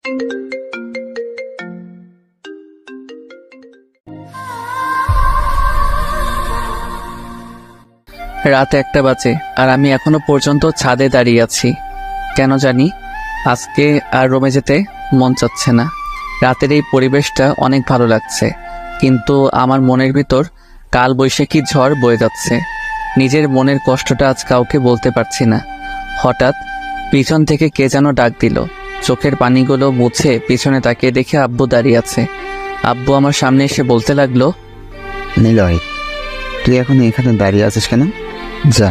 রাত 1টা বাজে আর আমি এখনো পর্যন্ত ছাদে দাঁড়িয়ে আছি। কেন জানি আজকে আর রুমে যেতে মন চাচ্ছে না। রাতের এই পরিবেশটা অনেক ভালো লাগছে, কিন্তু আমার মনের ভিতর কাল বৈশাখী ঝড় বয়ে যাচ্ছে। নিজের মনের কষ্টটা আজ কাউকে বলতে পারছি না। হঠাৎ পিছন থেকে কে যেন ডাক দিল। চোখের পানিগুলো মুছে পিছনে তাকিয়ে দেখে আব্বু দাঁড়িয়ে আছে। আব্বু আমার সামনে এসে বলতে লাগলো, নিলয়, তুই এখন এখানে দাঁড়িয়ে আছিস কেন? যা,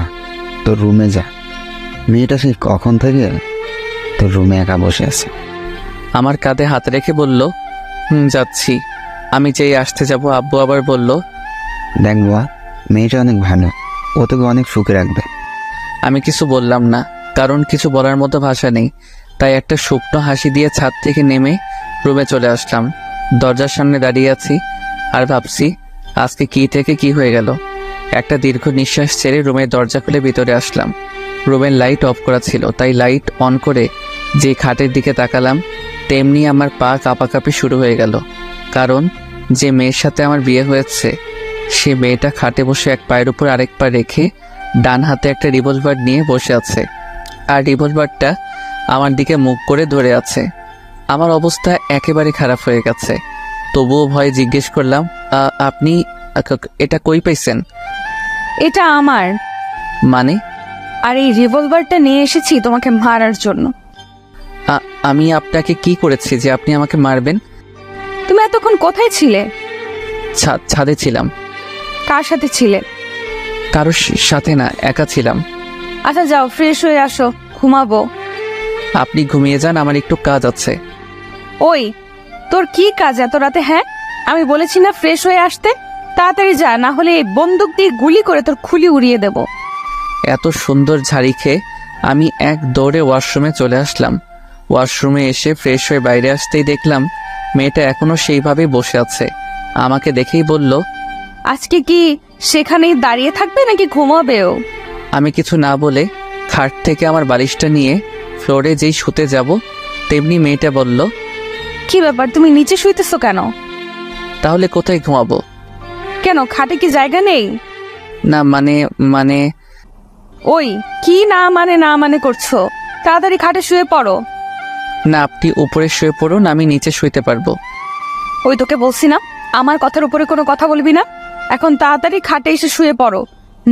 তোর রুমে যা। মেয়েটা সেই কখন থেকে তোর রুমে একা বসে আছে। আমার কাঁধে হাত রেখে বলল, যাচ্ছি। আমি যেই আসতে যাব আব্বু আবার বলল, দেখ বাবা, মেয়েটা অনেক ভালো, ও তোকে অনেক সুখে রাখবে। আমি কিছু বললাম না, কারণ কিছু বলার মতো ভাষা নেই। তাই একটা শুকনো হাসি দিয়ে ছাদ থেকে নেমে রুমে চলে আসলাম। দরজার সামনে দাঁড়িয়ে আছি আর ভাবছি আজকে কি থেকে কি হয়ে গেল। একটা দীর্ঘ নিঃশ্বাস ছেড়ে রুমের দরজা খুলে ভিতরে আসলাম। রুমের লাইট অফ করা ছিল, তাই লাইট অন করে যে খাটের দিকে তাকালাম, তেমনি আমার পা কাঁপাকাঁপি শুরু হয়ে গেল। কারণ যে মেয়ের সাথে আমার বিয়ে হয়েছে, সে মেয়েটা খাটে বসে এক পায়ের উপর আরেক পা রেখে ডান হাতে একটা রিভলভার নিয়ে বসে আছে, আর রিভলভারটা আমার দিকে মুখ করে ধরে আছে। আমার অবস্থা একেবারে খারাপ হয়ে গেছে। তবুও ভয়ে জিজ্ঞেস করলাম, আপনি এটা কই পাইছেন? এটা আমার। মানে? আর এই রিভলভারটা নিয়ে এসেছি তোমাকে মারার জন্য। আমি আপনাকে কি করেছি যে আপনি আমাকে মারবেন? তুমি এতক্ষণ কোথায় ছিলে? ছাদে ছিলাম। কার সাথে ছিলে? কারোর সাথে না, একা ছিলাম। আচ্ছা যাও, ফ্রেশ হয়ে আসো, ঘুমাবো। আপনি ঘুমিয়ে যান, আমার একটু কাজ আছে। ওই, তোর কি কাজ এত রাতে? হ্যাঁ, আমি বলেছি না ফ্রেশ হয়ে আসতে? তাড়াতাড়ি যা, না হলে এই বন্দুক দিয়ে গুলি করে তোর খুলি উড়িয়ে দেব। এত সুন্দর ঝাড়ি খেয়ে আমি এক দৌড়ে ওয়াশরুমে চলে আসলাম। ওয়াশরুমে এসে ফ্রেশ হয়ে বাইরে আসতেই দেখলাম মেয়েটা এখনো সেইভাবেই বসে আছে। আমাকে দেখেই বলল, আজকে কি সেখানেই দাঁড়িয়ে থাকবে নাকি ঘুমাবেও? আমি কিছু না বলে খাট থেকে আমার বালিশটা নিয়ে ফ্লোরে যেই শুতে যাব, তেমনি মেয়েটা বলল, কি ব্যাপার, তুমি নিচে শুইতেছো কেন? তাহলে কোথায় ঘুমাবো? কেন, খাটে কি জায়গা নেই? না মানে ওই, কি না মানে করছো? তাড়াতাড়ি খাটে শুয়ে পড়ো। না, আপনি উপরে শুয়ে পড়ুন, আমি নিচে শুইতে পারবো। ওই, তোকে বলছি না আমার কথার উপরে কোনো কথা বলবি না। এখন তাড়াতাড়ি খাটে এসে শুয়ে পড়ো,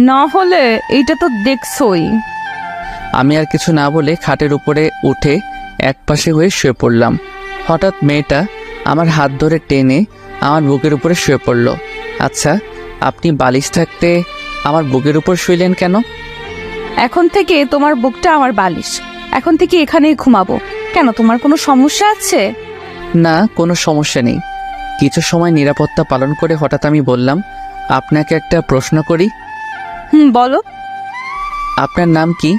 না হলে এইটা তো দেখছই। আমি আর কিছু না বলে খাটের উপরে উঠে একপাশে হয়ে শুয়ে পড়লাম। হঠাৎ মেয়েটা আমার হাত ধরে টেনে আমার বুকের উপরে শুয়ে পড়ল। আচ্ছা, আপনি বালিশ থাকতে আমার বুকের উপর শুইলেন কেন? এখন থেকে তোমার বুকটা আমার বালিশ, এখন থেকে এখানেই ঘুমাবো। কেন, তোমার কোনো সমস্যা আছে? না, কোনো সমস্যা নেই। কিছু সময় নিরাপত্তা পালন করে হঠাৎ আমি বললাম, আপনাকে একটা প্রশ্ন করি। বলো। আপনার নাম কি?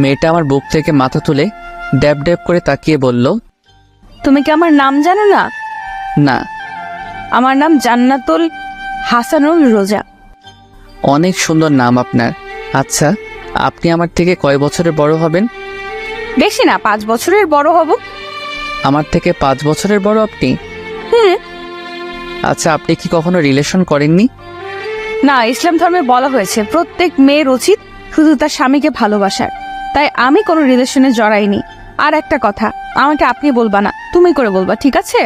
মেয়েটা আমার বুক থেকে মাথা তুলে ড্যাব ড্যাব করে তাকিয়ে বলল, তুমি কি আমার নাম জানো না? না। আমার নাম জান্নাতুল হাসানুল রোজা। অনেক সুন্দর নাম আপনার। আচ্ছা, আপনি আমার থেকে কয় বছরের বড় হবেন? বেশি না, 5 বছরের বড় হব। আমার থেকে 5 বছরের বড় আপনি? আচ্ছা, আপনি কি কখনো রিলেশন করেননি? না, ইসলাম ধর্মে বলা হয়েছে প্রত্যেক মেয়ের উচিত শুধু তার স্বামীকে ভালোবাসার। তাই আমি কোনো রিলেশনে জড়াইনি। আর একটা কথা, আমাকে আপনি বলবা না, তুমি করে বলবা, ঠিক আছে?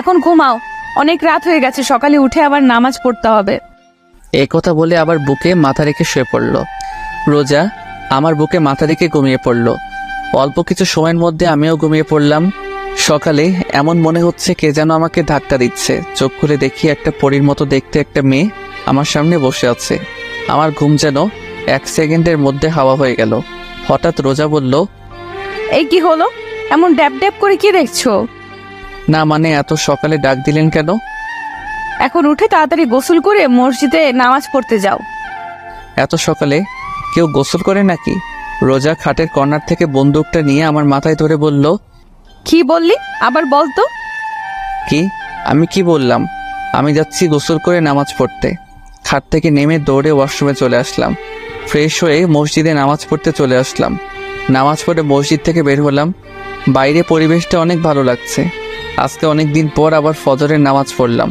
এখন ঘুমাও, অনেক রাত হয়ে গেছে, সকালে উঠে আবার নামাজ পড়তে হবে। এ কথা বলে আবার বুকে মাথা রেখে শুয়ে পড়ল। রোজা আমার বুকে মাথা রেখে ঘুমিয়ে পড়ল। অল্প কিছু সময়ের মধ্যে আমিও ঘুমিয়ে পড়লাম। সকালে এমন মনে হচ্ছে কে যেন আমাকে ধাক্কা দিচ্ছে। চোখ খুলে দেখি একটা পরীর মতো দেখতে একটা মেয়ে আমার সামনে বসে আছে। আমার ঘুম যেন 1 সেকেন্ডের মধ্যে হাওয়া হয়ে গেল। হঠাৎ রোজা বলল, এই কি হলো, এমন ড্যাব ড্যাব করে কি দেখছো? না মানে, এত সকালে ডাক দিলেন কেন? এখন উঠে তাড়াতাড়ি গোসল করে মসজিদে নামাজ পড়তে যাও। এত সকালে কেউ গোসল করে নাকি? রোজা খাটের কর্নার থেকে বন্দুকটা নিয়ে আমার মাথায় ধরে বলল, কি বললি, আবার বলতো। কি? আমি কি বললাম? আমি যাচ্ছি গোসল করে নামাজ পড়তে। খাট থেকে নেমে দৌড়ে ওয়াশরুমে চলে আসলাম। ফ্রেশ হয়ে মসজিদে নামাজ পড়তে চলে আসলাম। নামাজ পড়ে মসজিদ থেকে বের হলাম। বাইরে পরিবেশটা অনেক ভালো লাগছে। আজকে অনেক দিন পর আবার ফজরের নামাজ পড়লাম।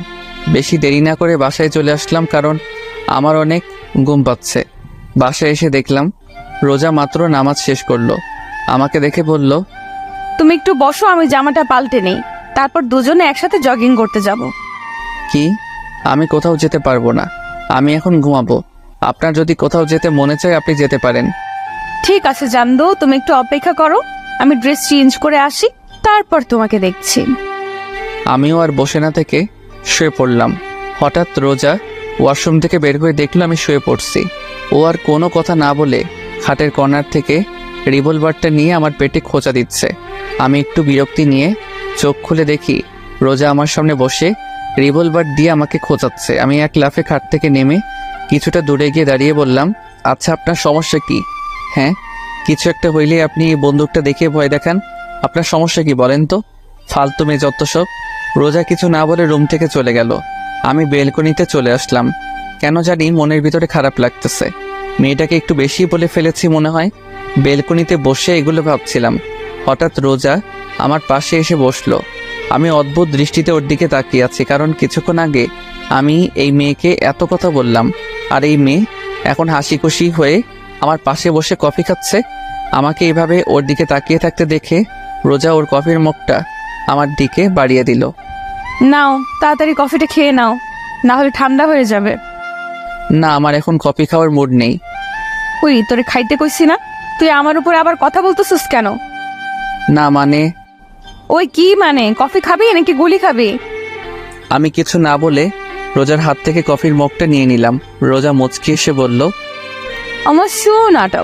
বেশি দেরি না করে বাসায় চলে আসলাম, কারণ আমার অনেক ঘুম পাচ্ছে। বাসায় এসে দেখলাম রোজা মাত্র নামাজ শেষ করলো। আমাকে দেখে বলল, তুমি একটু বসো, আমি জামাটা পাল্টে নেই, তারপর দুজনে একসাথে জগিং করতে যাব। কি? আমি কোথাও যেতে পারবো না, আমি এখন ঘুমাবো। আপনার যদি কোথাও যেতে মনে চায় আপনি যেতে পারেন। ঠিক আছে জানদো, তুমি একটু অপেক্ষা করো, আমি ড্রেস চেঞ্জ করে আসি, তারপর তোমাকে দেখছি। আমিও আর বসে না থেকে শুয়ে পড়লাম। হঠাৎ রোজা ওয়াশরুম থেকে বের হয়ে দেখলো আমি শুয়ে পড়ছি। ও আর কোনো কথা না বলে খাটের কর্নার থেকে রিভলভারটা নিয়ে আমার পেটে খোঁচা দিচ্ছে। আমি একটু বিরক্তি নিয়ে চোখ খুলে দেখি রোজা আমার সামনে বসে রিভলভার দিয়ে আমাকে খোঁচাচ্ছে। আমি এক লাফে খাট থেকে নেমে কিছুটা দূরে গিয়ে দাঁড়িয়ে বললাম, আচ্ছা আপনার সমস্যা কি? হ্যাঁ, কিছু একটা হইলে আপনি এই বন্দুকটা দেখে ভয় দেখান। আপনার সমস্যা কি বলেন তো? ফালতু মেয়ে যত সব। রোজা কিছু না বলে রুম থেকে চলে গেল। আমি বেলকনিতে চলে আসলাম। কেন জানি মনের ভিতরে খারাপ লাগতেছে। মেয়েটাকে একটু বেশি বলে ফেলেছি মনে হয়। বেলকনিতে বসে এগুলো ভাবছিলাম। হঠাৎ রোজা আমার পাশে এসে বসলো। আমি অদ্ভুত দৃষ্টিতে ওর দিকে তাকিয়ে আছি, কারণ কিছুক্ষণ আগে আমি এই মেয়েকে এত কথা বললাম, আর এই মেয়ে এখন হাসি খুশি হয়ে আমার পাশে বসে কফি খাচ্ছে। আমাকে এইভাবে ওর দিকে তাকিয়ে থাকতে দেখে রোজা ওর কফির মুখটা আমার দিকে বাড়িয়ে দিল। নাও, তাড়াতাড়ি কফিটা খেয়ে নাও, না হলে ঠান্ডা হয়ে যাবে। না, আমার এখন কফি খাওয়ার মুড নেই। ওই তোরে খাইতে কইছি না, তুই আমার উপরে আবার কথা বলতেছিস কেন? না মানে, ওই কি মানে, কফি খাবি নাকি গুলি খাবি? আমি কিছু না বলে রোজার হাত থেকে কফির মগটা নিয়ে নিলাম। রোজা মুচকি এসে বলল, আমার শোনাটা।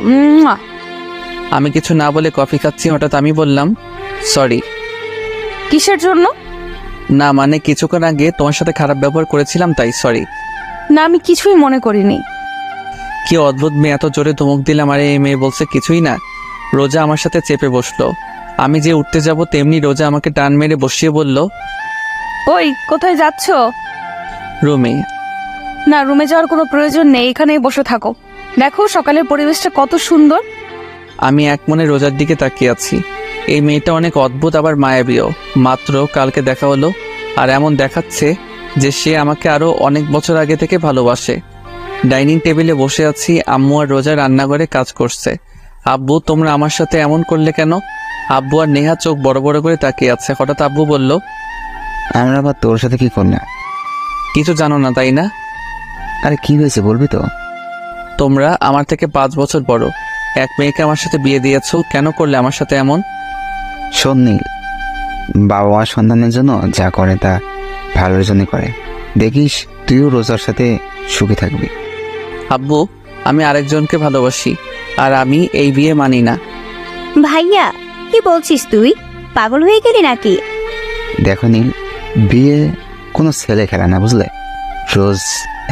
আমি কিছু না বলে কফি খাচ্ছি। হঠাৎ আমি বললাম, সরি। কিসের জন্য? না মানে, কিছুক্ষণ আগে তোমার সাথে খারাপ ব্যবহার করেছিলাম, তাই সরি। না, আমি কিছুই মনে করিনি। কি অদ্ভুত মেয়ে, এত জোরে ধমক দিলাম আর এই মেয়ে বলছে কিছুই না। রোজা আমার সাথে চেপে বসলো। আমি যে উঠতে যাব তেমনি রোজা আমাকে টান মেরে বসিয়ে বলল, ওই কোথায় যাচ্ছ? রুমে। না, রুমে যাওয়ার কোনো প্রয়োজন নেই, এখানেই বসে থাকো। দেখো সকালের পরিবেশটা কত সুন্দর। আমি এক মনে রোজার দিকে তাকিয়ে আছি। এই মেয়েটা অনেক অদ্ভুত, আবার মায়াবীও। মাত্র কালকে দেখা হলো, আর এমন দেখাচ্ছে যে সে আমাকে আরো অনেক বছর আগে থেকে ভালোবাসে। ডাইনিং টেবিলে বসে আছি, আম্মু আর রোজা রান্নাঘরে কাজ করছে। আব্বু, তোমরা আমার সাথে এমন করলে কেন? আব্বু আর নেহা চোখ বড় বড় করে তাকিয়ে আছে। হঠাৎ আব্বু বলল, আমরা আবার তোর সাথে কি করলাম? কিছু জানো না তাই না? আরে কি হয়েছে বলবি তো? তোমরা আমার থেকে 5 বছর বড় এক মেয়েকে আমার সাথে বিয়ে দিয়েছো। কেন করলে আমার সাথে এমন? শোন নীল, বাবা মা সন্তানের জন্য যা করে তা ভালোর জন্য করে। দেখিস তুইও রোজার সাথে সুখী থাকবি। আব্বু, আমি আরেকজনকে ভালোবাসি, আর আমি এই বিয়ে মানি না। ভাইয়া, কি বলছিস তুই? পাগল হয়ে গেলি নাকি? দেখো নীল, বিয়ে কোনো ছেলে খেলা না, বুঝলে? রোজ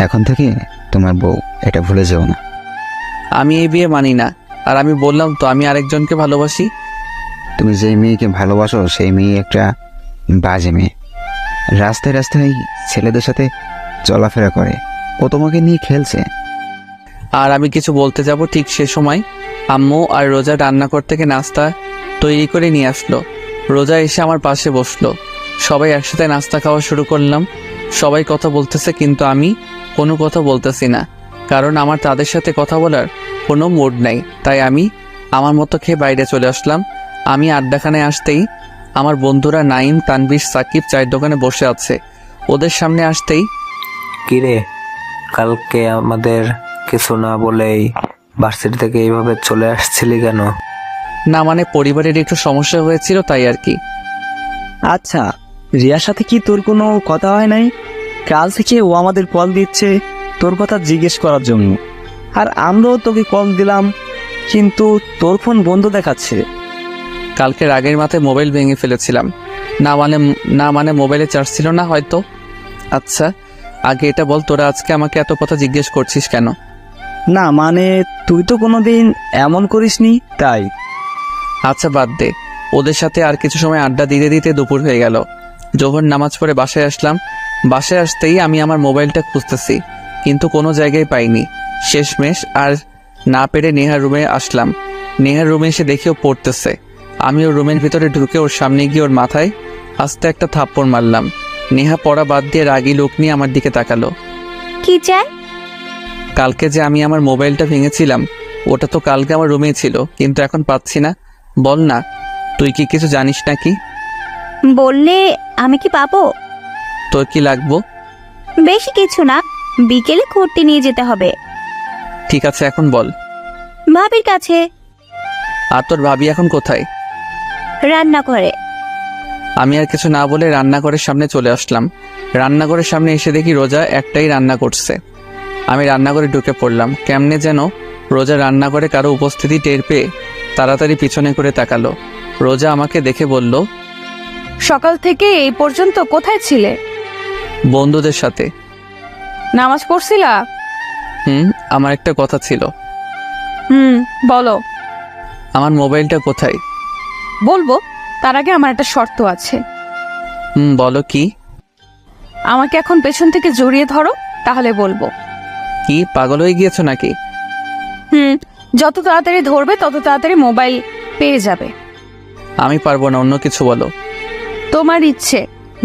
এখন থেকে তোমার বউ, এটা ভুলে যেও না। আমি এই বিয়ে মানি না, আর আমি বললাম তো আমি আরেকজনকে ভালোবাসি। তুমি যেই মেয়েকে ভালোবাসো সেই মেয়ে একটা বাজে মেয়ে। রাস্তায় রাস্তায় ছেলেদের সাথে চলাফেরা করে, ও তোমাকে নিয়ে খেলছে। আর আমি কিছু বলতে যাব ঠিক সে সময় আম্মু আর রোজা রান্নাঘর থেকে নাস্তা তৈরি করে নিয়ে আসলো। রোজা এসে আমার পাশে বসলো। সবাই একসাথে নাস্তা খাওয়া শুরু করলাম। সবাই কথা বলতেছে, কিন্তু আমি কোনো কথা বলতেছি না, কারণ আমার তাদের সাথে কথা বলার কোনো মুড নাই। তাই আমি আমার মতো খেয়ে বাইরে চলে আসলাম। আমি আড্ডাখানায় আসতেই আমার বন্ধুরা নাইম, তানভীর, সাকিব চায়ের দোকানে বসে আছে। ওদের সামনে আসতেই, কিরে, কালকে আমাদের কিছু না বলেই ভার্সিটি থেকে এইভাবে চলে আসছিলি কেন? না মানে পরিবারের একটু সমস্যা হয়েছিল তাই আর কি। আচ্ছা, রিয়ার সাথে কি তোর কোনো কথা হয় নাই? কাল থেকে ও আমাদের কল দিচ্ছে তোর কথা জিজ্ঞেস করার জন্য, আর আমরাও তোকে কল দিলাম, কিন্তু তোর ফোন বন্ধ দেখাচ্ছে। কালকে রাগের মাথায় মোবাইল ভেঙে ফেলেছিলাম। না মানে মোবাইলে চার্জ ছিল না হয়তো। আচ্ছা, আগে এটা বল, তোরা আজকে আমাকে এত কথা জিজ্ঞেস করছিস কেন? না মানে, তুই তো কোনোদিন এমন করিসনি তাই। আচ্ছা বাদ দে, ওদের সাথে আর কিছু সময় আড্ডা দিতে দিতে দুপুর হয়ে গেল। জোহর নামাজ পড়ে বাসায় আসলাম। বাসায় আসতেই আমি আমার মোবাইলটা খুঁজতেছি, কিন্তু কোনো জায়গায় পাইনি। শেষমেশ আর না পেরে নেহার রুমে আসলাম। নেহার রুমে এসে দেখি ও পড়তেছে। আমি ওর রুমের ভিতরে ঢুকে ওর সামনে গিয়ে ওর মাথায় আস্তে একটা থাপ্পড় মারলাম। নেহা পড়া বাদ দিয়ে রাগী লোক নিয়ে আমার দিকে তাকালো। কি চাই? কালকে যে আমি আমার মোবাইলটা ভেঙেছিলাম ওটা তো কালকে আমার রুমেই ছিল, কিন্তু এখন পাচ্ছি না। বল না, তুই কি কিছু জানিস নাকি? বললে আমি কি পাবো? তোর কি লাগবো? বেশি কিছু না, বিকেলে ঘুরতে নিয়ে যেতে হবে। ঠিক আছে, এখন বল। ভাবির কাছে। আর তোর ভাবি এখন কোথায়? রান্না করে। আমি আর কিছু না বলে রান্নাঘরের সামনে চলে আসলাম। রান্নাঘরের সামনে এসে দেখি রোজা একটাই রান্না করছে। আমি রান্নাঘরে ঢুকে পড়লাম। কেমনে যেন রোজা রান্নাঘরে কারো উপস্থিতি টের পেয়ে তাড়াতাড়ি পিছনে করে তাকালো। রোজা আমাকে দেখে বলল, সকাল থেকে এই পর্যন্ত কোথায় ছিলে? বন্ধুদের সাথে। নামাজ পড়ছিলা? আমার একটা কথা ছিল। বলো। আমার মোবাইলটা কোথায়? বলবো, তার আগে আমার একটা শর্ত আছে। বলো কি? আমাকে এখন পেছন থেকে জড়িয়ে ধরো, তাহলে বলবো। কি পাগল হয়ে গিয়েছো নাকি? যত তাড়াতাড়ি ধরবে তত তাড়াতাড়ি মোবাইল পেয়ে যাবে। আমি পারবো না, অন্য কিছু বলো। তোমার ইচ্ছে,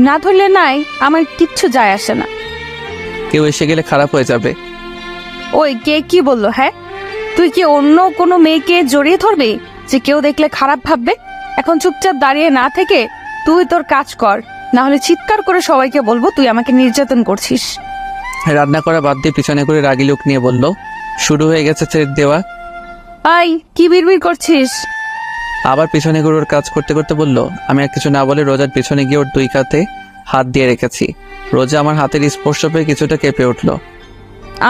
না ধরলে নাই, আমার কিচ্ছু যায় আসে না। কেউ এসে গেলে খারাপ হয়ে যাবে। ওই কে কি বললো? হ্যাঁ, তুই কি অন্য কোনো মেয়েকে জড়িয়ে ধরবি যে কেউ দেখলে খারাপ ভাববে? এখন চুপচাপ দাঁড়িয়ে না থেকে তুই তোর কাজ কর, না হলে চিৎকার করে সবাইকে বলবো তুই আমাকে নির্যাতন করছিস। রান্না করা বাদ দিয়ে পিছনে করে রাগী লোক নিয়ে বলল, শুরু হয়ে গেছে ছেড়ে দেওয়া। আই, কি বিড়বিড় করছিস? আবার পিছনে করে ওর কাজ করতে করতে বলল। আমি আর কিছু না বলে রোজার পিছনে গিয়ে ওর দুই কাঁধে হাত দিয়ে রেখেছি। রোজা আমার হাতের স্পর্শ পেয়ে কিছুটা কেঁপে উঠল।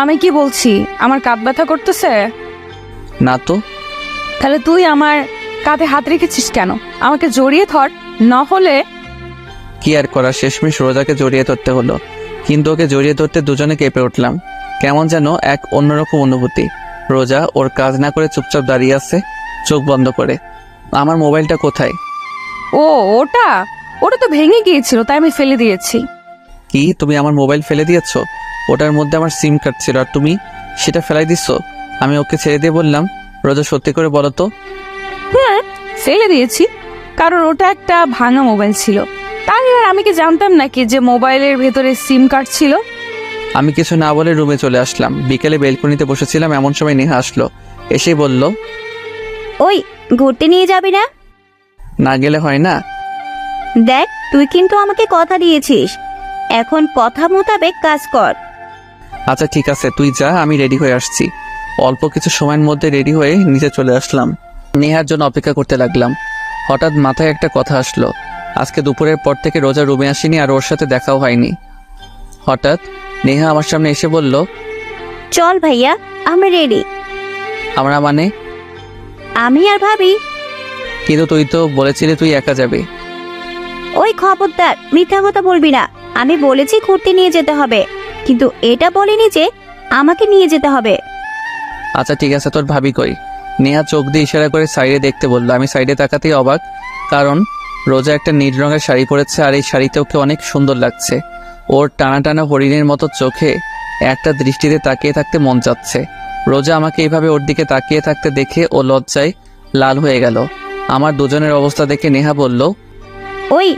আমি কি বলছি? আমার কাঁধ ব্যথা করতেছে? না তো। তাহলে তুই আমার কাঁধে হাত রেখেছিস কেন? আমাকে জড়িয়ে ধর, না হলে। কি আর করা, শেষমেশ রোজাকে জড়িয়ে ধরতে হলো। কিন্তু ওকে জড়িয়ে ধরতে দুজনে কেঁপে উঠলাম। কেমন যেন এক অন্যরকম অনুভূতি। রোজা ওর কাজ না করে চুপচাপ দাঁড়িয়ে আছে, চোখ বন্ধ করে। আমার মোবাইলটা কোথায়? ও, ওটা ওটা তো ভেঙে গিয়েছিল, তাই আমি ফেলে দিয়েছি। কি, তুমি আমার মোবাইল ফেলে দিয়েছো? ওটার মধ্যে আমার সিম কার্ড ছিল আর তুমি সেটা ফেলাই দিছো? আমি ওকে ছেড়ে দিয়ে বললাম, রোজা সত্যি করে বলো তো। ফেলে দিয়েছি, কারণ ওটা একটা ভাঙা মোবাইল ছিল। তাই আর আমি কি জানতাম নাকি যে মোবাইলের ভেতরে সিম কার্ড ছিল? আমি কিছু না বলে রুমে চলে আসলাম। বিকেলে বেলকনিতে বসেছিলাম, এমন সময় নেহা আসলো। এসেই বলল, ওই ঘুরতে নিয়ে যাবি না? না গেলে হয় না? দেখ, তুই কিন্তু আমাকে কথা দিয়েছিস, এখন কথা মোতাবেক কাজ কর। আচ্ছা ঠিক আছে, তুই যা, আমি রেডি হয়ে আসছি। অল্প কিছু সময়ের মধ্যে রেডি হয়ে নিচে চলে আসলাম। নেহার জন্য অপেক্ষা করতে লাগলাম। হঠাৎ মাথায় একটা কথা আসলো। আজকে দুপুরের পর থেকে রোজা রুমে আসেনি আর ওর সাথে দেখাও হয়নি। হঠাৎ নেহা আমার সামনে এসে বলল, চল ভাইয়া, আমরা রেডি। আমরা মানে? আমি আর ভাবি। কিন্তু তুই তো বলেছিলি তুই একা যাবি। ওই খবরদার, মিথ্যা কথা বলবি না। আমি বলেছি ঘুরতে নিয়ে যেতে হবে, কিন্তু এটা বলিনি যে আমাকে নিয়ে যেতে হবে। আচ্ছা ঠিক আছে, তোর ভাবি কই? নেহা চোখ দিয়ে ইশারা করে সাইডে দেখতে বললো। আমি সাইডে তাকাতেই অবাক, কারণ রোজা একটা নীল রঙের শাড়ি পরেছে আর এই শাড়িতে ওকে অনেক সুন্দর লাগছে। ওর টানা টানা হরিণের মতো চোখে একটা দৃষ্টিতে তাকিয়ে থাকতে মন চাচ্ছে। রোজা আমাকে এইভাবে ওর দিকে তাকিয়ে থাকতে দেখে ও লজ্জায় লাল হয়ে গেল। আমার দুজনের অবস্থা দেখে নেহা বলল, ওই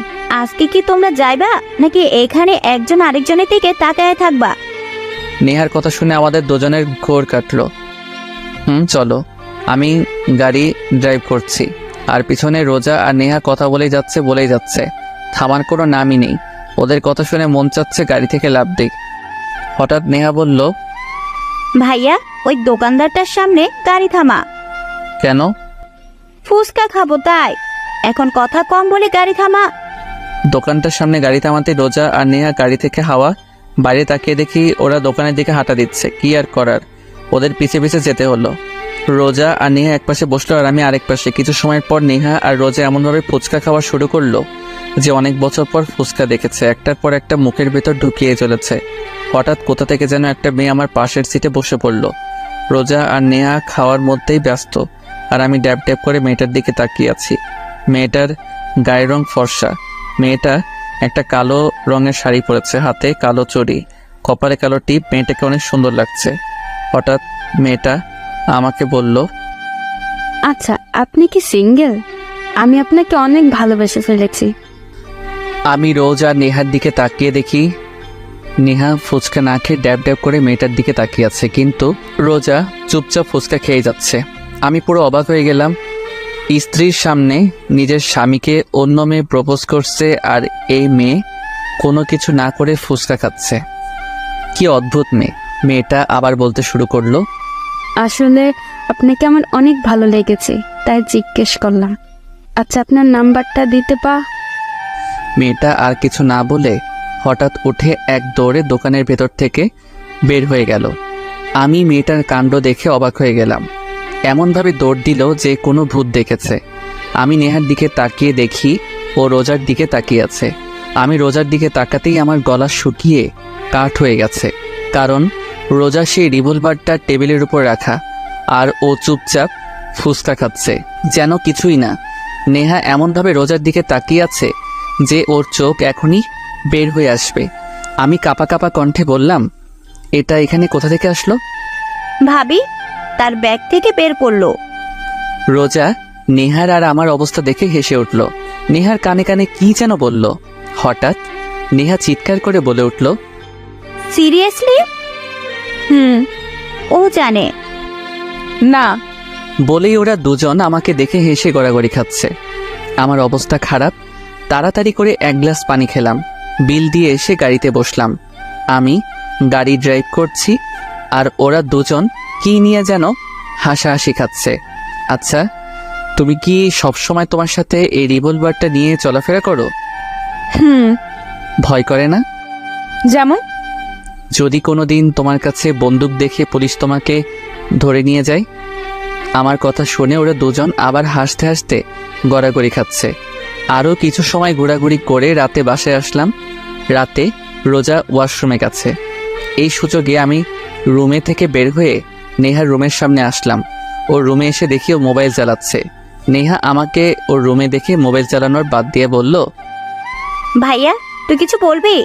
আজকে কি তোমরা যাইবা নাকি এখানে একজন আরেকজনের দিকে তাকায় থাকবা? নেহার কথা শুনে আমাদের দুজনের ঘোর কাটলো। চলো। আমি গাড়ি ড্রাইভ করছি আর পিছনে রোজা আর নেহা কথা বলেই যাচ্ছে। থামার কোনো নামই নেই। ওদের কথা শুনে মন চাচ্ছে গাড়ি থেকে লাফ দিই। হঠাৎ নেহা বলল, ভাইয়া, ওই দোকানদারটার সামনে গাড়ি থামা। কেন? ফুচকা খাবো তাই। এখন কথা কম বলে গাড়ি থামা। দোকানটার সামনে গাড়ি থামাতে রোজা আর নেহা গাড়ি থেকে হাওয়া বাইরে তাকিয়ে দেখি ওরা দোকানের দিকে হাঁটা দিচ্ছে। কি আর করার, ওদের পিছে পিছে যেতে হলো। রোজা আর নেহা এক পাশে বসলো আর আমি আরেক পাশে। কিছু সময় পর নেহা আর রোজা এমনভাবে ফুচকা খাওয়া শুরু করলো যে অনেক বছর পর ফুচকা দেখেছে। একটার পর একটা মুখের ভেতর ঢুকিয়ে চলেছে। হঠাৎ কোথা থেকে যেন একটা মেয়ে আমার পাশের সিটে বসে পড়ল। রোজা আর নেহা খাওয়ার মধ্যেই ব্যস্ত আর আমি ড্যাব ড্যাব করে মেয়েটার দিকে তাকিয়ে আছি। মেয়েটার গায়ের রং ফর্সা। মেয়েটা একটা কালো রঙের শাড়ি পরেছে, হাতে কালো চড়ি, কপালে কালো টিপ। মেয়েটাকে অনেক সুন্দর লাগছে। হঠাৎ মেয়েটা আমাকে বলল, আচ্ছা, আপনি কি সিঙ্গেল? আমি আপনাকে অনেক ভালোবেসে ফেলেছি। আমি রোজ আর নেহার দিকে তাকিয়ে দেখি নেহা ফুচকা না খেয়ে ড্যাব ড্যাব করে মেয়েটার দিকে তাকিয়ে আছে, কিন্তু রোজা চুপচাপ ফুচকা খেয়ে যাচ্ছে। আমি পুরো অবাক হয়ে গেলাম। স্ত্রীর সামনে নিজের স্বামীকে অন্য মেয়ে প্রপোজ করছে আর এই মেয়ে কোনো কিছু না করে ফুচকা খাচ্ছে। কি অদ্ভুত মেয়ে। মেয়েটা আবার বলতে শুরু করলো, আসলে আপনাকে আমার অনেক ভালো লেগেছে, তাই জিজ্ঞেস করলাম। আচ্ছা, আপনার নাম্বারটা দিতে মেয়েটা আর কিছু না বলে হঠাৎ উঠে এক দৌড়ে দোকানের ভেতর থেকে বের হয়ে গেল। আমি মেয়েটার কাণ্ড দেখে অবাক হয়ে গেলাম। এমনভাবে দৌড় দিল যে কোনো ভূত দেখেছে। আমি নেহার দিকে তাকিয়ে দেখি ও রোজার দিকে তাকিয়ে আছে। আমি রোজার দিকে তাকাতেই আমার গলা শুকিয়ে কাঠ হয়ে গেছে, কারণ রোজা সেই রিভলভারটা টেবিলের উপর রাখা আর ও চুপচাপ ফুচকা খাচ্ছে যেন কিছুই না। নেহা এমনভাবে রোজার দিকে তাকিয়ে আছে যে ওর চোখ এখনই বের হয়ে আসবে। আমি কাঁপা কাঁপা কণ্ঠে বললাম, এটা এখানে কোথা থেকে আসলো? ভাবি তার ব্যাগ থেকে বের করলো। রোজা নেহার আর আমার অবস্থা দেখে হেসে উঠল। নেহার কানে কানে কি যেন বলল। হঠাৎ নেহা চিৎকার করে বলে উঠল, সিরিয়াসলি? ও জানে। না। বলেই ওরা দুজন আমাকে দেখে হেসে গড়াগড়ি খাচ্ছে। আমার অবস্থা খারাপ। তাড়াতাড়ি করে এক গ্লাস পানি খেলাম, বিল দিয়ে এসে গাড়িতে বসলাম। আমি গাড়ি ড্রাইভ করছি আর ওরা দুজন কি নিয়ে যেন হাসাহাসি খাচ্ছে। আচ্ছা, তুমি কি সবসময় তোমার সাথে এই রিভলভারটা নিয়ে চলাফেরা করো? ভয় করে না? যেমন? যদি কোনোদিন তোমার কাছে বন্দুক দেখে পুলিশ তোমাকে ধরে নিয়ে যায়? আমার কথা শুনে ওরা দুজন আবার হাসতে হাসতে গড়াগড়ি খাচ্ছে। আরও কিছু সময় ঘোরাঘুরি করে রাতে বাসায় আসলাম। রাতে রোজা ওয়াশরুমে গেছে। এই সুযোগে আমি রুমে থেকে বের হয়ে নেহার রুমের সামনে আসলাম। ওর রুমে এসে দেখি ও মোবাইল চালাচ্ছে। নেহা আমাকে ওর রুমে দেখে মোবাইল চালানোর বাদ দিয়ে বলল, ভাইয়া তুই কিছু বলবি?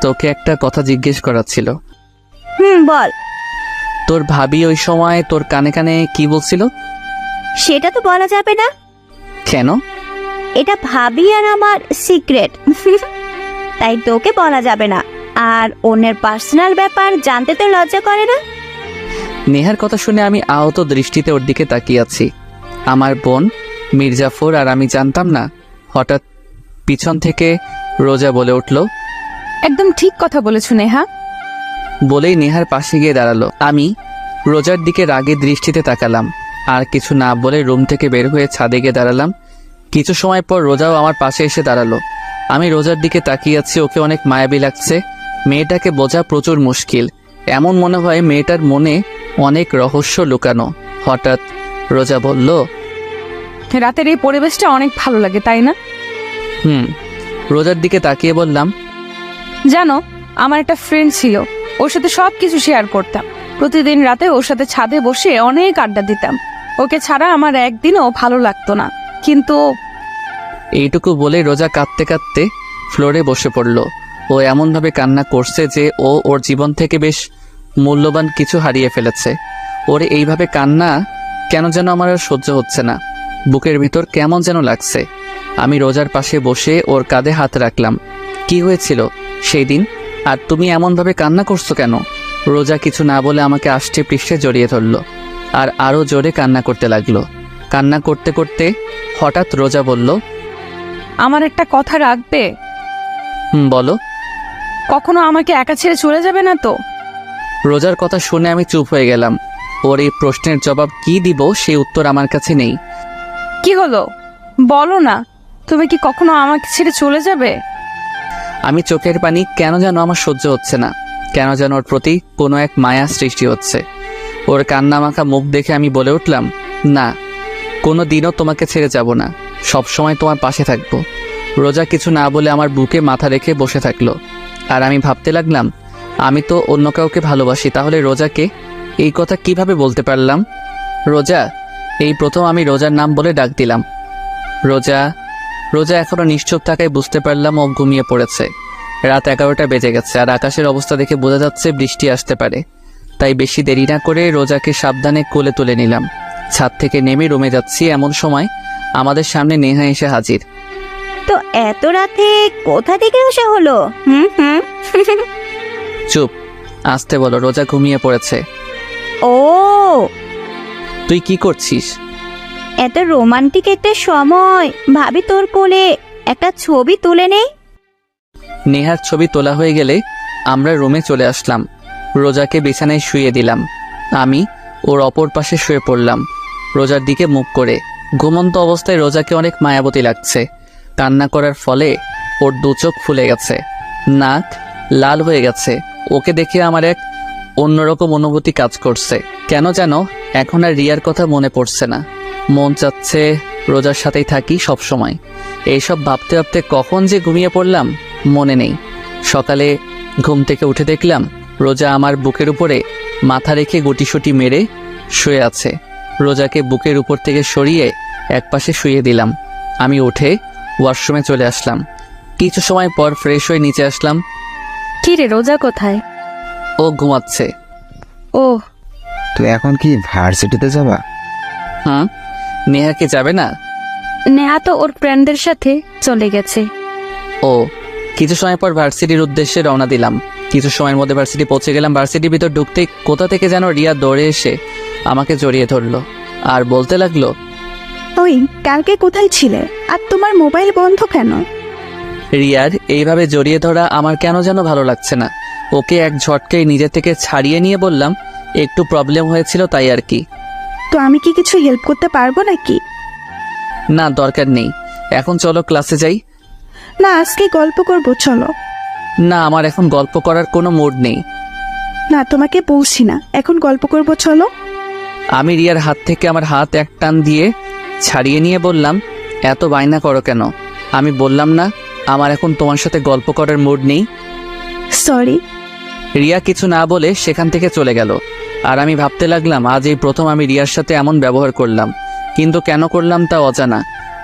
তোকে একটা কথা জিজ্ঞেস করার ছিল। বল। তোর ভাবি ওই সময় তোর কানে কানে কি বলছিল? সেটা তো বলা যাবে না। কেন? এটা ভাবি আর আমার সিক্রেট। তাই তোকে বলা যাবে না। আর অন্যের পার্সোনাল ব্যাপার জানতে তো লজ্জা করে না? নেহার কথা শুনে আমি আহত দৃষ্টিতে ওর দিকে তাকিয়ে আছি। আমার বোন মির্জাফর আর আমি জানতাম না। হঠাৎ পিছন থেকে রোজা বলে উঠল, একদম ঠিক কথা বলেছো নেহা। বলেই নেহার পাশে গিয়ে দাঁড়ালো। আমি রোজার দিকে রাগে দৃষ্টিতে তাকালাম আর কিছু না বলে রুম থেকে বের হয়ে ছাদে গিয়ে দাঁড়ালাম। কিছু সময় পর রোজাও আমার পাশে এসে দাঁড়ালো। আমি রোজার দিকে তাকিয়ে আছি। ওকে অনেক মায়াবী লাগছে। মেয়েটাকে বোঝা প্রচুর মুশকিল। এমন মনে হয় মেয়েটার মনে অনেক রহস্য লুকানো। হঠাৎ রোজা বলল, রাতের এই পরিবেশটা অনেক ভালো লাগে, তাই না? রোজার দিকে তাকিয়ে বললাম, জানো, আমার একটা ফ্রেন্ড ছিল, ওর সাথে সব কিছু শেয়ার করতাম। প্রতিদিন রাতে ওর সাথে ছাদে বসে অনেক আড্ডা দিতাম। ওকে ছাড়া আমার একদিনও ভালো লাগতো না। কিন্তু এইটুকু বলে রোজা কাঁদতে কাঁদতে ফ্লোরে বসে পড়ল। ও এমনভাবে কান্না করছে যে ওর জীবন থেকে বেশ মূল্যবান কিছু হারিয়ে ফেলেছে। ওর এইভাবে কান্না কেন যেন আমার আর সহ্য হচ্ছে না। বুকের ভিতর কেমন যেন লাগছে। আমি রোজার পাশে বসে ওর কাঁধে হাত রাখলাম। কি হয়েছিল সেই দিন? আর তুমি এমনভাবে কান্না করছো কেন? রোজা কিছু না বলে আমাকে আষ্টে পৃষ্ঠে জড়িয়ে ধরল আর আরও জোরে কান্না করতে লাগলো। কান্না করতে করতে হঠাৎ রোজা বলল, আমার একটা কথা রাখবে? বলো। কখনো আমাকে একা ছেড়ে চলে যাবে না তো? রোজার কথা শুনে আমি চুপ হয়ে গেলাম। ওর এই প্রশ্নের জবাব কি দিব সেই উত্তর আমার কাছে নেই। কি হলো, বলো না, তুমি কি কখনো আমাকে ছেড়ে চলে যাবে? আমি চোখের পানি কেন যেন আমার সহ্য হচ্ছে না। কেন যেন ওর প্রতি কোনো এক মায়া সৃষ্টি হচ্ছে। ওর কান্না মাখা মুখ দেখে আমি বলে উঠলাম, না, কোনো দিনও তোমাকে ছেড়ে যাব না, সব সময় তোমার পাশে থাকবো। রোজা কিছু না বলে আমার বুকে মাথা রেখে বসে থাকলো। আর আমি ভাবতে লাগলাম, আমি তো অন্য কাউকে ভালোবাসি, তাহলে রোজাকে এই কথা কিভাবে বলতে পারলাম? রোজা, এই প্রথম আমি রোজার নাম বলে ডাক দিলাম। রোজা। রোজা এখনো নিশ্চুপ থাকায় বুঝতে পারলাম ও ঘুমিয়ে পড়েছে। রাত 11টা বেজে গেছে আর আকাশের অবস্থা দেখে বোঝা যাচ্ছে বৃষ্টি আসতে পারে। তাই বেশি দেরি না করে রোজাকে সাবধানে কোলে তুলে নিলাম ছাদ থেকে নেমে রুমে যাচ্ছি, এমন সময় আমাদের সামনে নেহা এসে হাজির। তো এত রাতে কোথা থেকে আসা হলো? হুম। চুপ, আসতে বলো, রোজা ঘুমিয়ে পড়েছে। ও, তুই কি করছিস? এত রোমান্টিক একটা সময়, ভাবি তোর কোলে একটা ছবি তুলে নেই। নেহার ছবি তোলা হয়ে গেলে আমরা রুমে চলে আসলাম। রোজাকে বিছানায় শুইয়ে দিলাম। আমি ওর অপর পাশে শুয়ে পড়লাম, রোজার দিকে মুখ করে। ঘুমন্ত অবস্থায় রোজাকে অনেক মায়াবতী লাগছে। কান্না করার ফলে ওর দু চোখ ফুলে গেছে, নাক লাল হয়ে গেছে। ওকে দেখে আমার এক অন্যরকম অনুভূতি কাজ করছে। কেন যেন এখন আর রিয়ার কথা মনে পড়ছে না। মন চাচ্ছে রোজার সাথেই থাকি সব সময়। এইসব ভাবতে ভাবতে কখন যে ঘুমিয়ে পড়লাম মনে নেই। সকালে ঘুম থেকে উঠে দেখলাম রোজা আমার বুকের উপরে মাথা রেখে গুটিসুটি মেরে শুয়ে আছে। রোজাকে বুকের উপর থেকে সরিয়ে একপাশে শুয়ে দিলাম। আমি উঠে ওয়াশরুমে চলে আসলাম। কিছু সময় পর ফ্রেশ হয়ে নিচে আসলাম। কি রে, রোজা কোথায়? ও ঘুমাচ্ছে। ও, তুই এখন কি ভার্সিটিতে যাবা? হুম, নেহা কি যাবে না? নেহা তো ওর ফ্রেন্ডদের সাথে চলে গেছে। ও, কিছু সময় পর ভার্সিটির উদ্দেশ্যে রওনা দিলাম। কিছু সময়ের মধ্যে ভার্সিটি পৌঁছে গেলাম। ভার্সিটির ভিতর ঢুকতেই কোথা থেকে যেন রিয়া দৌড়ে এসে আমাকে জড়িয়ে ধরলো আর বলতে লাগলো, ওই কালকে কোথায় ছিলে আর তোমার মোবাইল বন্ধ কেন? রিয়ার এইভাবে জড়িয়ে ধরা আমার কেন যেন ভালো লাগছে না। ওকে এক ঝটকায় নিজে থেকে ছাড়িয়ে নিয়ে বললাম, একটু প্রবলেম হয়েছিল তাই আর কি। তো আমি কি কিছু হেল্প করতে পারবো নাকি? না, দরকার নেই, এখন চলো ক্লাসে যাই। না, আজকে গল্প করবো, চলো। না, আমার এখন গল্প করার কোনো মুড নেই। না, তোমাকে বলছি না, এখন গল্প করবো, চলো। আমি রিয়ার হাত থেকে আমার হাত এক টান দিয়ে ছাড়িয়ে নিয়ে বললাম, এত বায়না করো কেন? আমি বললাম না আমার এখন তোমার সাথে গল্প করার মুড নেই। সরি। রিয়া কিছু না বলে সেখান থেকে চলে গেল। আর আমি ভাবতে লাগলাম আজ এই প্রথম আমি রিয়ার সাথে এমন ব্যবহার করলাম, কিন্তু কেন করলাম তা অজানা।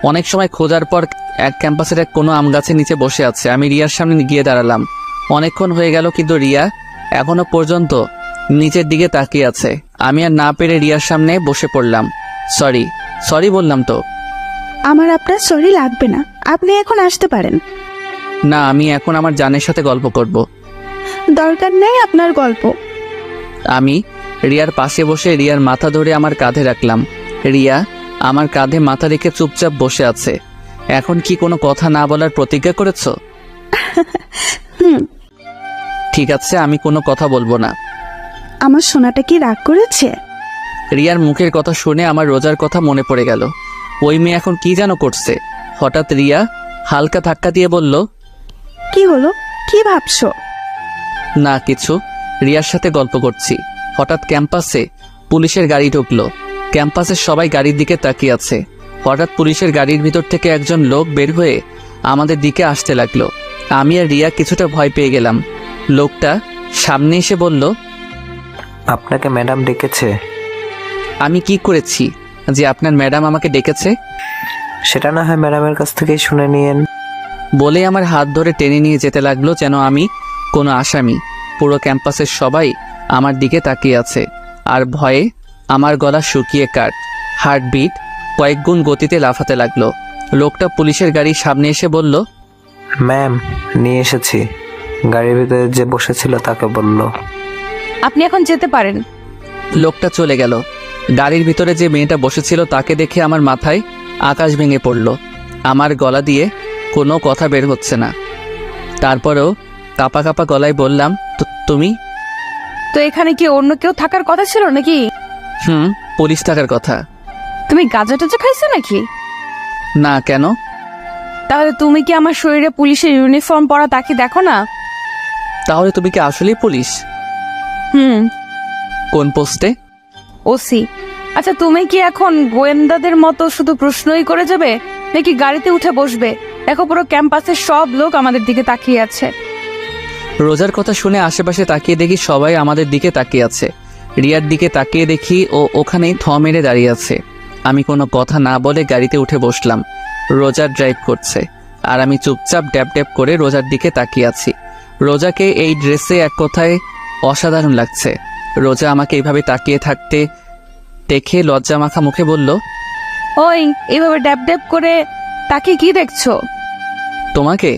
অনেক সময় খোঁজার পর এক ক্যাম্পাসের এক কোনো আম গাছের নিচে বসে আছে। আমি রিয়ার সামনে গিয়ে দাঁড়ালাম। অনেকক্ষণ হয়ে গেল কিন্তু রিয়া এখনো পর্যন্ত নিচের দিকে তাকিয়ে আছে। আমি আর না পেরে রিয়ার সামনে বসে পড়লাম। সরি বললাম তো। আমার আপনার সরি লাগবে না, আপনি এখন আসতে পারেন। না, আমি এখন আমার জানের সাথে গল্প করব। দরকার নেই আপনার গল্প। আমি রিয়ার পাশে বসে রিয়ার মাথা ধরে আমার কাঁধে রাখলাম। রিয়া আমার কাঁধে মাথা রেখে চুপচাপ বসে আছে। এখন কি কোনো কথা না বলার প্রতিজ্ঞা করেছো? হুম। ঠিক আছে, আমি কোনো কথা বলবো না। আমার সোনাটা কি রাগ করেছে? রিয়ার মুখের কথা শুনে আমার রোজার কথা মনে পড়ে গেল। ওই মেয়ে এখন কি যেন করছে। হঠাৎ রিয়া হালকা ধাক্কা দিয়ে বলল, কি হলো, কি ভাবছো? না কিছু, রিয়ার সাথে গল্প করছি। হঠাৎ ক্যাম্পাসে পুলিশের গাড়ি ঢুকলো। ক্যাম্পাসের সবাই গাড়ির দিকে তাকিয়ে আছে। হঠাৎ পুলিশের গাড়ির ভিতর থেকে একজন লোক বের হয়ে আমাদের দিকে আসতে লাগলো। আমি আর রিয়া কিছুটা ভয় পেয়ে গেলাম। লোকটা সামনে এসে বলল, আপনাকে ম্যাডাম ডেকেছে। আমি কি করেছি যে আপনার ম্যাডাম আমাকে ডেকেছে? সেটা না হয় ম্যাডামের কাছ থেকেই শুনে নিয়েন। বলে আমার হাত ধরে টেনে নিয়ে যেতে লাগলো যেন আমি কোনো আসামি। পুরো ক্যাম্পাসের সবাই আমার দিকে তাকিয়ে আছে আর ভয়ে আমার গলা শুকিয়ে কাট, হার্টবিট কয়েক গুণ গতিতে লাফাতে লাগলো। লোকটা পুলিশের গাড়ির সামনে এসে বলল, ম্যাম, নিয়ে এসেছি। গাড়ির ভিতরে যে বসেছিল তাকে বলল। আপনি এখন যেতে পারেন। লোকটা চলে গেল। গাড়ির ভিতরে যে মেয়েটা বসেছিল তাকে দেখে আমার মাথায় আকাশ ভেঙে পড়ল। আমার গলা দিয়ে কোনো কথা বের হচ্ছে না। তারপরেও কাঁপা কাঁপা গলায় বললাম, তুমি? তো এখানে কি অন্য কেউ থাকার কথা ছিল নাকি? পুলিশ থাকার কথা। তুমি গাঁজা টাজা খাইছো নাকি? না, কেন? তাহলে তুমি কি আমার শরীরে পুলিশের ইউনিফর্ম পরা তাকে দেখো না? তাহলে তুমি কি আসলেই পুলিশ? কোন পোস্টে? ওসি। আচ্ছা, তুমি কি এখন গোয়েন্দাদের মতো শুধু প্রশ্নই করে যাবে নাকি গাড়িতে উঠে বসবে? দেখো, পুরো ক্যাম্পাসের সব লোক আমাদের দিকে তাকিয়ে আছে। রোজার কথা শুনে আশেপাশে তাকিয়ে দেখি সবাই আমাদের দিকে তাকিয়ে আছে। রিয়ার দিকে তাকিয়ে দেখি ও ওখানেই থ মেরে দাঁড়িয়ে আছে। আমি কোনো কথা না বলে গাড়িতে উঠে বসলাম। রোজা ড্রাইভ করছে আর আমি চুপচাপ ড্যাব ড্যাব করে রোজার দিকে তাকিয়ে আছি। রোজাকে এই ড্রেসে এক কথায় অসাধারণ লাগছে। রোজা আমাকে এইভাবে তাকিয়ে থাকতে দেখে লজ্জা মাখা মুখে বলল, ওই এইভাবে ড্যাব ড্যাব করে তাকে কি দেখছো? তোমাকে?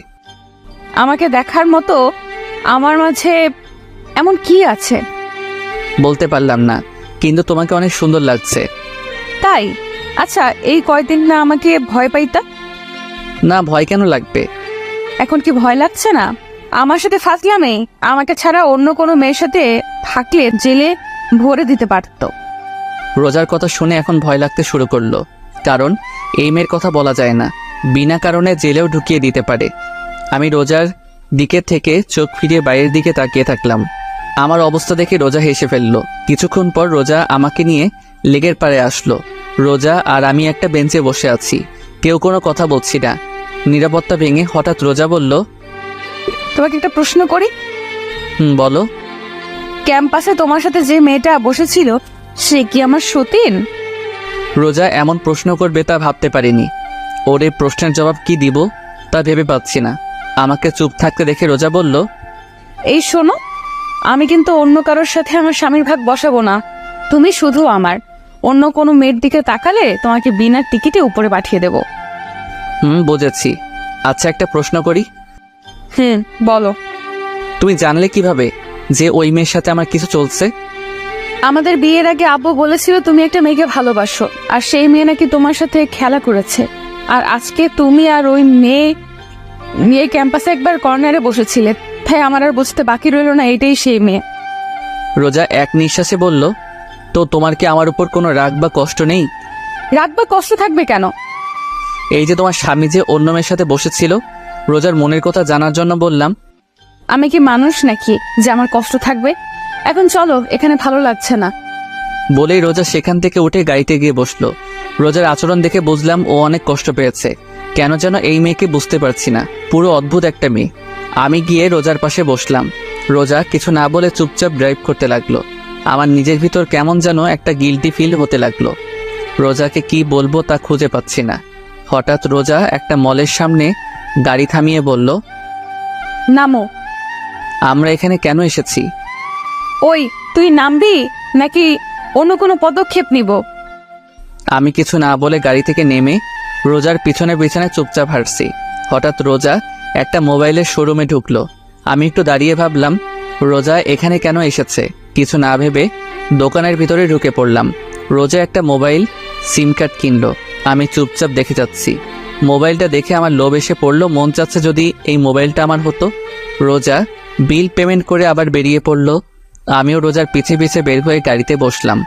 আমাকে দেখার মতো আমার মাঝে এমন কি আছে? বলতে পারলাম না, কিন্তু তোমাকে অনেক সুন্দর লাগছে। তাই? আচ্ছা, এই কয়দিন না আমাকে ভয় পাইতা? না, ভয় কেন লাগবে? এখন কি ভয় লাগছে না? আমার সাথে ফাঁসলামে আমাকে ছাড়া অন্য কোনো মেয়ের সাথে থাকলে জেলে ভরে দিতে পারতো। রোজার কথা শুনে এখন ভয় লাগতে শুরু করলো, কারণ এই মেয়ের কথা বলা যায় না, বিনা কারণে জেলেও ঢুকিয়ে দিতে পারে। আমি রোজার দিকে থেকে চোখ ফিরিয়ে বাইরের দিকে তাকিয়ে থাকলাম। আমার অবস্থা দেখে রোজা হেসে ফেললো। কিছুক্ষণ পর রোজা আমাকে নিয়ে লেগের পাড়ে আসলো। রোজা আর আমি একটা বেঞ্চে বসে আছি, কেউ কোনো কথা বলছি না। নিরাপত্তা ভেঙে হঠাৎ রোজা বলল, তোমাকে একটা প্রশ্ন করি। বলো। ক্যাম্পাসে তোমার সাথে যে মেয়েটা বসেছিল সে কি আমার সতীন? রোজা এমন প্রশ্ন করবে তা ভাবতে পারিনি। ওর এই প্রশ্নের জবাব কি দিব তা ভেবে পাচ্ছি না। আমাকে চুপ থাকতে দেখে রোজা বলল, এই শোনো, আমি কিন্তু অন্য কারোর সাথে আমার স্বামীর ভাগ বসাবো না। তুমি শুধু আমার। অন্য কোনো মেয়ের দিকে তাকালে তোমাকে বিনা টিকিটে উপরে পাঠিয়ে দেব। বুঝেছি। আচ্ছা, একটা প্রশ্ন করি। বলো। তুমি জানলে কিভাবে যে ওই মেয়ের সাথে আমার কিছু চলছে? আমাদের বিয়ের আগে আব্বু বলেছিল তুমি একটা মেয়েকে ভালোবাসো, আর সেই মেয়ে নাকি তোমার সাথে খেলা করেছে। আর আজকে তুমি আর ওই মেয়ে ক্যাম্পাসে একবার কর্নারে বসেছিলে, তাই আমার আর বুঝতে বাকি রইল না এটাই সেই মেয়ে। রোজা এক নিঃশ্বাসে বলল, তো তোমার কি আমার উপর কোনো রাগ বা কষ্ট নেই? রাগ বা কষ্ট থাকবে কেন? এই যে তোমার স্বামী যে অন্য মেয়ের সাথে বসেছিল, রোজার মনের কথা জানার জন্য বললাম। আমি কি মানুষ নাকি যে আমার কষ্ট থাকবে? এখন চলো, এখানে ভালো লাগছে না। বলেই রোজা সেখান থেকে উঠে গাড়িতে গিয়ে বসলো। রোজার আচরণ দেখে বুঝলাম ও অনেক কষ্ট পেয়েছে। কেন যেন এই মেয়েকে বুঝতে পারছি না, পুরো অদ্ভুত একটা মেয়ে। আমি গিয়ে রোজার পাশে বসলাম। রোজা কিছু না বলে চুপচাপ ড্রাইভ করতে লাগলো। আমার নিজের ভিতর কেমন যেন একটা গিল্টি ফিল হতে লাগলো। রোজাকে কি বলবো তা খুঁজে পাচ্ছি না। হঠাৎ রোজা একটা মলের সামনে গাড়ি থামিয়ে বলল, নামো। আমরা এখানে কেন এসেছি? ওই তুই নামবি নাকি অন্য কোনো পদক্ষেপ নিব? আমি কিছু না বলে গাড়ি থেকে নেমে রোজার পিছনে পিছনে চুপচাপ হাঁটছি। হঠাৎ রোজা একটা মোবাইলের শোরুমে ঢুকলো। আমি একটু দাঁড়িয়ে ভাবলাম রোজা এখানে কেন এসেছে। কিছু না ভেবে দোকানের ভিতরে ঢুকে পড়লাম। রোজা একটা মোবাইল সিম কার্ড কিনলো। আমি চুপচাপ দেখে যাচ্ছি। মোবাইলটা দেখে আমার লোভ এসে পড়লো, মন চাচ্ছে যদি এই মোবাইলটা আমার হতো। রোজা বিল পেমেন্ট করে আবার বেরিয়ে পড়লো। আমিও রোজার পিছে পিছে বের হয়ে গাড়িতে বসলাম।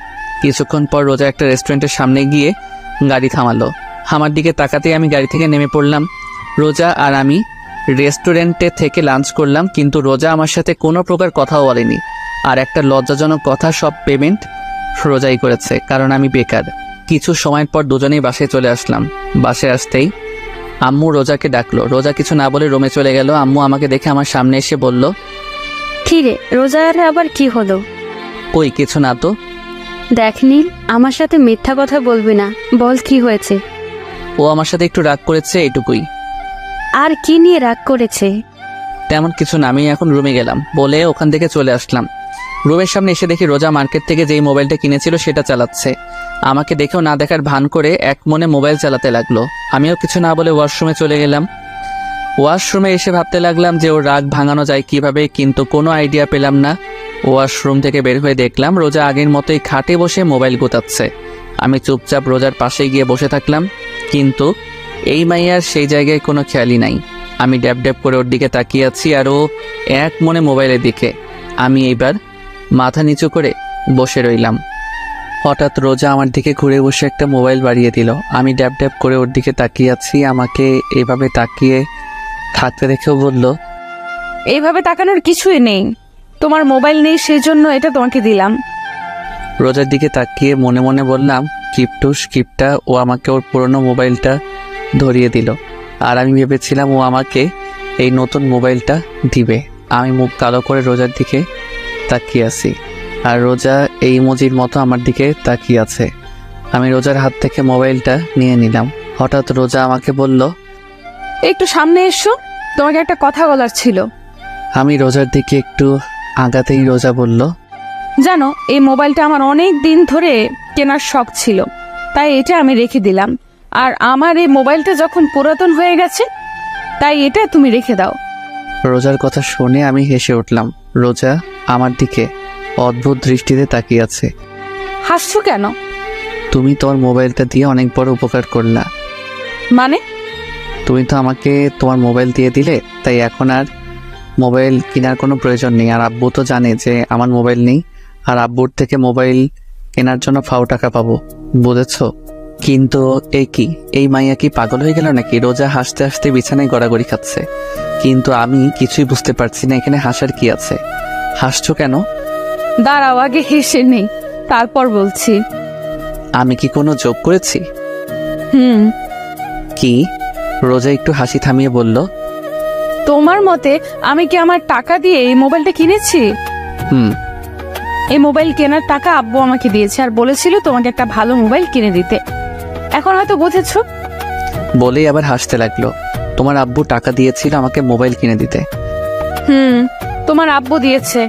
কিছুক্ষণ পর রোজা একটা রেস্টুরেন্টের সামনে গিয়ে গাড়ি থামালো। আমার দিকে তাকাতেই আমি গাড়ি থেকে নেমে পড়লাম। রোজা আর আমি রেস্টুরেন্টে থেকে লাঞ্চ করলাম, কিন্তু রোজা আমার সাথে কোনো প্রকার কথাও বলেনি। আর একটা লজ্জাজনক কথা, সব পেমেন্ট রোজাই করেছে, কারণ আমি বেকার। কিছু সময় পর দুজনেই বাসায় চলে আসলাম। বাসায় আসতেই আম্মু রোজাকে ডাকলো। রোজা কিছু না বলে রুমে চলে গেল। আম্মু আমাকে দেখে আমার সামনে এসে বলল, কি রে, রোজার আবার কি হলো? কই কিছু না তো। দেখ নীল, আমার সাথে মিথ্যা কথা বলবি না, বল কি হয়েছে? ও আমার সাথে একটু রাগ করেছে, এটুকুই। আর কি নিয়ে রাগ করেছে? তেমন কিছু না, আমি এখন রুমে গেলাম বলে ওখান থেকে চলে আসলাম। রুমের সামনে এসে দেখি রোজা মার্কেট থেকে যেই মোবাইলটা কিনেছিল সেটা চালাচ্ছে। আমাকে দেখেও না দেখার ভান করে এক মনে মোবাইল চালাতে লাগলো। আমিও কিছু না বলে ওয়াশরুমে চলে গেলাম। ওয়াশরুমে এসে ভাবতে লাগলাম যে ওর রাগ ভাঙানো যায় কিভাবে, কিন্তু কোনো আইডিয়া পেলাম না। ওয়াশরুম থেকে বের হয়ে দেখলাম রোজা আগের মতোই খাটে বসে মোবাইল গোতাচ্ছে। আমি চুপচাপ রোজার পাশে গিয়ে বসে থাকলাম, কিন্তু এই মাইয়ার সেই জায়গায় কোনো খেয়ালই নাই। আমি ড্যাব ড্যাব করে ওর দিকে তাকিয়ে আছি আর ও এক মনে মোবাইলের দিকে। আমি এইবার মাথা নিচু করে বসে রইলাম। হঠাৎ রোজা আমার দিকে ঘুরে বসে একটা মোবাইল বাড়িয়ে দিল। আমি ড্যাব ড্যাব করে ওর দিকে তাকিয়ে আছি। আমাকে এভাবে তাকিয়ে থাকতে দেখেও বলল, এইভাবে তাকানোর কিছুই নেই, তোমার মোবাইল নেই সেই জন্য এটা তোমাকে দিলাম। রোজার দিকে তাকিয়ে মনে মনে বললাম, কিপটুস কিপটা, ও আমাকে ওর পুরনো মোবাইলটা ধরিয়ে দিল। আর আমি ভেবেছিলাম ও আমাকে এই নতুন মোবাইলটা দিবে। আমি মুখ কালো করে রোজার দিকে তাকিয়ে আছি, আর রোজা এই ইমোজির মতো আমার দিকে তাকিয়ে আছে। আমি রোজার হাত থেকে মোবাইলটা নিয়ে নিলাম। হঠাৎ রোজা আমাকে বলল, একটু সামনে এসো, তোমাকে একটা কথা বলার ছিল। আমি রোজার দিকে একটু আগাতেই রোজা বলল, জানো, এই মোবাইলটা আমার অনেক দিন ধরে কেনার শখ ছিল, তাই এটা আমি রেখে দিলাম। আর আমার এই মোবাইলটা যখন পুরাতন হয়ে গেছে, তাই এটা তুমি রেখে দাও। রোজার কথা শুনে আমি হেসে উঠলাম। রোজা আমার দিকে অদ্ভুত দৃষ্টিতে তাকিয়ে আছে। হাসছো কেন? তুমি তোমার মোবাইলটা দিয়ে অনেক বড় উপকার করলা। মানে? তুমি তো আমাকে তোমার মোবাইল দিয়ে দিলে, তাই এখন আর মোবাইল কেনার কোনো প্রয়োজন নেই। আর আব্বু তো জানে যে আমার মোবাইল নেই, আর আব্বুর থেকে মোবাইল কেনার জন্য ফাও টাকা পাবো, বুঝেছো? কিন্তু এই মাইয়া কি পাগল হয়ে গেল নাকি? রোজা হাসতে হাসতে বিছানায় গড়াগড়ি খাচ্ছে, কিন্তু আমি কিছুই বুঝতে পারছি না এখানে হাসার কি আছে। হাসছো কেন? দাঁড়াও, আগে হেসে নেই, তারপর বলছি। আমি কি কোনো জোক করেছি? কি? রোজা একটু হাসি থামিয়ে বলল, তোমার মতে আমি কি আমার টাকা দিয়ে এই মোবাইলটা কিনেছি? হুম। এই মোবাইল কেনার টাকা আব্বু আমাকে দিয়েছে, আর বলেছিল তোমাকে একটা ভালো মোবাইল কিনে দিতে। এখন হয়তো বুঝেছো। বলেই আবার হাসতে লাগলো। তোমার আব্বু টাকা দিয়েছিল আমাকে মোবাইল কিনে দিতে? তোমার আব্বু দিয়েছে।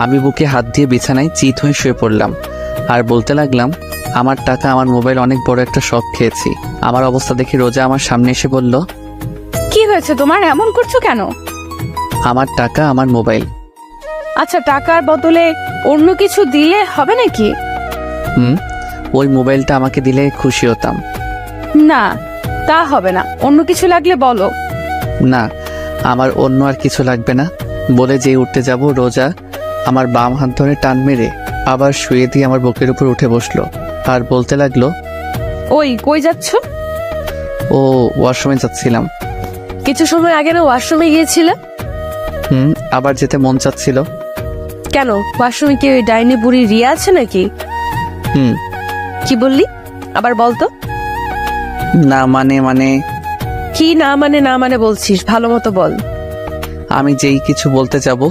আমি বুকে হাত দিয়ে বিছানায় চিত হয়ে শুয়ে পড়লাম আর বলতে লাগলাম, আমার টাকা আমার মোবাইল অনেক বড় একটা শখ খেয়েছি। আমার অবস্থা দেখে রোজা আমার সামনে এসে বলল, কি হয়েছে তোমার, এমন করছো কেন? আমার টাকা আমার মোবাইল। আচ্ছা, টাকার বদলে অন্য কিছু দিলে হবে নাকি? ওই মোবাইলটা আমাকে দিলে খুশি হতাম। না, তা হবে না, অন্য কিছু লাগলে বলো। না, আমার অন্য আর কিছু লাগবে না বলে যেই উঠতে যাব, রোজা আমার বাম হাত ধরে টান মেরে আবার শুয়ে দিয়ে আমার বুকের উপর উঠে বসলো আর বলতে লাগলো, ওই কই যাচ্ছ? ও ওয়াশরুমে যাচ্ছিলাম। কিছু সময় আগে না ওয়াশরুমে গিয়েছিলে? আবার যেতে মন চাচ্ছিল। কেন, ওয়াশরুমে কি ওই ডাইনি বুড়ি রিয়া আছে নাকি? কি বললি, আবার বলতো। না মানে কি না মানে বলছিস, ভালো মতো বল। আমি যেই কিছু বলতে যাব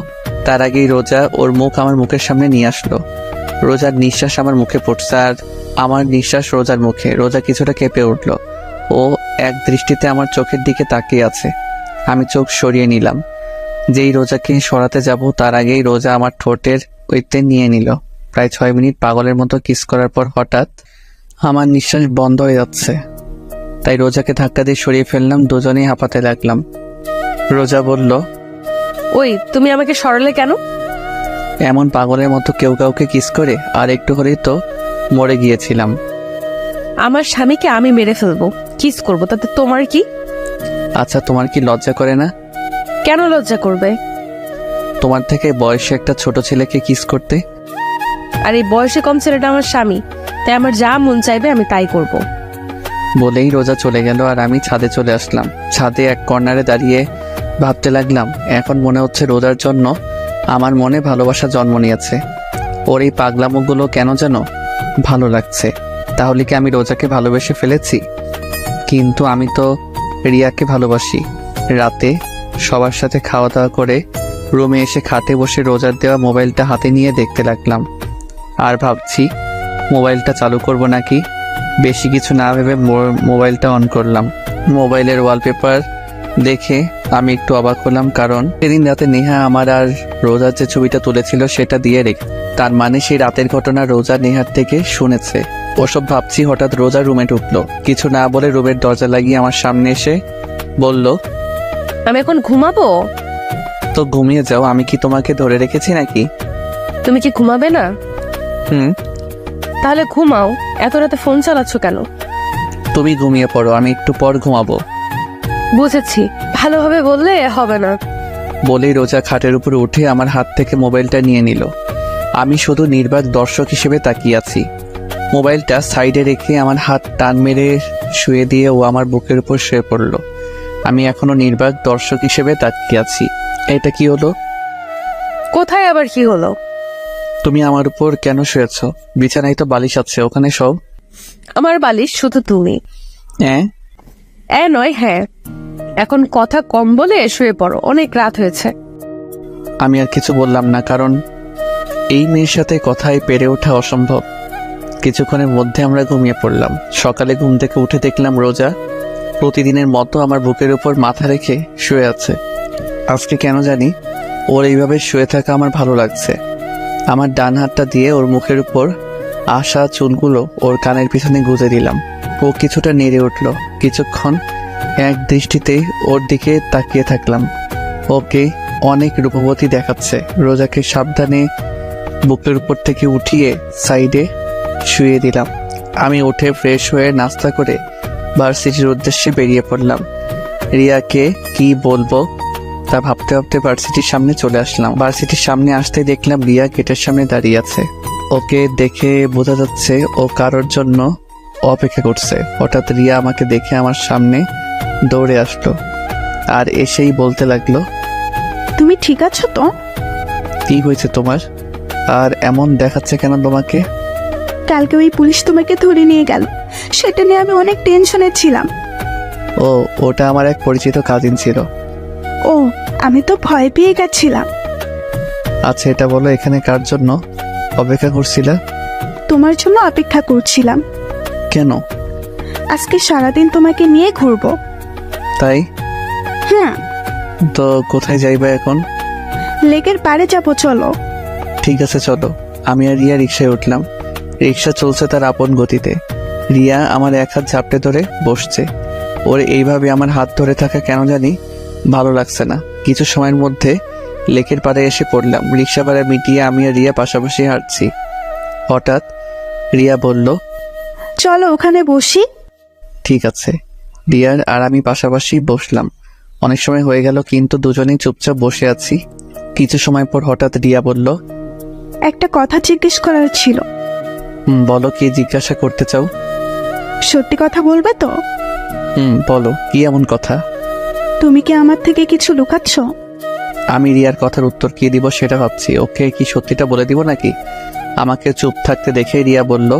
তার আগেই রোজা ওর মুখ আমার মুখের সামনে নিয়ে আসলো। রোজার নিঃশ্বাস আমার মুখে পড়ছে আর আমার নিঃশ্বাস রোজার মুখে। রোজা কিছুটা কেঁপে উঠল। ও এক দৃষ্টিতে আমার চোখের দিকে তাকিয়ে আছে। আমি চোখ সরিয়ে নিলাম। যেই রোজাকে সরাতে যাব তার আগেই রোজা আমার ঠোঁটের ওইতে নিয়ে নিল। প্রায় 6 মিনিট পাগলের মতো কিস করার পর হঠাৎ আমার নিঃশ্বাস বন্ধ হয়ে যাচ্ছে, তাই রোজাকে ধাক্কা দিয়ে সরিয়ে ফেললাম। দুজনেই হাঁপাতে লাগলাম। রোজা বলল, ওই তুমি আমাকে সরালে কেন? এমন পাগলের মতো কেউ কাউকে কিস করে? আর একটু হলেই তো মরে গিয়েছিলাম। আমার স্বামীকে আমি মেরে ফেলবো, কিস করবো, তাতে তোমার কি? আচ্ছা, তোমার কি লজ্জা করে না? কেন লজ্জা করবে? তোমার থেকে বয়সে একটা ছোট ছেলেকে কিস করতে। আর এই বয়সে কম ছেলেটা আমার স্বামী, তাই আমার যা মন চাইবে আমি তাই করব। বলেই রোজা চলে গেল আর আমি ছাদে চলে আসলাম। ছাদে এক কর্নারে দাঁড়িয়ে ভাবতে লাগলাম, এখন মনে হচ্ছে রোজার জন্য আমার মনে ভালোবাসা জন্ম নিয়েছে। ওর এই পাগলামোগুলো কেন যেন ভালো লাগছে। তাহলে কি আমি রোজাকে ভালোবেসে ফেলেছি? কিন্তু আমি তো রিয়াকে ভালোবাসি। রাতে সবার সাথে খাওয়া দাওয়া করে রুমে এসে খাটে বসে রোজার দেওয়া মোবাইলটা হাতে নিয়ে দেখতে লাগলাম আর ভাবছি মোবাইলটা চালু করব নাকি। বেশি কিছু না ভেবে মোবাইলটা অন করলাম। মোবাইলের ওয়ালপেপার দেখে আমি একটু অবাক হলাম, কারণ সেদিন রাতে নেহা আমার আর রোজার যে ছবিটা তুলেছিল সেটা দিয়ে রেখে, তার মানে সেই রাতের ঘটনা রোজা নেহার থেকে শুনেছে। ওসব ভাবছি, হঠাৎ রোজা রুমে ঢুকলো। কিছু না বলে রুমের দরজা লাগিয়ে আমার সামনে এসে বলল, আমি এখন ঘুমাবো। তো ঘুমিয়ে যাও, আমি কি তোমাকে ধরে রেখেছি নাকি? তুমি কি ঘুমাবে না? তাহলে ঘুমাও, এত রাতে ফোন চালাচ্ছ কেন? তুমি ঘুমিয়ে পড়ো, আমি একটু পর ঘুমাবো। বুঝেছি, ভালোভাবে বললে হবে না। বলেই রোজা খাটের উপর উঠে আমার হাত থেকে মোবাইলটা নিয়ে নিল। আমি শুধু নির্বাক দর্শক হিসেবে তাকিয়ে আছি। মোবাইলটা সাইডে রেখে আমার হাত টান মেরে শুয়ে দিয়ে ও আমার বুকের উপর শুয়ে পড়ল। আমি এখনো নির্বাক দর্শক হিসেবে তাকিয়ে আছি। এটা কি হলো? কোথায় আবার কি হলো? তুমি আমার উপর কেন শুয়েছ? বিছানায় তো বালিশ আছে, ওখানে সব। আমার বালিশ শুধু তুমি। নয়, হ্যাঁ। এখন কথা কম বলে শুয়ে পড়ো, অনেক রাত হয়েছে। আমি আর কিছু বললাম না, কারণ এই মেয়ের সাথে কথায় পেরে ওঠা অসম্ভব। কিছুক্ষণের মধ্যে আমরা ঘুমিয়ে পড়লাম। সকালে ঘুম থেকে উঠে দেখলাম রোজা প্রতিদিনের মতো আমার বুকের উপর মাথা রেখে শুয়ে আছে। আজকে কেন জানি ওর এইভাবে শুয়ে থাকা আমার ভালো লাগছে। আমার ডান হাতটা দিয়ে ওর মুখের উপর আশা চুলগুলো ওর কানের পিছনে গুঁজে দিলাম। ও কিছুটা নেড়ে উঠল। কিছুক্ষণ এক দৃষ্টিতেই ওর দিকে তাকিয়ে থাকলাম। ওকে অনেক রূপবতী দেখাচ্ছে। রোজাকে সাবধানে বুকের উপর থেকে উঠিয়ে সাইডে শুয়ে দিলাম। আমি উঠে ফ্রেশ হয়ে নাস্তা করে ভার্সিটির উদ্দেশ্যে বেরিয়ে পড়লাম। রিয়াকে কি বলবো তা ভাবতে ভাবতে ভার্সিটির সামনে চলে আসলাম। ভার্সিটির সামনে আসতে দেখলাম রিয়া গেটের সামনে দাঁড়িয়ে আছে। ওকে দেখে বোঝা যাচ্ছে ও কারোর জন্য অপেক্ষা করছে। হঠাৎ রিয়া আমাকে দেখে আমার সামনে দৌড়ে আসলো আর এসেই বলতে লাগলো, তুমি ঠিক আছো তো? কি হয়েছে তোমার? আর এমন দেখাচ্ছে কেন তোমাকে? কালকে ওই পুলিশ তোমাকে ধরে নিয়ে গেল, সেটা নিয়ে আমি অনেক টেনশনে ছিলাম। ও, ওটা আমার এক পরিচিত কাজিন ছিল। ও, আমি তো ভয় পেয়ে গেছিলাম। আচ্ছা এটা বলো, এখানে কার জন্য অপেক্ষা করছিলে? তোমার জন্য অপেক্ষা করছিলাম। কেন? আজকে সারাদিন তোমাকে নিয়ে ঘুরবো। তাই? হ্যাঁ, তো কোথায় যাইবা এখন? লেকের পাড়ে যাবো, চলো। ঠিক আছে চলো। আমি আর রিয়া রিক্সায় উঠলাম। রিক্সা চলছে তার আপন গতিতে। রিয়া আমার এক হাত ঝাপটে ধরে বসছে। ওর এইভাবে আমার হাত ধরে থাকা কেন জানি ভালো লাগছে না। কিছু সময়ের মধ্যে লেকের পাড়ে এসে পড়লাম। রিক্সা ভাড়া মিটিয়ে আমি আর রিয়া পাশাপাশি হাঁটছি। হঠাৎ রিয়া বলল, চলো ওখানে বসি। ঠিক আছে। রিয়ার আর আমি পাশাপাশি বসলাম। অনেক সময় হয়ে গেল কিন্তু দুজনেই চুপচাপ বসে আছি। কিছু সময় পর হঠাৎ রিয়া বলল, একটা কথা জিজ্ঞেস করার ছিল। বলো, কি জিজ্ঞাসা করতে চাও? সত্যি কথা বলবে তো? বলো, কি এমন কথা? তুমি কি আমার থেকে কিছু লুকাচ্ছ? আমি রিয়ার কথার উত্তর কি দিব সেটা ভাবছি। ওকে কি সত্যিটা বলে দিব নাকি? আমাকে চুপ থাকতে দেখে রিয়া বলল,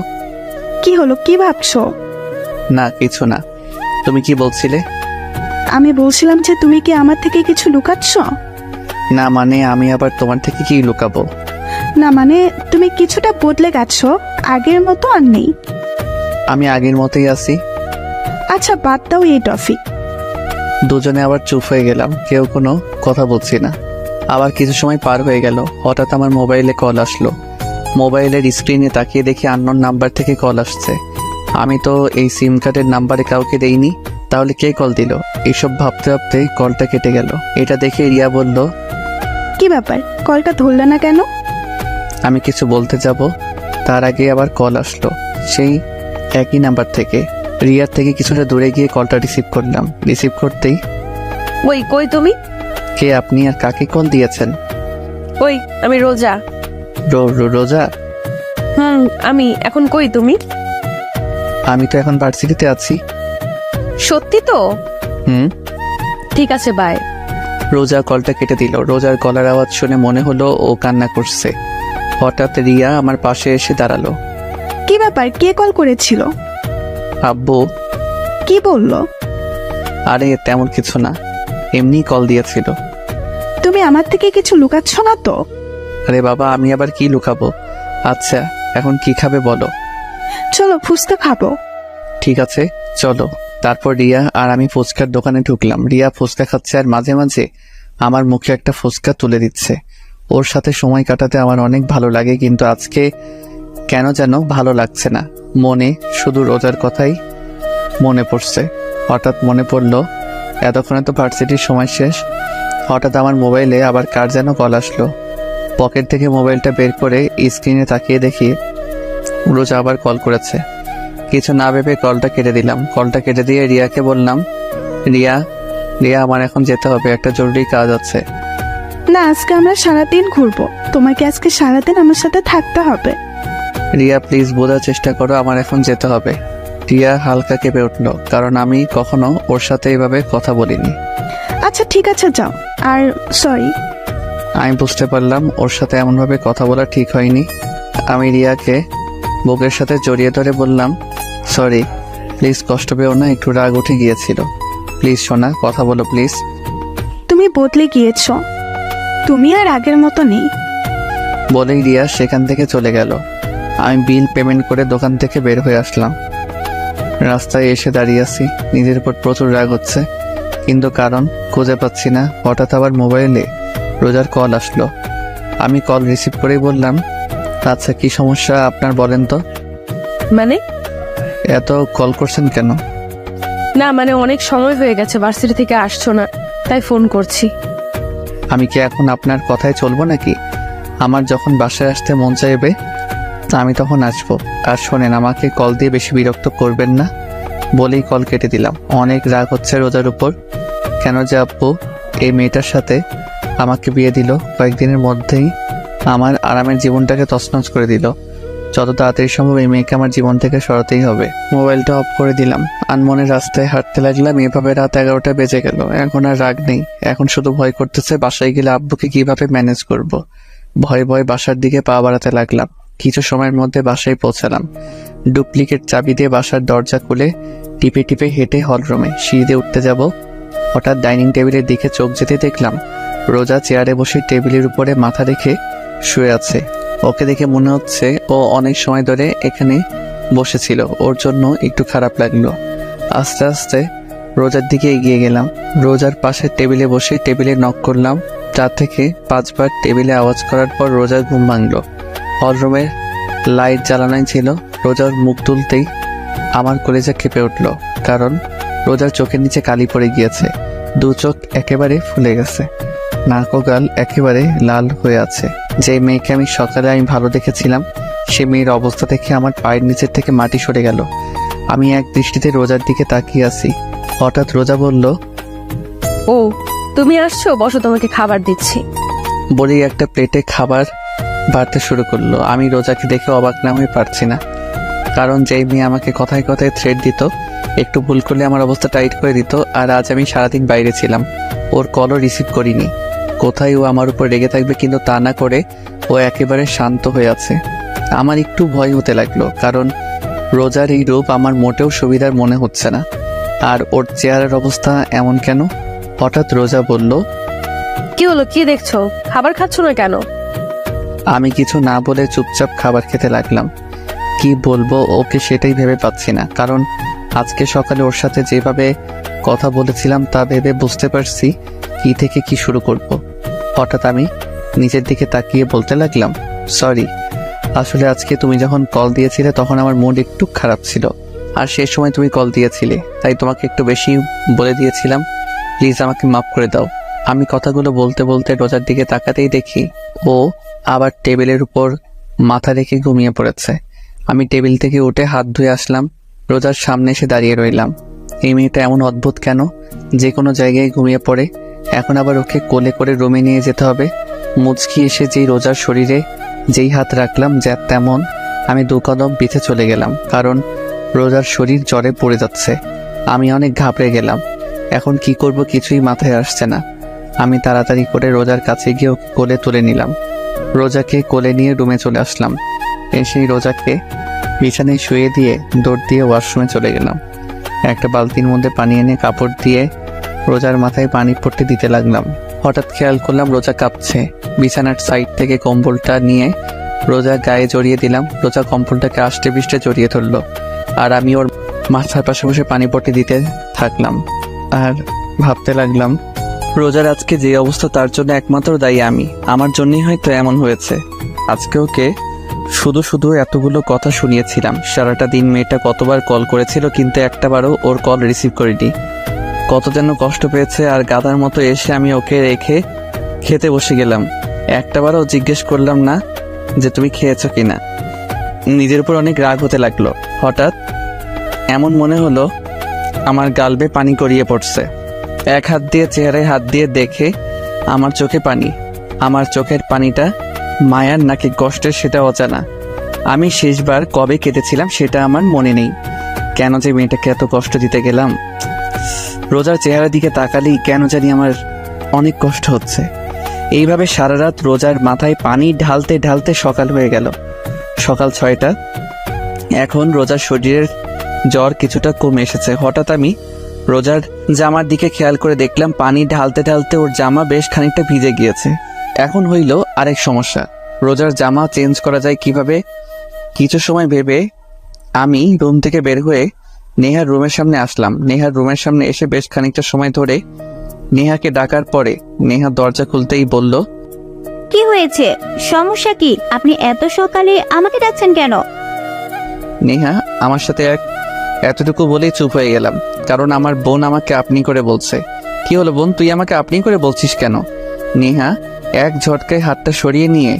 কি হলো, কি ভাবছো? না কিছু না। তুমি কি বলছিলে? আমি বলছিলাম যে তুমি কি আমার থেকে কিছু লুকাচ্ছ? না মানে আমি আবার তোমার থেকে কি লুকাবো? না মানে তুমি কিছুটা বদলে গেছো, আগের মতো আর নেই। আমি আগের মতোই আছি। আচ্ছা বাদ দাও এই টফি। দুজনে আবার চুপ হয়ে গেলাম, কেউ কোনো কথা বলছি না। আবার কিছু সময় পার হয়ে গেল। হঠাৎ আমার মোবাইলে কল আসলো। মোবাইলের স্ক্রিনে তাকিয়ে দেখি আননোন নাম্বার থেকে কল আসছে। আমি তো এই সিম কার্ডের নাম্বারে কাউকে দেইনি, তাহলে কে কল দিল? এইসব ভাবতে ভাবতে কলটা কেটে গেল। এটা দেখে রিয়া বলল, কি ব্যাপার, কলটা ধরলে না কেন? আমি কিছু বলতে যাব তার আগে আবার কল আসলো সেই একই নাম্বার থেকে। রিয়ার থেকে কিছুটা দূরে গিয়ে কলটা রিসিভ করলাম। রিসিভ করতেই, ওই কই তুমি? কে আপনি আর কাকে কল দিয়েছেন? ওই আমি রোজা। রোজা? আমি এখন কই তুমি? আমি তো এখন ভার্সিটিতে আছি। সত্যি তো? হুম। ঠিক আছে বাই। রোজা কলটা কেটে দিল। রোজার গলার আওয়াজ শুনে মনে হলো ও কান্না করছে। হঠাৎ রিয়া আমার পাশে এসে দাঁড়ালো। কি ব্যাপার, কে কল করেছিল? আব্বু। কি বললো? আরে তেমন কিছু না, এমনি কল দিয়েছিল। তুমি আমার থেকে কিছু লুকাচ্ছ না তো? আরে বাবা, আমি আবার কি লুকাবো? আচ্ছা এখন কি খাবে বলো? চলো ফুচকা খাবো। ঠিক আছে চলো। তারপর রিয়া আর আমি ফুচকার দোকানে ঢুকলাম। রিয়া ফুচকা খাচ্ছে আর মাঝে মাঝে আমার মুখে একটা ফুচকা তুলে দিচ্ছে। ওর সাথে সময় কাটাতে আমার অনেক ভালো লাগে, কিন্তু আজকে কেন যেন ভালো লাগছে না। মনে শুধু রোজার কথাই মনে পড়ছে। হঠাৎ মনে পড়লো এতক্ষণে তো ভার্সিটির সময় শেষ। হঠাৎ আমার মোবাইলে আবার কার যেন কল আসলো। পকেট থেকে মোবাইলটা বের করে স্ক্রিনে তাকিয়ে দেখি রোজা আবার কল করেছে। কিছু না ভেবে কলটা কেটে দিলাম। কলটা কেটে দিয়ে রিয়াকে বললাম, রিয়া আমার এখন যেতে হবে, একটা জরুরি কাজ আছে। না, আজকে আমরা সারাদিন ঘুরবো, তোমাকে আজকে সারাদিন আমার সাথে থাকতে হবে। রিয়া প্লিজ বোঝার চেষ্টা করো, আমার এখন যেতে হবে। রিয়া হালকা কেঁপে উঠলো, কারণ আমি কখনো ওর সাথে এইভাবে কথা বলিনি। আচ্ছা ঠিক আছে যাও। আর সরি। আমি বুঝতে পারলাম ওর সাথে এমনভাবে কথা বলা ঠিক হয়নি। আমি রিয়াকে বুকের সাথে জড়িয়ে ধরে বললাম, সরি প্লিজ, কষ্ট পেও না, একটু রাগ উঠে গিয়েছিল। প্লিজ সোনা, কথা বলো প্লিজ। তুমি বদলে গিয়েছ, তুমি আর আগের মতো নেই। বলেই রিয়া সেখান থেকে চলে গেল। আমি বিল পেমেন্ট করে দোকান থেকে বের হয়ে আসলাম। রাস্তায় এসে দাঁড়িয়ে আছি, নিজের উপর প্রচুর রাগ হচ্ছে, কিন্তু কারণ খুঁজে পাচ্ছি না। হঠাৎ আবার মোবাইলে রোজার কল আসলো। আমি কল রিসিভ করেই বললাম, আচ্ছা কি সমস্যা আপনার বলেন তো। মানে? এত কল করছেন কেন? না মানে অনেক সময় হয়ে গেছে ভার্সিটি থেকে আসছো না, তাই ফোন করছি। আমি কি এখন আপনার কথায় চলবো নাকি? আমার যখন বাসায় আসতে মন চাইবে আমি তখন আসবো। আর শোনেন, আমাকে কল দিয়ে বেশি বিরক্ত করবেন না বলেই কল কেটে দিলাম। অনেক রাগ হচ্ছে রোজার উপর। কেন যে আব্বু এই মেয়েটার সাথে আমাকে বিয়ে দিল, কয়েকদিনের মধ্যেই আমার আরামের জীবনটাকে তছনছ করে দিল। যত তাড়াতাড়ি সম্ভব এই মেয়েকে আমার জীবন থেকে সরাতেই হবে। মোবাইলটা অফ করে দিলাম, আনমনে রাস্তায় হাঁটতে লাগলাম। এভাবে রাত 11টা বেজে গেল। এখন আর রাগ নেই, এখন শুধু ভয় করতেছে বাসায় গেলে আব্বুকে কিভাবে ম্যানেজ করব। ভয়ে ভয়ে বাসার দিকে পা বাড়াতে লাগলাম। কিছু সময়ের মধ্যে বাসায় পৌঁছালাম। ডুপ্লিকেট চাবি দিয়ে বাসার দরজা খুলে টিপে টিপে হেঁটে হলরুমে সিঁড়িতে উঠতে যাব। হঠাৎ ডাইনিং টেবিলের দিকে চোখ যেতে দেখলাম রোজা চেয়ারে বসে টেবিলের উপরে মাথা রেখে শুয়ে আছে। ওকে দেখে মনে হচ্ছে ও অনেক সময় ধরে এখানে বসেছিল। ওর জন্য একটু খারাপ লাগলো। আস্তে আস্তে রোজার দিকে এগিয়ে গেলাম। রোজার পাশের টেবিলে বসে টেবিলে নক করলাম। 4 থেকে 5 বার টেবিলে আওয়াজ করার পর রোজার ঘুম ভাঙলো। হলরুমের লাইট জ্বালানোই ছিল। রোজার মুখ তুলতেই আমার কলেজা কেঁপে উঠল, কারণ রোজার চোখের নিচে কালি পড়ে গিয়েছে। 2 চোখ একেবারে ফুলে গেছে, নাক ও গাল একেবারে লাল হয়ে আছে। যে মেয়েকে আমি সকালে ভালো দেখেছিলাম, সে মেয়ের অবস্থা দেখে আমার পায়ের নিচের থেকে মাটি সরে গেল। আমি এক দৃষ্টিতে রোজার দিকে তাকিয়ে আছি। হঠাৎ রোজা বলল, ও তুমি আসছো, বসো, তোমাকে খাবার দিচ্ছি। বলেই একটা প্লেটে খাবার বাড়তে শুরু করলো। আমি রোজাকে দেখে অবাক না হয়ে পারছি না, কারণ যেই মেয়ে আমাকে কথায় কথায় থ্রেট দিত, একটু ভুল করলে আমার অবস্থা টাইট করে দিত, আর আজ আমি সারাদিন বাইরে ছিলাম, ওর কলও রিসিভ করিনি। কোথায় ও আমার উপর রেগে থাকবে, কিন্তু তা না করে ও একেবারে শান্ত হয়ে আছে। আমার একটু ভয় হতে লাগলো, কারণ রোজার এই রূপ আমার মোটেও সুবিধার মনে হচ্ছে না। আর ওর চেহারার অবস্থা এমন কেন? হঠাৎ রোজা বলল, কি হলো, কি দেখছো? খাবার খাচ্ছ না কেন? আমি কিছু না বলে চুপচাপ খাবার খেতে লাগলাম। কি বলবো ওকে সেটাই ভেবে পাচ্ছি না, কারণ আজকে সকালে ওর সাথে যেভাবে কথা বলেছিলাম তা ভেবে বুঝতে পারছি কি থেকে কি শুরু করব। হঠাৎ আমি নিজের দিকে তাকিয়ে বলতে লাগলাম, সরি, আসলে আজকে তুমি যখন কল দিয়েছিলে তখন আমার মুড একটু খারাপ ছিল, আর সেই সময় তুমি কল দিয়েছিলে, তাই তোমাকে একটু বেশি বলে দিয়েছিলাম। প্লিজ আমাকে মাফ করে দাও। আমি কথাগুলো বলতে বলতে রোজার দিকে তাকাতেই দেখি ও আবার টেবিলের উপর মাথা রেখে ঘুমিয়ে পড়েছে। আমি টেবিল থেকে উঠে হাত ধুয়ে আসলাম, রোজার সামনে এসে দাঁড়িয়ে রইলাম। এই মেয়েটা এমন অদ্ভুত কেন, যে কোনো জায়গায় ঘুমিয়ে পড়ে, এখন আবার ওকে কোলে করে রুমে নিয়ে যেতে হবে। মুচকি এসে যেই রোজার শরীরে যেই হাত রাখলাম, যা তেমন আমি 2 কদম পিছে চলে গেলাম, কারণ রোজার শরীর জ্বরে পড়ে যাচ্ছে। আমি অনেক ঘাবড়ে গেলাম। এখন কি করব কিছুই মাথায় আসছে না। আমি তাড়াতাড়ি করে রোজার কাছে গিয়ে ওকে কোলে তুলে নিলাম। রোজাকে কোলে নিয়ে রুমে চলে আসলাম। এসেই রোজাকে বিছানায় শুয়ে দিয়ে দৌড় দিয়ে ওয়াশরুমে চলে গেলাম। একটা বালতির মধ্যে পানি এনে কাপড় দিয়ে রোজার মাথায় পানি পড়তে দিতে লাগলাম। হঠাৎ খেয়াল করলাম রোজা কাঁপছে। বিছানার সাইড থেকে কম্বলটা নিয়ে রোজা গায়ে জড়িয়ে দিলাম। রোজা কম্বলটাকে আষ্টে পৃষ্ঠে জড়িয়ে ধরলো, আর আমি ওর মাথার পাশে বসে পানি পড়তে দিতে থাকলাম। আর ভাবতে লাগলাম, রোজার আজকে যে অবস্থা তার জন্য একমাত্র দায়ী আমি। আমার জন্যই হয়তো এমন হয়েছে। আজকে ওকে শুধু শুধু এতগুলো কথা শুনিয়েছিলাম। সারাটা দিন মেয়েটা কতবার কল করেছিল, কিন্তু একটাবারও ওর কল রিসিভ করিনি। কত যেন কষ্ট পেয়েছে, আর গাধার মতো এসে আমি ওকে রেখে খেতে বসে গেলাম। একটাবারও জিজ্ঞেস করলাম না যে তুমি খেয়েছো কিনা। নিজের উপর অনেক রাগ হতে লাগলো। হঠাৎ এমন মনে হলো আমার গাল বেয়ে পানি গড়িয়ে পড়ছে। এক হাত দিয়ে চেহারায় হাত দিয়ে দেখে আমার চোখে পানি। আমার চোখের পানিটা মায়ার নাকি কষ্টের সেটা অজানা। আমি শেষবার কবে কেঁদেছিলাম সেটা আমার মনে নেই। কেন যে মেয়েটাকে এত কষ্ট দিতে গেলাম। রোজার চেহারার দিকে তাকালেই কেন জানি আমার অনেক কষ্ট হচ্ছে। এইভাবে সারা রাত রোজার মাথায় পানি ঢালতে ঢালতে সকাল হয়ে গেল। সকাল 6টা। এখন রোজার শরীরের জ্বর কিছুটা কমে এসেছে। হঠাৎ আমি রোজার জামার দিকে খেয়াল করে দেখলাম পানি ঢালতে ঢালতে ওর জামা বেশ খানিকটা ভিজে গিয়েছে। এখন হইল আরেক সমস্যা, রোজার জামা চেঞ্জ করা যায় কিভাবে। কিছু সময় ভেবে আমি রুম থেকে বের হয়ে নেহার রুমের সামনে আসলাম। নেহার রুমের সামনে এসে বেশ খানিকটা সময় ধরে নেহাকে ডাকার পরে নেহা দরজা খুলতেই বলল, কি হয়েছে, সমস্যা কি? আপনি এত সকালে আমাকে ডাকছেন কেন? নেহা আমার সাথে এতটুকু বলেই চুপ হয়ে গেলাম, কারণ আমার বোন আমাকে আপনি করে বলছে। কি হলো বোন, তুই আমাকে আপনি করে বলছিস কেন? নেহা এক ঝটকায় হাতটা সরিয়ে নিয়ে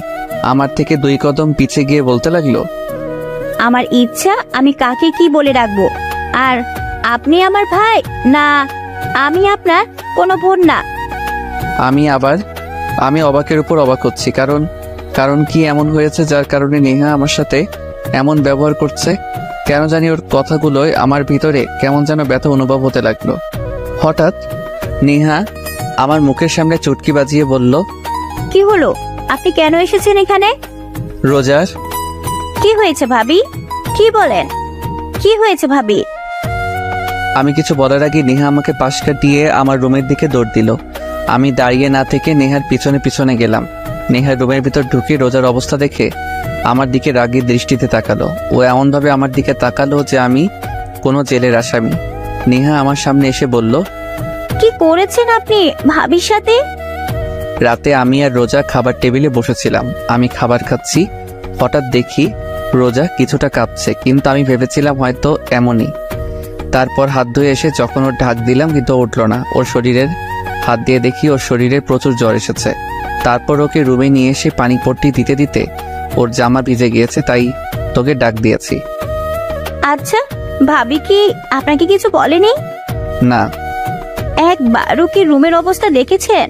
আমার থেকে 2 কদম পিছে গিয়ে বলতে লাগলো, আমার ইচ্ছা আমি কাকে কি বলে রাখবো। আর আপনি আমার ভাই না, আমি আপনার কোনো বোন না। আমি অবাকের উপর অবাক হচ্ছি, কারণ কি এমন হয়েছে যার কারণে নেহা আমার সাথে এমন ব্যবহার করছে? কেন জানি ওর কথাগুলোয় আমার ভিতরে কেমন যেন ব্যথা অনুভব হতে লাগলো। হঠাৎ নেহা আমার মুখের সামনে চুটকি বাজিয়ে বলল, কি হলো, আপনি কেন এসেছেন এখানে? রোজার। কি হয়েছে ভাবি, কি বলেন, কি হয়েছে ভাবি? আমি কিছু বলার আগে নেহা আমাকে পাশ কাটিয়ে আমার রুমের দিকে দৌড় দিল। আমি দাঁড়িয়ে না থেকে নেহার পিছনে পিছনে গেলাম। নেহার রুমের ভিতর ঢুকে রোজার অবস্থা দেখে আমার দিকে রাগী দৃষ্টিতে তাকালো। ও এমনভাবে আমার দিকে তাকালো যে আমি কোনো জেলের আসামি। নেহা আমার সামনে এসে বলল, কি করেছেন আপনি ভাবির সাথে? রাতে আমি আর রোজা খাবার টেবিলে বসেছিলাম, আমি খাবার খাচ্ছি। হঠাৎ দেখি রোজা কিছুটা কাঁপছে, কিন্তু আমি ভেবেছিলাম হয়তো এমনই। তারপর হাত ধুয়ে এসে যখন ওর ঢাক দিলাম কিন্তু উঠল না। ওর শরীরের হাত দিয়ে দেখি ওর শরীরে প্রচুর জ্বর এসেছে। তারপর ওকে রুমে নিয়ে এসে পানি পট্টি দিতে দিতে ওর জামা ভিজে গিয়েছে, তাই তোকে ডাক দিয়েছি। আচ্ছা, ভাবি কি আপনাকে কিছু বলেনি? না একবারও কি রুমের অবস্থা দেখেছেন?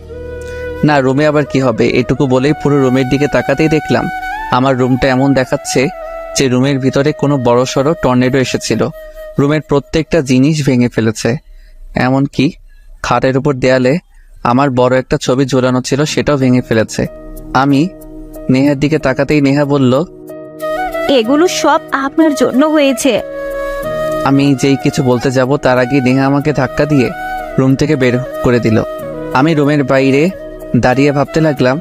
না, রুমে আবার কি হবে? এটুকু বলেই পুরো রুমের দিকে তাকাতেই দেখলাম আমার রুমটা এমন দেখাচ্ছে যে রুমের ভিতরে কোনো বড়সড় টর্নেডো এসেছিল। রুমের প্রত্যেকটা জিনিস ভেঙে ফেলেছে, এমনকি খাটের উপর দেয়ালে আমার বড় একটা ছবি ঝোলানো ছিল সেটাও ভেঙে ফেলেছে। আমি নেহার দিকে তাকাতেই নেহা বলল, এগুলো সব আপনার জন্য হয়েছে। আমি যেই কিছু বলতে যাব তার আগে নেহা আমাকে ধাক্কা দিয়ে রুম থেকে বের করে দিল। আমি রুমের বাইরে দাঁড়িয়ে ভাবতে লাগলাম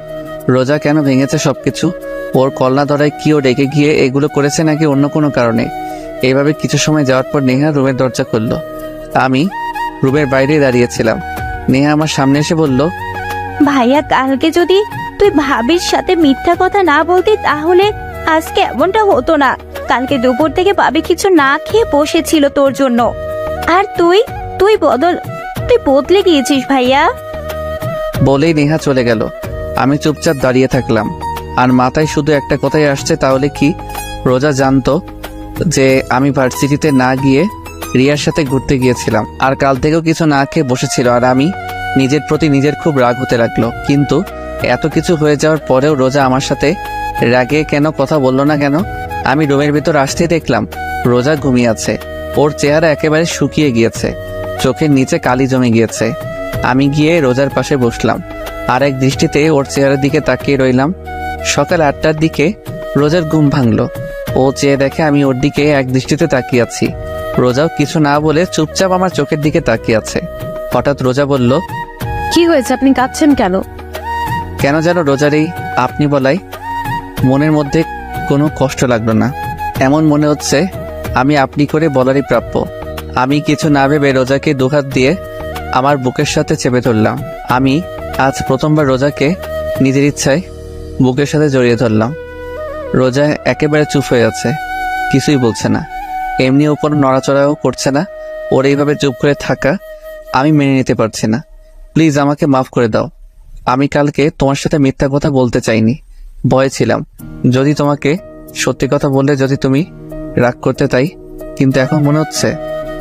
রোজা কেন ভেঙেছে সবকিছু। ওর কলনা ধরায় কি ও রেগে গিয়ে এগুলো করেছে নাকি অন্য কোনো কারণে? এইভাবে কিছু সময় যাওয়ার পর নেহা রুমের দরজা খুলল। আমি রুমের বাইরে দাঁড়িয়েছিলাম। নেহা আমার সামনে এসে বলল, ভাইয়া, কালকে যদি তুই ভাবির সাথে মিথ্যা কথা না বলতি তাহলে আজকে এমনটা হতো না। কালকে দুপুর থেকে ভাবি কিছু না খেয়ে বসেছিল তোর জন্য, আর তুই বদলে গিয়েছিস ভাইয়া। বলেই নেহা চলে গেল। আমি চুপচাপ দাঁড়িয়ে থাকলাম, আর মাথায় শুধু একটা কথাই আসছে, তাহলে কি রোজা জানতো যে আমি ভার্সিটিতে না গিয়ে রিয়ার সাথে ঘুরতে গিয়েছিলাম, আর কাল থেকেও কিছু না খেয়ে বসেছিল, আর আমি নিজের প্রতি নিজের খুব রাগ হতে লাগলো। কিন্তু এত কিছু হয়ে যাওয়ার পরেও রোজা আমার সাথে রাগে কেন কথা বলল না কেন? আমি রুমের ভিতর আসতেই দেখলাম রোজা ঘুমিয়ে আছে। ওর চেহারা একেবারে শুকিয়ে গিয়েছে, চোখের নিচে কালি জমে গিয়েছে। আমি গিয়ে রোজার পাশে বসলাম, আর এক দৃষ্টিতে ওর চেহারার দিকে তাকিয়ে রইলাম। সকাল 8টার দিকে রোজার ঘুম ভাঙলো। ও চেয়ে দেখে আমি ওর দিকে এক দৃষ্টিতে তাকিয়ে আছি। রোজাও কিছু না বলে চুপচাপ আমার চোখের দিকে তাকিয়ে আছে। হঠাৎ রোজা বলল, কি হয়েছে, আপনি কাঁদছেন কেন? কেন যেন রোজার এই আপনি বলাই মনের মধ্যে কোনো কষ্ট লাগলো না। এমন মনে হচ্ছে আমি আপনি করে বলারই প্রাপ্য। আমি কিছু না ভেবে রোজাকে দুহাত দিয়ে আমার বুকের সাথে চেপে ধরলাম। আমি আজ প্রথমবার রোজাকে নিজের ইচ্ছায় বুকের সাথে জড়িয়ে ধরলাম। রোজা একেবারে চুপ হয়ে আছে, কিছুই বলছে না, এমনিও কোনো নড়াচড়াও করছে না। ওর এইভাবে চুপ করে থাকা আমি মেনে নিতে পারছি না। প্লিজ আমাকে মাফ করে দাও। আমি কালকে তোমার সাথে মিথ্যা কথা বলতে চাইনি, ভয়ে ছিলাম যদি তোমাকে সত্যি কথা বললে যদি তুমি রাগ করতে, তাই। কিন্তু এখন মনে হচ্ছে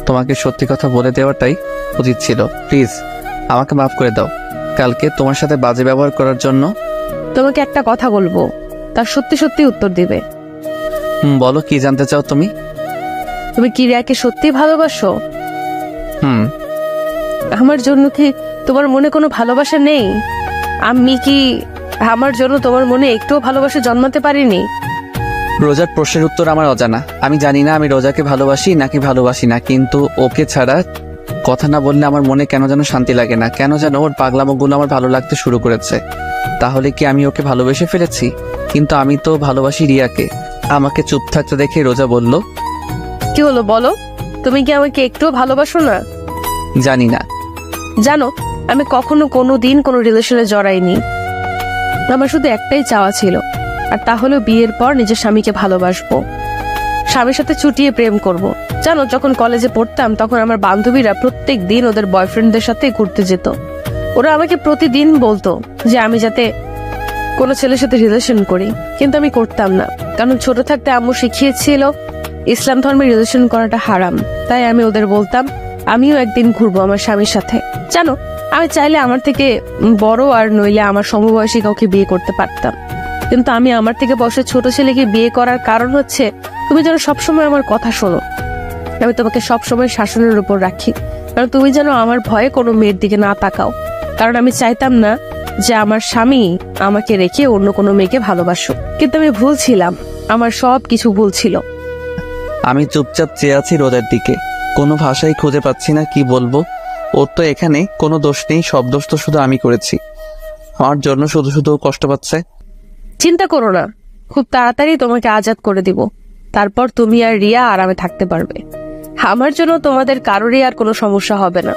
তোমাকে সত্যি কথা বলে দেওয়াটাই উচিত ছিল। প্লিজ আমাকে মাফ করে দাও কালকে তোমার সাথে বাজে ব্যবহার করার জন্য। তোমাকে একটা কথা বলবো, তার সত্যি সত্যি উত্তর দিবে। বলো, কি জানতে চাও তুমি? তুমি কি রিয়াকে সত্যি ভালোবাসো? আমার জন্য কি তোমার মনে কোনো ভালোবাসা নেই? আমি কি আমার জন্য তোমার মনে একটুও ভালোবাসা জন্মাতে পারিনি? রোজার প্রশ্নের উত্তর আমার অজানা। আমি জানি না আমি রোজাকে ভালোবাসি নাকি ভালোবাসি না, কিন্তু ওকে ছাড়া কথা না বললে আমার মনে কেন যেন শান্তি লাগে না। কেন যেন ওর পাগলামোগুলো আমার ভালো লাগতে শুরু করেছে। তাহলে কি আমি ওকে ভালোবেসে ফেলেছি? কিন্তু আমি তো ভালোবাসি রিয়াকে। আমাকে চুপ থাকতে দেখে রোজা বলল, কি হলো বলো, তুমি কি আমাকে একটুও ভালোবাসো না? জানি না। জানো, আমি কখনো কোনো দিন কোনো রিলেশনে জড়াইনি। আমার শুধু একটাই চাওয়া ছিল, আর তা হলো বিয়ের পর নিজের স্বামীকে ভালোবাসবো। স্বামীর সাথে চুটিয়ে প্রেম করব। জানো, যখন কলেজে পড়তাম তখন আমার বান্ধবীরা প্রত্যেক দিন ওদের বয়ফ্রেন্ডদের সাথে ঘুরতে যেত। ওরা আমাকে প্রতিদিন বলতো যে আমি যাতে কোনো ছেলের সাথে রিলেশন করি, কিন্তু আমি করতাম না। কারণ ছোট থাকতে আম্মু শিখিয়েছিল ইসলাম ধর্মে রিলেশন করাটা হারাম। তাই আমি ওদের বলতাম আমিও একদিন ঘুরবো আমার স্বামীর সাথে। জানো, আমি চাইলে আমার থেকে বড় আর নইলে আমার সমবয়সী কাউকে বিয়ে করতে পারতাম, কিন্তু আমি আমার থেকে বয়সে ছোট ছেলেকে বিয়ে করার কারণ হচ্ছে তুমি যেন সবসময় আমার কথা শোনো। আমি তোমাকে সবসময় শাসনের উপর রাখি, কারণ তুমি যেন আমার ভয়ে কোনো মেয়ের দিকে না তাকাও। কারণ আমি চাইতাম না যে আমার স্বামী আমাকে রেখে অন্য কোনো মেয়েকে ভালোবাসুক। কিন্তু আমি ভুল ছিলাম, আমার সব কিছু ভুল ছিল। আমি চুপচাপ চেয়ে আছি রোজার দিকে, কোনো ভাষাই খুঁজে পাচ্ছি না কি বলবো। ওর তো এখানে কোনো দোষ নেই, সব দোষ তো শুধু আমি করেছি। আমার জন্য শুধু শুধু ও কষ্ট পাচ্ছে। চিন্তা করো না, খুব তাড়াতাড়ি তোমাকে আজাদ করে দিব। তারপর তুমি আর রিয়া আরামে থাকতে পারবে। আমার জন্য তোমাদের কারোরই আর কোনো সমস্যা হবে না।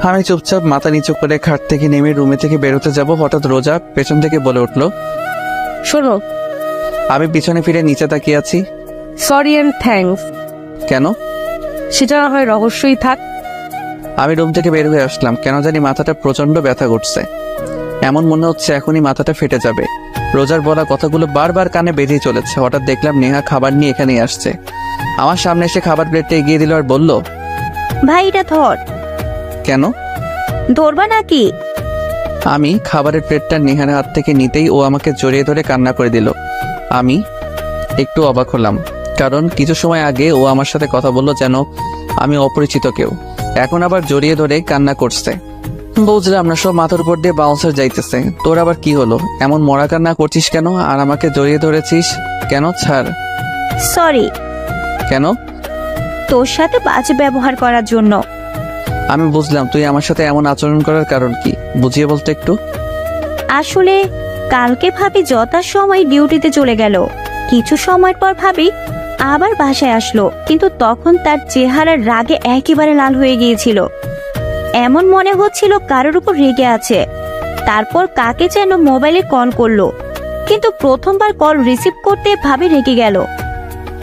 আমি চুপচাপ মাথা নিচু করে খাট থেকে নেমে রুমে থেকে বেরোতে যাব, হঠাৎ রোজা পেছন থেকে বলে উঠলো। শোনো, আমি পিছনে ফিরে নিচে তাকিয়ে আছি। Sorry and thanks. কেন? সেটা না হয় রহস্যই থাক। আমি রুম থেকে বের হয়ে আসলাম, কেন জানি মাথাটা প্রচন্ড ব্যথা করছে। এমন মনে হচ্ছে এখনই মাথাটা ফেটে যাবে। রোজার বলা কথাগুলো বারবার কানে বেজেই চলেছে। হঠাৎ দেখলাম নেহা খাবার নিয়ে এখানেই আসছে। আমার সামনে এসে খাবার প্লেটটা এগিয়ে দিল আর বলল, ভাই এটা ধর। কেন? ধরবা নাকি? আমি খাবারের প্লেটটা নেহার হাত থেকে নিতেই ও আমাকে জড়িয়ে ধরে কান্না করে দিল। আমি একটু অবাক হলাম, কারণ কিছু সময় আগে ও আমার সাথে কথা বললো যেন আমি অপরিচিত কেউ, এখন আবার জড়িয়ে ধরে কান্না করছে। বুঝলাম না, সব মাথার উপর দিয়ে বাউন্সার যাইতেছে। তোর আবার কি হলো? এমন মরা কান্না করছিস কেন? আর আমাকে জড়িয়ে ধরেছিস কেন? ছাড়। সরি। কেন? তোর সাথে বাজে ব্যবহার করার জন্য। আমি বুঝলাম তুই আমার সাথে এমন আচরণ করার কারণ কি, বুঝিয়ে বলতে একটু। আসলে কালকে ভাবি যথাসময় ডিউটিতে চলে গেল। কিছু সময় পর ভাবি আবার বাসায় আসলো, কিন্তু তখন তার চেহারার রাগে একেবারে লাল হয়ে গিয়েছিল। এমন মনে হচ্ছিল কারোর উপর রেগে আছে। তারপর কাকে যেন মোবাইলে কল করলো, কিন্তু প্রথমবার কল রিসিভ করতে ভাবি রেগে গেল।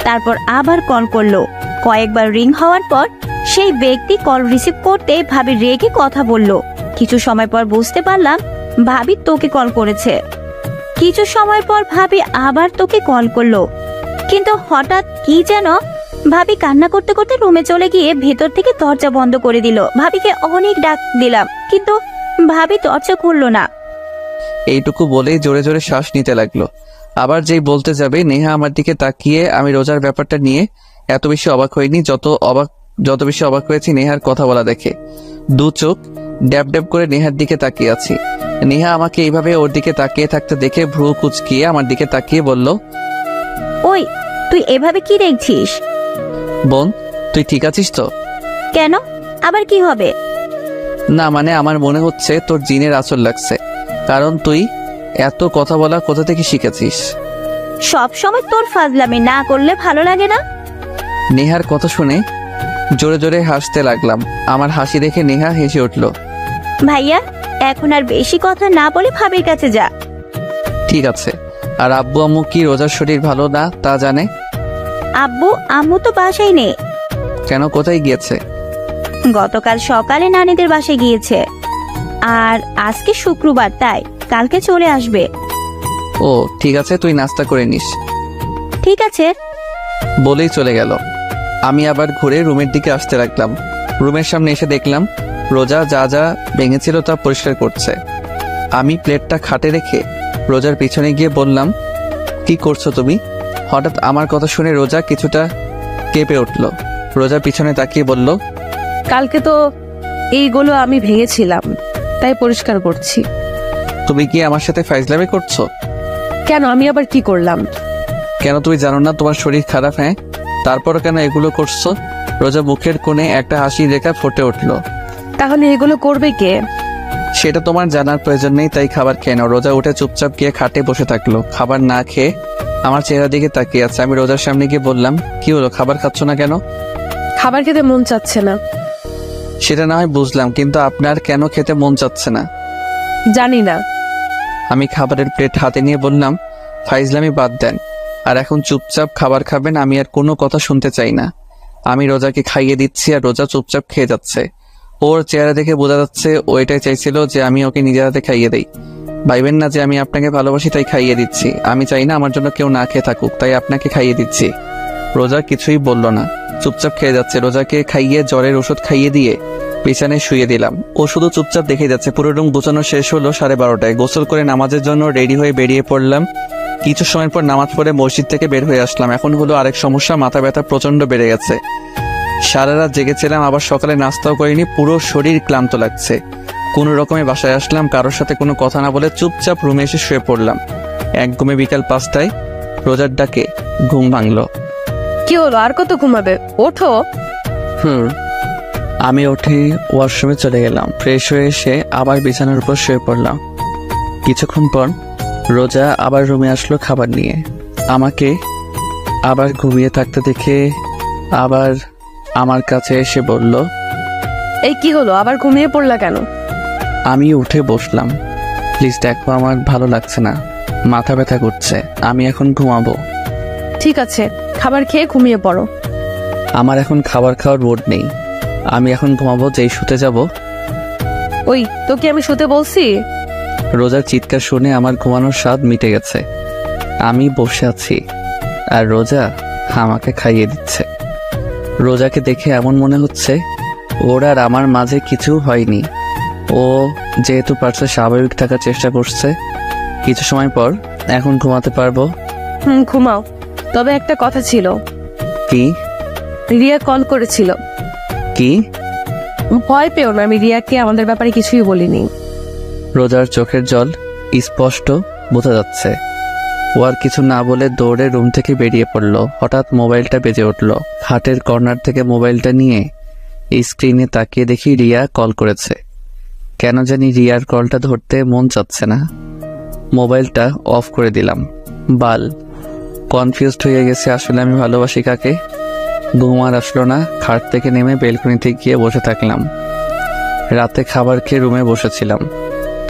তারপর আবার কল করলো। কয়েকবার রিং হওয়ার পর সেই ব্যক্তি কল রিসিভ করতে ভাবি রেগে কথা বলল। কিছু সময় পর বুঝতে পারলাম ভাবি তোকে কল করেছে। কিছু সময় পর ভাবি আবার তোকে কল করলো, কিন্তু হঠাৎ কি যেন ভাবি কান্না করতে করতে রুমে চলে গিয়ে ভেতর থেকে দরজা বন্ধ করে দিল। ভাবিকে অনেক ডাক দিলাম, কিন্তু ভাবি দরজা খুললো না। এইটুকু বলেই জোরে জোরে শ্বাস নিতে লাগলো। আবার যেই বলতে যাবে, নেহা আমার দিকে তাকিয়ে। আমি রোজার ব্যাপারটা নিয়ে এত বেশি অবাক হইনি, যত বেশি অবাক হয়েছি নেহার কথা বলা দেখে। দু চোখ ড্যাব ড্যাব করে নেহার দিকে তাকিয়ে আছি। নেহা আমাকে এইভাবে ওর দিকে তাকিয়ে থাকতে দেখে ভ্রু কুচকিয়ে আমার দিকে তাকিয়ে বলল, ওই তুই এভাবে কি দেখছিস? বোন, তুই ঠিক আছিস তো? কেন, আবার কি হবে? না মানে আমার মনে হচ্ছে তোর জিনের আঁচল লাগছে, কারণ তুই এত কথা বলা কোথা থেকে শিখেছিস? সব সময় তোর ফাজলামি না করলে ভালো লাগে না। নেহার কথা শুনে জোরে জোরে হাসতে লাগলাম। আমার হাসি দেখে নেহা হেসে উঠল। ভাইয়া, এখন আর বেশি কথা না বলে ভাবির কাছে যা। ঠিক আছে। আর আব্বু আম্মু কি রোজার শরীর ভালো না তা জানে? আব্বু আম্মু তো বাসায় নেই। কেন, কোথায় গিয়েছে? গতকাল সকালে নানিদের বাসায় গিয়েছে, আর আজকে শুক্রবার তাই কালকে চলে আসবে। ও ঠিক আছে, তুই নাস্তা করে নিস। ঠিক আছে। বলেই চলে গেল। আমি আবার ঘুরে রুমের দিকে আসতে লাগলাম। রুমের সামনে এসে দেখলাম রোজা যা যা ভেঙেছিল তা পরিষ্কার করছে। আমি প্লেটটা খাটে রেখে রোজার পিছনে গিয়ে বললাম, কি করছো তুমি? হঠাৎ আমার কথা শুনে রোজা কিছুটা কেঁপে উঠল। রোজার পিছনে তাকিয়ে বলল, কালকে তো এইগুলো আমি ভেঙেছিলাম, তাই পরিষ্কার করছি। তুমি কি আমার সাথে ফাইজলামি করছো? কেন, আমি আবার কি করলাম? কেন তুমি জানো না তোমার শরীর খারাপ? হ্যাঁ, তারপরও কেন এগুলো করছো? রোজা মুখের কোণে একটা হাসি রেখা ফুটে উঠল। তাহলে এগুলো করবে কে? সেটা তোমার জানার প্রয়োজন নেই, তাই খাবার খেয়ে নাও। রোজা উঠে চুপচাপ গিয়ে খাটে বসে থাকলো, খাবার না খেয়ে আমার চেহারা দিকে তাকিয়ে আছে। আমি রোজার সামনে গিয়ে বললাম, কি হলো, খাবার খাচ্ছ না কেন? খাবার খেতে মন চাচ্ছে না। সেটা না হয় বুঝলাম, কিন্তু আপনার কেন খেতে মন চাচ্ছে না? জানি না। আমি খাবারের প্লেট হাতে নিয়ে বললাম, ফাইজলামি বাদ দেন, আর এখন চুপচাপ খাবার খাবেন, আমি আর কোনো কথা শুনতে চাই না। আমি রোজাকে খাইয়ে দিচ্ছি আর রোজা চুপচাপ খেয়ে যাচ্ছে। ওর চেহারা দেখে বোঝা যাচ্ছে ও এটাই চাইছিল যে আমি ওকে নিজের হাতে খাইয়ে দেই। ভাইবেন না যে আমি আপনাকে ভালোবাসি তাই খাইয়ে দিচ্ছি। আমি চাই না আমার জন্য কেউ না খেয়ে থাকুক, তাই আপনাকে খাইয়ে দিচ্ছি। রোজা কিছুই বলল না, চুপচাপ খেয়ে যাচ্ছে। রোজাকে খাইয়ে জ্বরের ওষুধ খাইয়ে দিয়ে বিছানায় শুয়ে দিলাম। ও শুধু চুপচাপ দেখে যাচ্ছে। পুরো রুম গোছানো শেষ হলো 12:30টায়। গোসল করে নামাজের জন্য রেডি হয়ে বেরিয়ে পড়লাম। কিছু সময় পর নামাজ পড়ে মসজিদ থেকে বের হয়ে আসলাম। এখন হলো আরেক সমস্যা, মাথা ব্যথা প্রচন্ড বেড়ে গেছে। সারা রাত জেগেছিলাম, আবার সকালে নাস্তাও করিনি, পুরো শরীর ক্লান্ত লাগছে। কোনো রকমে বাসায় আসলাম, কারোর সাথে কোনো কথা না বলে চুপচাপ রুমে এসে শুয়ে পড়লাম। এক ঘুমে বিকাল 5টায় রোজার ডাকে ঘুম ভাঙলো। কি হলো, আর কত ঘুমাবে? ওঠো। আমি উঠে ওয়াশরুমে চলে গেলাম। ফ্রেশ হয়ে এসে আবার বিছানার উপর শুয়ে পড়লাম। কিছুক্ষণ পর রোজা আবার রুমে আসলো খাবার নিয়ে। আমাকে আবার ঘুমিয়ে থাকতে দেখে আবার আমার কাছে এসে বলল, এই কি হলো, আবার ঘুমিয়ে পড়লা কেন? আমি উঠে বসলাম। প্লিজ দেখো, আমার ভালো লাগছে না, মাথা ব্যথা করছে, আমি এখন ঘুমাবো। ঠিক আছে, খাবার খেয়ে ঘুমিয়ে পড়ো। আমার এখন খাবার খাওয়ার মুড নেই, আমি এখন ঘুমাবো। যেই শুতে যাব। ওই তোকে আমি শুতে বলছি। রোজার চিৎকার শুনে আমার ঘুমানোর স্বাদ মিটে গেছে। আমি বসে আছি আর রোজা আমাকে খাইয়ে দিচ্ছে। রোজাকে দেখে এমন মনে হচ্ছে ওর আর আমার মাঝে কিছু হয়নি। ও যেহেতু পারছে স্বাভাবিক থাকার চেষ্টা করছে। কিছু সময় পর এখন ঘুমাতে পারবো। ঘুমাও। তবে একটা কথা ছিল। কি? রিয়া কল করেছিল। কি? ভয় পেও না, আমি রিয়াকে আমাদের ব্যাপারে কিছুই বলিনি। রোজার চোখের জল স্পষ্ট বোঝা যাচ্ছে। ও আর কিছু না বলে দৌড়ে রুম থেকে বেরিয়ে পড়লো। হঠাৎ মোবাইলটা বেজে উঠলো। খাটের কর্নার থেকে মোবাইলটা নিয়ে স্ক্রিনে তাকিয়ে দেখি রিয়া কল করেছে। কেন জানি রিয়ার কলটা ধরতে মন চাচ্ছে না। মোবাইলটা অফ করে দিলাম। কনফিউজড হয়ে গেছে, আসলে আমি ভালোবাসি কাকে। ঘুম আর আসলো না। খাট থেকে নেমে বেলকনিতে গিয়ে বসে থাকলাম। রাতে খাবার খেয়ে রুমে বসেছিলাম,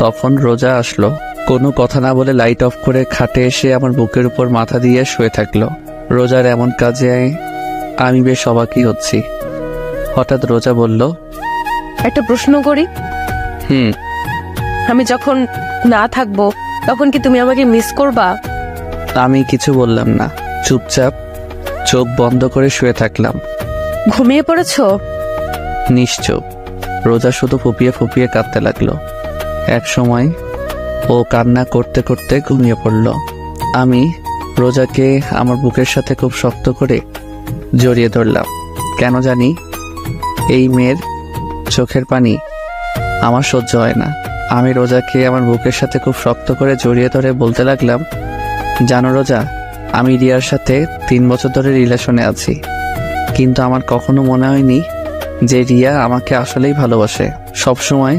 তখন রোজা আসলো। কোনো কথা না বলে লাইট অফ করে খাটে এসে আমার বুকের উপর মাথা দিয়ে শুয়ে থাকলো। রোজার এমন কাজে আমি বেশ অবাকই হচ্ছি। হঠাৎ রোজা বলল, একটা প্রশ্ন করি। আমি যখন না থাকবো তখন কি তুমি আমাকে মিস করবা? আমি কিছু বললাম না, চুপচাপ চোখ বন্ধ করে শুয়ে থাকলাম। ঘুমিয়ে পড়েছো? নিশ্চুপ। রোজা শুধু ফুপিয়ে ফুপিয়ে কাঁদতে লাগলো। এক সময় ও কান্না করতে করতে ঘুমিয়ে পড়ল। আমি রোজাকে আমার বুকের সাথে খুব শক্ত করে জড়িয়ে ধরলাম। কেন জানি এই মেয়ের চোখের পানি আমার সহ্য হয় না। আমি রোজাকে আমার বুকের সাথে খুব শক্ত করে জড়িয়ে ধরে বলতে লাগলাম, জানো রোজা, আমি রিয়ার সাথে 3 বছর ধরে রিলেশনে আছি, কিন্তু আমার কখনো মনে হয়নি যে রিয়া আমাকে আসলেই ভালোবাসে। সবসময়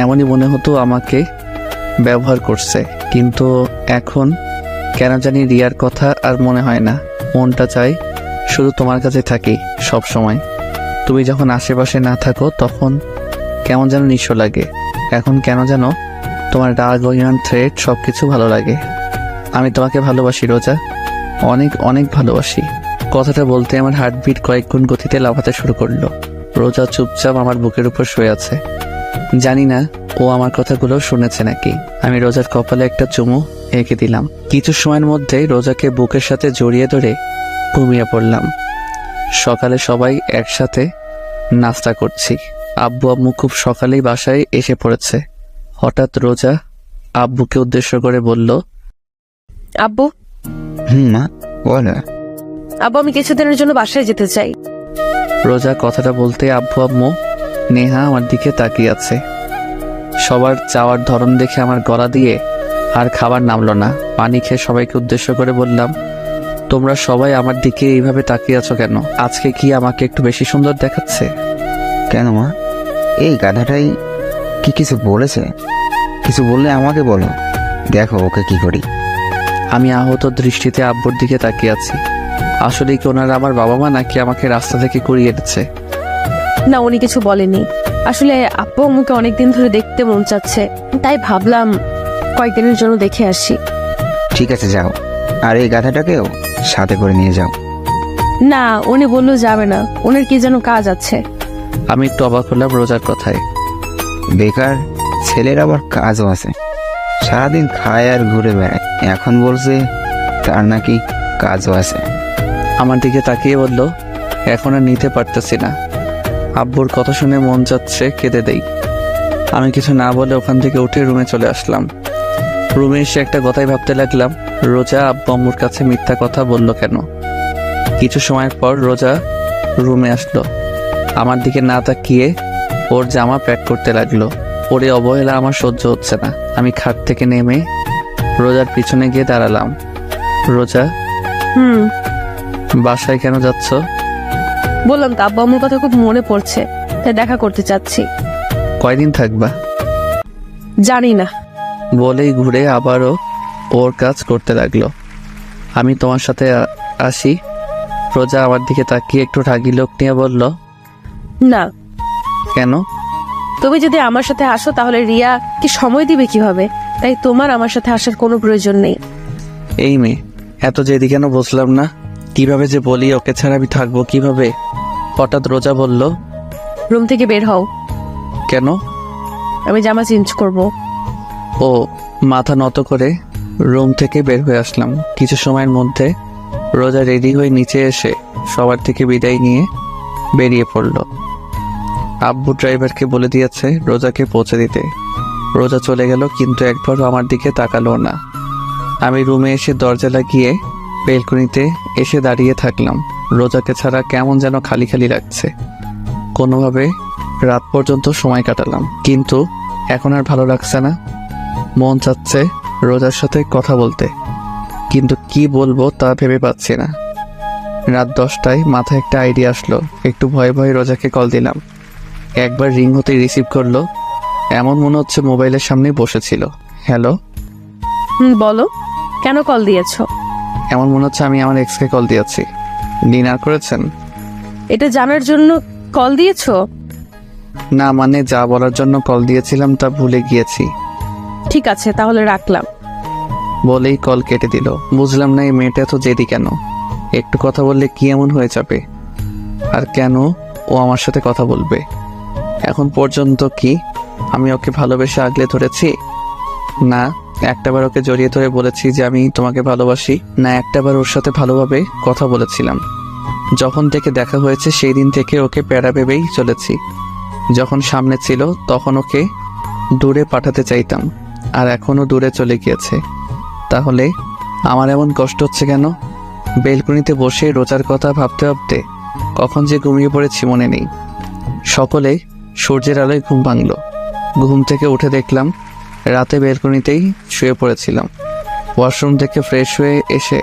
এমনই মনে হতো আমাকে ব্যবহার করছে, কিন্তু এখন কেন জানি রিয়ার কথা আর মনে হয় না। মনটা চাই শুধু তোমার কাছে থাকি সব সময়। তুমি যখন আশেপাশে না থাকো তখন কেমন যেন নিঃস্ব লাগে। এখন কেন যেন তোমার রাগ, অভিমান, থ্রেট সবকিছু ভালো লাগে। আমি তোমাকে ভালোবাসি রোজা, অনেক অনেক ভালোবাসি। কথাটা বলতে আমার হার্টবিট কয়েক গুণ গতিতে লাফাতে শুরু করলো। রোজা চুপচাপ আমার বুকের উপর শুয়ে আছে। জানি না ও আমার কথাগুলো শুনেছে নাকি। আমি রোজার কপালে একটা চুমু এঁকে দিলাম। কিছু সময়ের মধ্যে রোজাকে বুকের সাথে জড়িয়ে ধরে ঘুমিয়ে পড়লাম। সকালে সবাই একসাথে নাস্তা করছি। আব্বু আম্মু খুব সকালেই বাসায় এসে পড়েছে। হঠাৎ রোজা আব্বুকে উদ্দেশ্য করে বলল, আব্বু। মা বলো। আব্বু, আমি কিছুদিনের জন্য বাসায় যেতে চাই। রোজা কথাটা বলতে আব্বু আম্মু নেহা আমার দিকে তাকিয়ে আছে। সবার চাওয়ার ধরন দেখে আমার গলা দিয়ে আর খাবার নামলো না। পানি খেয়ে সবাইকে উদ্দেশ্য করে বললাম, তোমরা সবাই আমার দিকে এইভাবে তাকিয়ে আছো কেন? আজকে কি আমাকে একটু বেশি সুন্দর দেখাচ্ছে? কেন মা, এই গাধাটাই কি কিছু বলেছে? কিছু বললে আমাকে বলো, দেখো ওকে কি করি। আমি আহত দৃষ্টিতে আব্বুর দিকে তাকিয়ে আছি। আসলে কি ওনারা আমার বাবা মা, নাকি আমাকে রাস্তা থেকে কুড়িয়ে এনেছে? না, উনি কিছু বলেনি। আসলে আব্বু আম্মুকে অনেকদিন ধরে দেখতে মন চাচ্ছে, তাই ভাবলাম কয়েকদিনের জন্য দেখে আসি। ঠিক আছে যাও, আর এই গাধাটাকেও সাথে করে নিয়ে যাও। না, উনি বললো যাবে না, ওনার কি যেন কাজ আছে। আমি একটু অবাক হলাম রোজার কথায়। বেকার ছেলের আবার কাজও আছে, সারাদিন খায় আর ঘুরে বেড়ায়, এখন বলছে তার নাকি কাজও আছে। আমার দিকে তাকিয়ে বলল, এখন আর নিতে পারতেছি না। আব্বুর কথা শুনে মন যাচ্ছে কেঁদে দেই। আমি কিছু না বলে ওখান থেকে উঠে রুমে চলে আসলাম। রুমে এসে একটা কথাই ভাবতে লাগলাম, রোজা আব্বু আম্মুর কাছে মিথ্যা কথা বলল কেন? কিছু সময় পর রোজা রুমে আসলো। আমার দিকে না তাকিয়ে ওর জামা প্যাক করতে লাগলো। ওরে অবহেলা আমার সহ্য হচ্ছে না। আমি খাট থেকে নেমে রোজার পিছনে গিয়ে দাঁড়ালাম। রোজা, বাসায় কেন যাচ্ছ? বললাম তো আব্বু আম্মুর কথা খুব মনে পড়ছে, তাই দেখা করতে চাচ্ছি। কয়দিন থাকবা? জানি না। বলেই ঘুরে আবারও ওর কাজ করতে লাগলো। আমি তোমার সাথে আসি। রোজা আমার দিকে তাকিয়ে একটু রাগী লোক নিয়ে বলল, না, কেন? তুমি যদি আমার সাথে আসো তাহলে রিয়া কি সময় দিবে কিভাবে? তাই তোমার আমার সাথে আসার কোনো প্রয়োজন নেই। এই মেয়ে এত জেদি কেন বুঝলাম না। কিভাবে যে বলি ওকে ছাড়া আমি থাকবো কিভাবে? হঠাৎ রোজা বলল, রুম থেকে বের হও, কেন? আমি জামা চেঞ্জ করব। ও মাথা নত করে রুম থেকে বের হয়ে আসলাম। কিছু সময়ের মধ্যে রোজা রেডি হয়ে নিচে এসে সবার থেকে বিদায় নিয়ে বেরিয়ে পড়ল। আব্বু ড্রাইভারকে বলে দিয়েছে রোজাকে পৌঁছে দিতে। রোজা চলে গেল, কিন্তু একবারও আমার দিকে তাকালো না। আমি রুমে এসে দরজা লাগিয়ে বেলকনিতে এসে দাঁড়িয়ে থাকলাম। রোজাকে ছাড়া কেমন যেন খালি খালি লাগছে। কোনোভাবে রাত পর্যন্ত সময় কাটালাম, কিন্তু এখন আর ভালো লাগছে না। মন চাচ্ছে রোজার সাথে কথা বলতে, কিন্তু কি বলবো তা ভেবে পাচ্ছি না। রাত 10টায় মাথায় একটা আইডিয়া আসলো। একটু ভয়ে ভয়ে রোজাকে কল দিলাম। একবার রিং হতে রিসিভ করলো, এমন মনে হচ্ছে মোবাইলের সামনে বসেছিল। হ্যালো। বলো, কেন কল দিয়েছো? এমন মনে হচ্ছে আমি আমার এক্সকে কল দিয়েছি। ডিনার করেছেন? এটা জানার জন্য কল দিয়েছো? না, মানে যা বলার জন্য কল দিয়েছিলাম তা ভুলে গিয়েছি। ঠিক আছে, তাহলে রাখলাম। বলেই কল কেটে দিল। বুঝলাম না এই মেয়েটা এত জেদি কেন। একটু কথা বললে কি এমন হয়ে যাবে? আর কেন ও আমার সাথে কথা বলবে? এখন পর্যন্ত কি আমি ওকে ভালোবেসে আগলে ধরেছি? না, একটাবার ওকে জড়িয়ে ধরে বলেছি যে আমি তোমাকে ভালোবাসি। না, একটাবার ওর সাথে ভালোভাবে কথা বলেছিলাম। যখন থেকে দেখা হয়েছে সেই দিন থেকে ওকে প্যারা ভেবেই চলেছি। যখন সামনে ছিল তখন ওকে দূরে পাঠাতে চাইতাম, আর এখনও দূরে চলে গিয়েছে। তাহলে আমার এমন কষ্ট হচ্ছে কেন? বেলকনিতে বসে রোজার কথা ভাবতে ভাবতে কখন যে ঘুমিয়ে পড়েছি মনে নেই। সকলে সূর্যের আলোয় ঘুম ভাঙল। ঘুম থেকে উঠে দেখলাম রাতে বেলকনিতেই শুয়ে পড়েছিলাম। ওয়াশরুম থেকে ফ্রেশ হয়ে এসে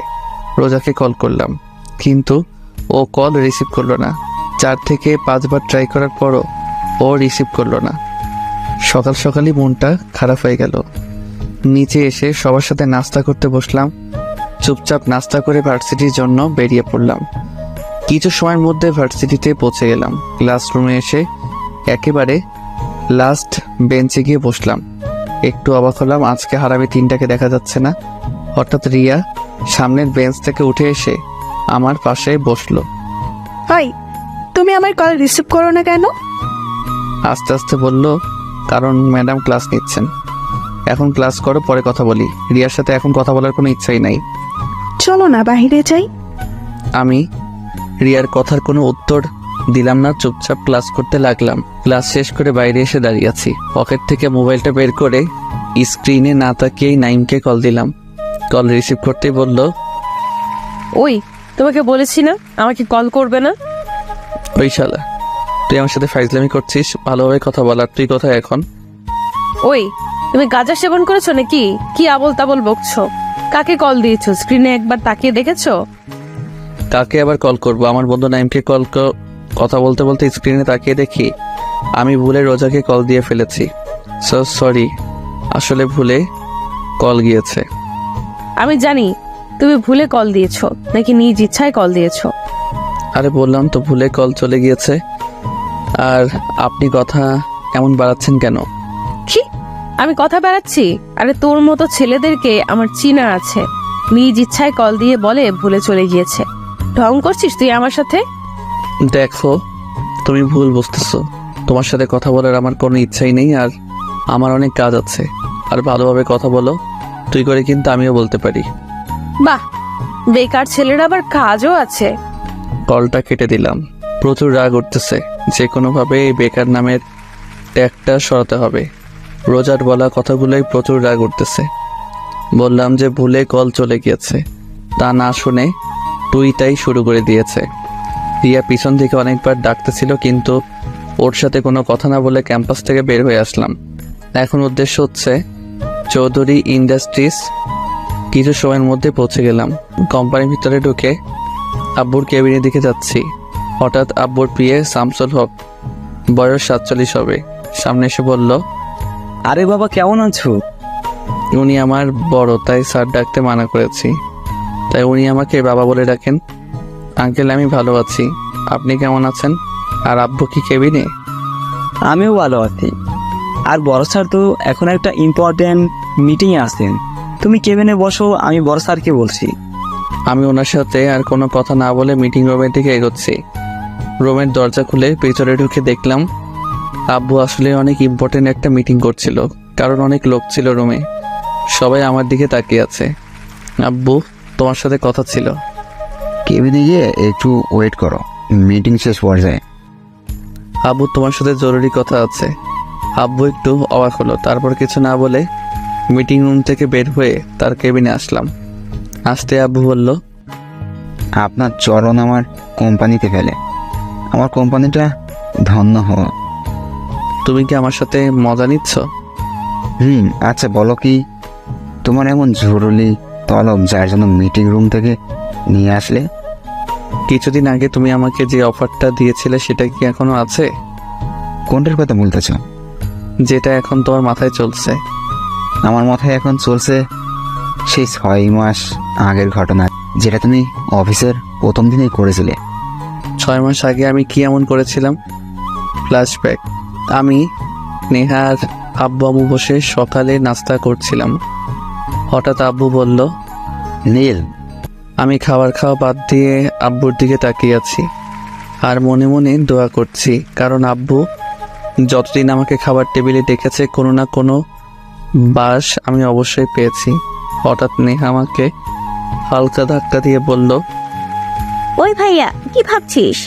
রোজাকে কল করলাম, কিন্তু ও কল রিসিভ করলো না। 4 থেকে 5 বার ট্রাই করার পরও ও রিসিভ করলো না। সকাল সকালই মনটা খারাপ হয়ে গেল। নিচে এসে সবার সাথে নাস্তা করতে বসলাম। চুপচাপ নাস্তা করে ভার্সিটির জন্য বেরিয়ে পড়লাম। কিছু সময়ের মধ্যে ভার্সিটিতে পৌঁছে গেলাম। ক্লাসরুমে এসে একেবারে লাস্ট বেঞ্চে গিয়ে বসলাম। একটু অবাক হলাম, আজকে হারামি 3টাকে দেখা যাচ্ছে না। হঠাৎ রিয়া সামনের বেঞ্চ থেকে উঠে এসে আমার পাশে বসলো। হাই, তুমি আমার কল রিসিভ করো না কেন? আস্তে আস্তে বলল, কারণ ম্যাডাম ক্লাস নিচ্ছেন। এখন ক্লাস করো, পরে কথা বলি। রিয়ার সাথে এখন কথা বলার কোনো ইচ্ছাই নাই। চলো না বাইরে যাই। আমি রিয়ার কথার কোনো উত্তর দিলাম না, চুপচাপ ক্লাস করতে লাগলাম। ক্লাস শেষ করে বাইরে এসে দাঁড়িয়ে আছি। পকেট থেকে মোবাইলটা বের করে স্ক্রিনে না তাকিয়েই নাইমকে কল দিলাম। কল রিসিভ করতেই বলল, ওই, তোমাকে বলেছি না আমাকে কল করবে না? ওই শালা, তুই আমার সাথে ফাইজলামি করছিস? ভালোভাবে কথা বলার তুই কোথায় এখন? ওই, তুমি গাঁজা সেবন করেছো নাকি? কি আবল তাবল বকছো? কাকে কল দিয়েছো? স্ক্রিনে একবার তাকিয়ে দেখেছো? কাকে আবার কল করব? আমার বন্ধু নাইমকে কথা বলতে বলতে স্ক্রিনে তাকিয়ে দেখি আমি ভুলে রোজাকে কল দিয়ে ফেলেছি। সো সরি, আসলে ভুলে কল গিয়েছে। আমি জানি তুমি ভুলে কল দিয়েছো নাকি নিজ ইচ্ছায় কল দিয়েছো। আরে বললাম তো ভুলে কল চলে গিয়েছে। আর আপনি কথা এমন বাড়াচ্ছেন কেন? কি আমি কথা বেড়াচ্ছি? আরে তোর মতো ছেলেদেরকে আমার চিনা আছে। নিজ ইচ্ছায় কল দিয়ে বলে ভুলে চলে গিয়েছে। ঢং করছিস তুই আমার সাথে? দেখো, তুমি ভুল বুঝতেছো। তোমার সাথে কথা বলার আমার কোনো ইচ্ছাই নেই, আর আমার অনেক কাজ আছে। আর ভালোভাবে কথা বলো, তুই করে কিন্তু আমিও বলতে পারি। বাহ, বেকার ছেলের আবার কাজও আছে। কলটা কেটে দিলাম। প্রচুর রাগ উঠতেছে। যে কোনোভাবে এই বেকার নামের ট্যাগটা সরাতে হবে। রোজার বলা কথাগুলোই প্রচুর রাগ উঠতেছে। বললাম যে ভুলে কল চলে গিয়েছে, তা না শুনে টুইটাই শুরু করে দিয়েছে। রিয়া পিছন থেকে অনেকবার ডাকতেছিল, কিন্তু ওর সাথে কোনো কথা না বলে ক্যাম্পাস থেকে বের হয়ে আসলাম। এখন উদ্দেশ্য হচ্ছে চৌধুরী ইন্ডাস্ট্রিজ। কিছু সময়ের মধ্যে পৌঁছে গেলাম। কোম্পানির ভিতরে ঢুকে আব্বুর কেবিনের দিকে যাচ্ছি। হঠাৎ আব্বুর প্রিয়ে শামসুল হক, বয়স 47 হবে, সামনে এসে বলল, আরে বাবা, কেমন আছো? উনি আমার বড়, তাই স্যার ডাকতে মানা করেছি। তাই উনি আমাকে বাবা বলে ডাকেন। আঙ্কেল, আমি ভালো আছি, আপনি কেমন আছেন? আর আব্বু কি কেবিনে? আমিও ভালো আছি। আর বড় স্যার তো এখন একটা ইম্পর্টেন্ট মিটিংয়ে আসেন। তুমি কেবিনে বসো, আমি বড় স্যারকে বলছি। আমি ওনার সাথে আর কোনো কথা না বলে মিটিং রুমের দিকে এগোচ্ছি। রুমের দরজা খুলে ভিতরে ঢুকে দেখলাম আব্বু আসলে অনেক ইম্পর্টেন্ট একটা মিটিং করছিল, কারণ অনেক লোক ছিল রুমে। সবাই আমার দিকে তাকিয়ে আছে। আব্বু, তোমার সাথে কথা ছিল। কেবিনে গিয়ে একটু ওয়েট করো, মিটিং শেষ পর্যায়ে। আব্বু, তোমার সাথে জরুরি কথা আছে। আব্বু একটু অবাক হলো, তারপর কিছু না বলে মিটিং রুম থেকে বের হয়ে তার কেবিনে আসলাম। আসতে আব্বু বলল, আপনার চরণ আমার কোম্পানিতে ফেলে। আমার কোম্পানিটা ধন্য হওয়া। তুমি কি আমার সাথে মজা নিচ্ছ? আচ্ছা বলো, কি তোমার এমন জরুরি তলব যার জন্য মিটিং রুম থেকে নিয়ে আসলে? কিছুদিন আগে তুমি আমাকে যে অফারটা দিয়েছিলে সেটা কি এখনো আছে? কোনটার কথা বলতেছ? যেটা এখন তোমার মাথায় চলছে। আমার মাথায় এখন চলছে সেই 6 মাস আগের ঘটনা, যেটা তুমি অফিসের প্রথম দিনেই করেছিলে। 6 মাস আগে আমি কি এমন করেছিলাম? ফ্ল্যাশব্যাক। আমি, নেহার আব্বু আম্মু বসে সকালে নাস্তা করছিলাম। হঠাৎ আব্বু বলল, নীল। আমি খাওয়া বাদ দিয়ে আব্বুর দিকে তাকিয়ে আছি আর মনে মনে দোয়া করছি, কারণ আব্বু যতদিন আমাকে খাবার টেবিলে ডেকেছে কোনো না কোনো বাস আমি অবশ্যই পেয়েছি। হঠাৎ নেহা আমাকে হালকা ধাক্কা দিয়ে বলল, ওই ভাইয়া, কি ভাবছিস?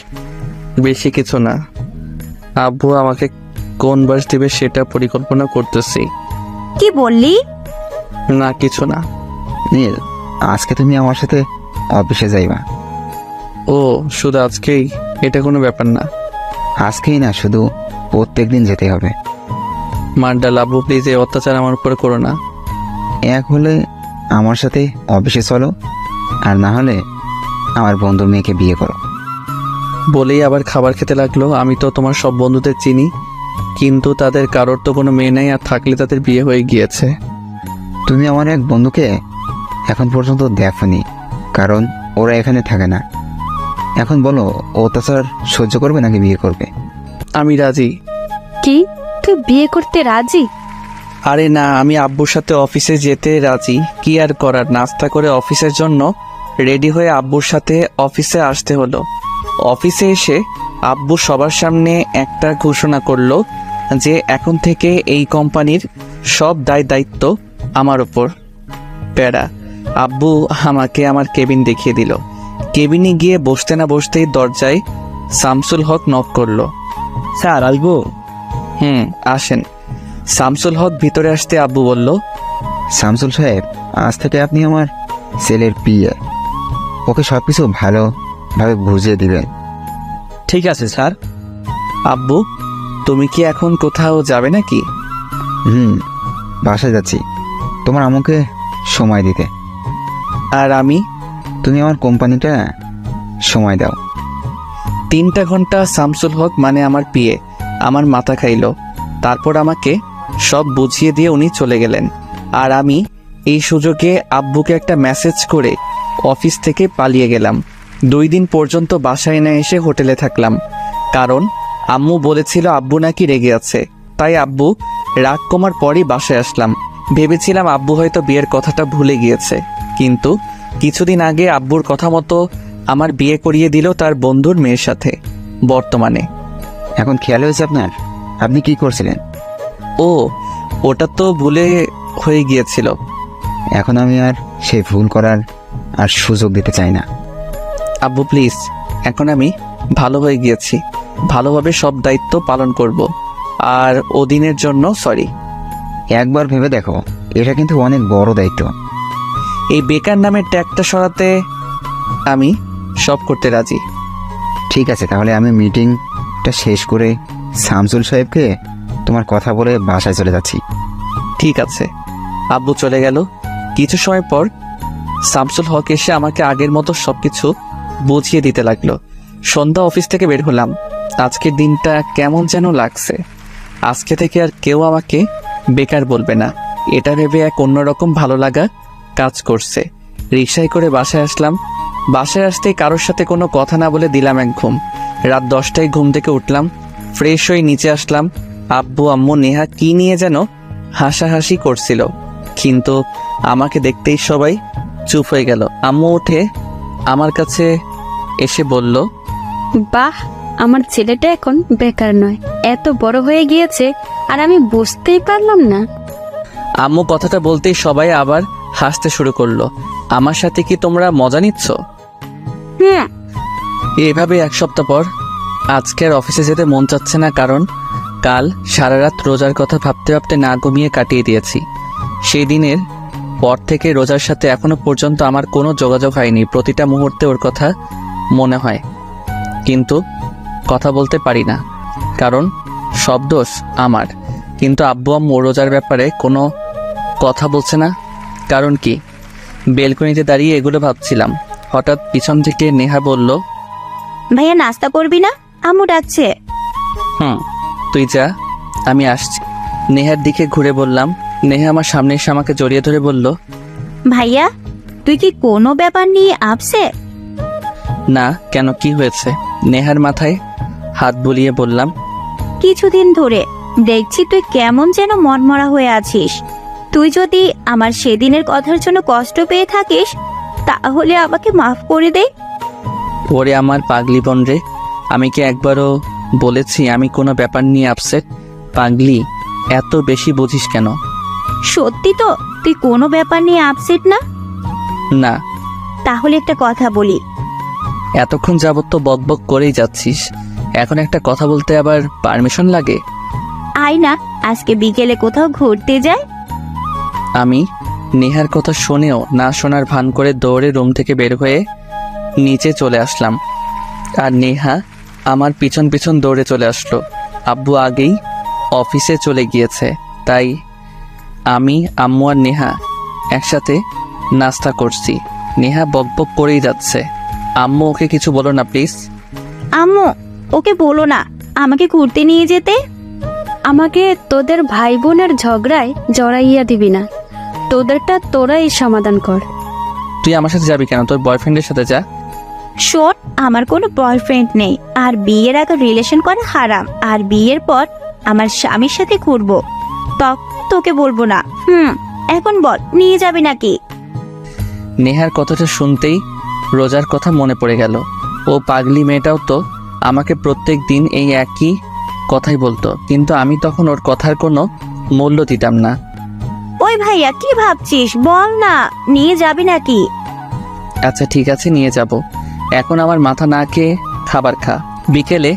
বেশি কিছু না, আব্বু আমাকে কোন বাস দিবে সেটা পরিকল্পনা করতেছি। কি বললি? না, কিছু না। নীল, আজকে তুমি আমার সাথে অফিসে যাইবা। ও, শুধু আজকেই? এটা কোনো ব্যাপার না। আজকেই না, শুধু প্রত্যেকদিন যেতে হবে। মার্ডাল, আব্বু প্লিজ এই অত্যাচার আমার উপরে করো না। এক হলে আমার সাথে অফিসে চলো, আর না হলে আমার বন্ধুর মেয়েকে বিয়ে করো। বলেই আবার খাবার খেতে লাগলো। আমি তো তোমার সব বন্ধুদের চিনি, কিন্তু তাদের কারোর তো কোনো মেয়ে নেই, আর থাকলে তাদের বিয়ে হয়ে গিয়েছে। তুমি আমার এক বন্ধুকে এখন পর্যন্ত দেখোনি, কারণ ওরা এখানে থাকে না। এখন বলো, অত্যাচার সহ্য করবে নাকি বিয়ে করবে? আমি রাজি। কি, তুই বিয়ে করতে রাজি? আরে না, আমি আব্বুর সাথে অফিসে যেতে রাজি। কি আর করার, নাস্তা করে অফিসের জন্য রেডি হয়ে আব্বুর সাথে অফিসে আসতে হলো। অফিসে এসে আব্বু সবার সামনে একটা ঘোষণা করলো যে এখন থেকে এই কোম্পানির সব দায়িত্ব আমার ওপর। প্যারা। আব্বু আমাকে আমার কেবিন দেখিয়ে দিল। কেবিনে গিয়ে বসতে না বসতেই দরজায় শামসুল হক নক করলো। স্যার, আসবো? আসেন। শামসুল হক ভিতরে আসতে আব্বু বলল, শামসুল সাহেব, আজ থেকে আপনি আমার ছেলের পিএ। ওকে সবকিছু ভালোভাবে বুঝিয়ে দিবেন। ঠিক আছে স্যার। আব্বু, তুমি কি এখন কোথাও যাবে নাকি? বাসায় যাচ্ছি তোমার আম্মুকে সময় দিতে। আর আমি? তুমি আমার কোম্পানিটা সময় দাও। 3টা ঘন্টা শামসুল হক মানে আমার পিএ আমার মাথা খাইলো। তারপর আমাকে সব বুঝিয়ে দিয়ে উনি চলে গেলেন। আর আমি এই সুযোগে আব্বুকে একটা মেসেজ করে অফিস থেকে পালিয়ে গেলাম। 2 দিন পর্যন্ত বাসায় না এসে হোটেলে থাকলাম, কারণ আম্মু বলেছিল আব্বু নাকি রেগে আছে। তাই আব্বু রাগ কমার পরই বাসায় আসলাম। ভেবেছিলাম আব্বু হয়তো বিয়ের কথাটা ভুলে গিয়েছে, কিন্তু কিছুদিন আগে আব্বুর কথা মতো আমার বিয়ে করিয়ে দিল তার বন্ধুর মেয়ের সাথে। বর্তমানে এখন খেয়াল হয়েছে আপনার? আপনি কি করছিলেন? ও, ওটা তো ভুলে হয়ে গিয়েছিল। এখন আমি আর সেই ভুল করার আর সুযোগ দিতে চাই না। আব্বু প্লিজ, এখন আমি ভালো হয়ে গিয়েছি, ভালোভাবে সব দায়িত্ব পালন করব। আর ওদিনের জন্য সরি। একবার ভেবে দেখো, এটা কিন্তু অনেক বড় দায়িত্ব। এই বেকার নামের ট্যাগটা সরাতে আমি সব করতে রাজি। ঠিক আছে, তাহলে আমি মিটিংটা শেষ করে শামসুল সাহেবকে তোমার কথা বলে বাসায় চলে যাচ্ছি। ঠিক আছে। আব্বু চলে গেল। কিছু সময় পর শামসুল হক এসে আমাকে আগের মতো সবকিছু বুঝিয়ে দিতে লাগলো। সন্ধ্যা অফিস থেকে বের হলাম। আজকের দিনটা কেমন যেন লাগছে। আজকে থেকে আর কেউ আমাকে বেকার বলবে না, এটা ভেবে এক অন্যরকম ভালো লাগা কাজ করছে। রিকশায় করে বাসায় আসলাম। বাসায় আসতেই কারোর সাথে কোনো কথা না বলে দিলাম এক ঘুম। রাত 10টায় ঘুম থেকে উঠলাম, ফ্রেশ হয়ে নিচে আসলাম। আব্বু আম্মু নেহা কি নিয়ে যেন হাসাহাসি করছিল, কিন্তু আমাকে দেখতেই সবাই চুপ হয়ে গেল। আম্মু উঠে আমার কাছে এসে বলল, বাহ, আমার ছেলেটা এখন বেকার নয়, এত বড় হয়ে গিয়েছে আর আমি বুঝতেই পারলাম না। আম্মু কথাটা বলতেই সবাই আবার হাসতে শুরু করলো। আমার সাথে কি তোমরা মজা নিচ্ছ? হুম, এভাবে এক সপ্তাহ পর আজকে আর অফিসে যেতে মন চাচ্ছে না, কারণ কাল সারা রাত রোজার কথা ভাবতে ভাবতে না ঘুমিয়ে কাটিয়ে দিয়েছি। সেই দিনের পর থেকে রোজার সাথে এখনো পর্যন্ত আমার কোনো যোগাযোগ হয়নি। প্রতিটা মুহূর্তে ওর কথা মনে হয়, কিন্তু কথা বলতে পারি না, কারণ সব দোষ আমার। কিন্তু আব্বু আম্মু রোজার ব্যাপারে কোনো কথা বলছে না, কারণ কি? বেলকনিতে দাঁড়িয়ে এগুলো ভাবছিলাম। হঠাৎ পিছন থেকে নেহা বলল, ভাইয়া নাস্তা করবি না? আম্মু ডাকছে। তুই যা, আমি আসছি। নেহার দিকে ঘুরে বললাম। নেহা আমার সামনে এসে আমাকে জড়িয়ে ধরে বলল, ভাইয়া, তুই কি কোনো ব্যাপার নিয়ে আপসেট? না, কেন, কি হয়েছে? নেহার মাথায় হাত বুলিয়ে বললাম, কিছুদিন ধরে দেখছি তুই কেমন যেন মনমরা হয়ে আছিস। তুই যদি আমার সেদিনের কথার জন্য কষ্ট পেয়ে থাকিস, তাহলে আমাকে মাফ করে দে। ওরে আমার পাগলি বোন রে, আমি কি একবারও বলেছি আমি কোনো ব্যাপার নিয়ে আপসেট? পাগলি, এত বেশি বুঝিস কেন? সত্যি তো তুই কোনো ব্যাপার নিয়ে আপসেট না? না। তাহলে একটা কথা বলি। এতক্ষণ যাবত তো বকবক করেই যাচ্ছিস, এখন একটা কথা বলতে আবার পারমিশন লাগে? আয় না, আজকে বিকেলে কোথাও ঘুরতে যায়। আমি নেহার কথা শুনেও না শোনার ভান করে দৌড়ে রুম থেকে বের হয়ে নিচে চলে আসলাম। আর নেহা আমার পিছন পিছন দৌড়ে চলে আসলো। আব্বু আগেই অফিসে চলে গিয়েছে, তাই আমি, আম্মু আর নেহা একসাথে নাস্তা করছি। নেহা বকবক করেই যাচ্ছে। আম্মু, ওকে কিছু বলো না প্লিজ। আম্মু, ওকে বলো না আমাকে ঘুরতে নিয়ে যেতে। আমাকে তোদের ভাই বোনের ঝগড়ায় জড়াইয়া দিবি না, তোদেরটা তোরাই সমাধান কর। তুই আমার সাথে যাবি কেন? তোর বয়ফ্রেন্ডের সাথে যা। শোন, আমার কোনো বয়ফ্রেন্ড নেই, আর বিয়ের আগে রিলেশন করা হারাম। আর বিয়ের পর আমার স্বামীর সাথে ঘুরবো, তোকে বলবো না। এখন বল, নিয়ে যাবি নাকি? নেহার কথাটা শুনতেই রোজার কথা মনে পড়ে গেল। ও পাগলি মেয়েটাও তো আমাকে প্রত্যেক দিন এই একই কথাই বলতো, কিন্তু আমি তখন ওর কথার কোনো মূল্য দিতাম না। ওই ভাইয়া, কি ভাবছিস? বল না, নিয়ে যাবি নাকি? আচ্ছা ঠিক আছে, নিয়ে যাব। এখন আমার মাথা না খেয়ে খাবার খা। বিকেলে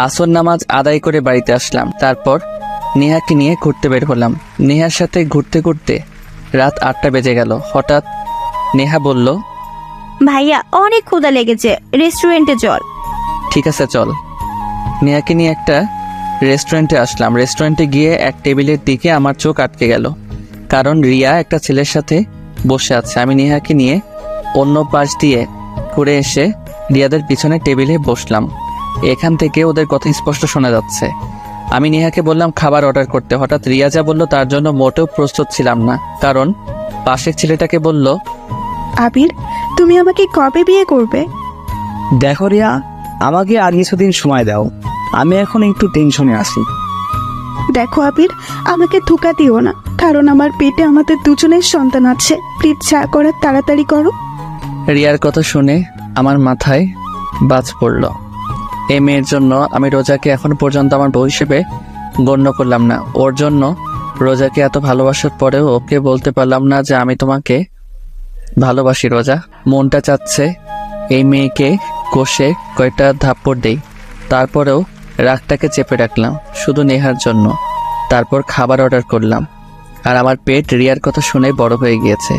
আসর নামাজ আদায় করে বাড়িতে আসলাম। তারপর নেহাকে নিয়ে ঘুরতে বের হলাম। নেহার সাথে ঘুরতে ঘুরতে রাত 8টা বেজে গেল। হঠাৎ নেহা বলল, ভাইয়া, অনেক ক্ষুধা লেগেছে, রেস্টুরেন্টে চল। ঠিক আছে চল। নেহাকে নিয়ে একটা রেস্টুরেন্টে আসলাম। রেস্টুরেন্টে গিয়ে এক টেবিলের দিকে আমার চোখ আটকে গেল, কারণ রিয়া একটা ছেলের সাথে বসে আছে। আমি নেহাকে নিয়ে অন্য পাশ দিয়ে ঘুরে এসে রিয়াদের পিছনে টেবিলে বসলাম। এখান থেকে ওদের কথা স্পষ্ট শোনা যাচ্ছে। আমি নেহাকে বললাম খাবার অর্ডার করতে। হঠাৎ রিয়া যা বলল তার জন্য মোটেও প্রস্তুত ছিলাম না, কারণ পাশের ছেলেটাকে বলল, আবির, তুমি আমাকে কবে বিয়ে করবে? দেখো রিয়া, আমাকে আর কিছুদিন সময় দাও, আমি এখন একটু টেনশনে আছি। দেখো আবির, আমাকে ধোঁকা দিও না, কারণ আমার পেটে আমাদের দুজনের সন্তান আছে। প্লিজ যা করার তাড়াতাড়ি করো। রিয়ার কথা শুনে আমার মাথায় বাজ পড়ল। এই মেয়ের জন্য আমি রোজাকে এখন পর্যন্ত আমার বউ হিসেবে গণ্য করলাম না। ওর জন্য রোজাকে এত ভালোবাসার পরেও ওকে বলতে পারলাম না যে আমি তোমাকে ভালোবাসি রোজা। মনটা চাচ্ছে এই মেয়েকে কষে কয়টা থাপ্পড় দেই। তারপরেও রাগটাকে চেপে রাখলাম শুধু নেহার জন্য। তারপর খাবার অর্ডার করলাম, আর আমার পেট রিয়ার কথা শুনে বড় হয়ে গিয়েছে।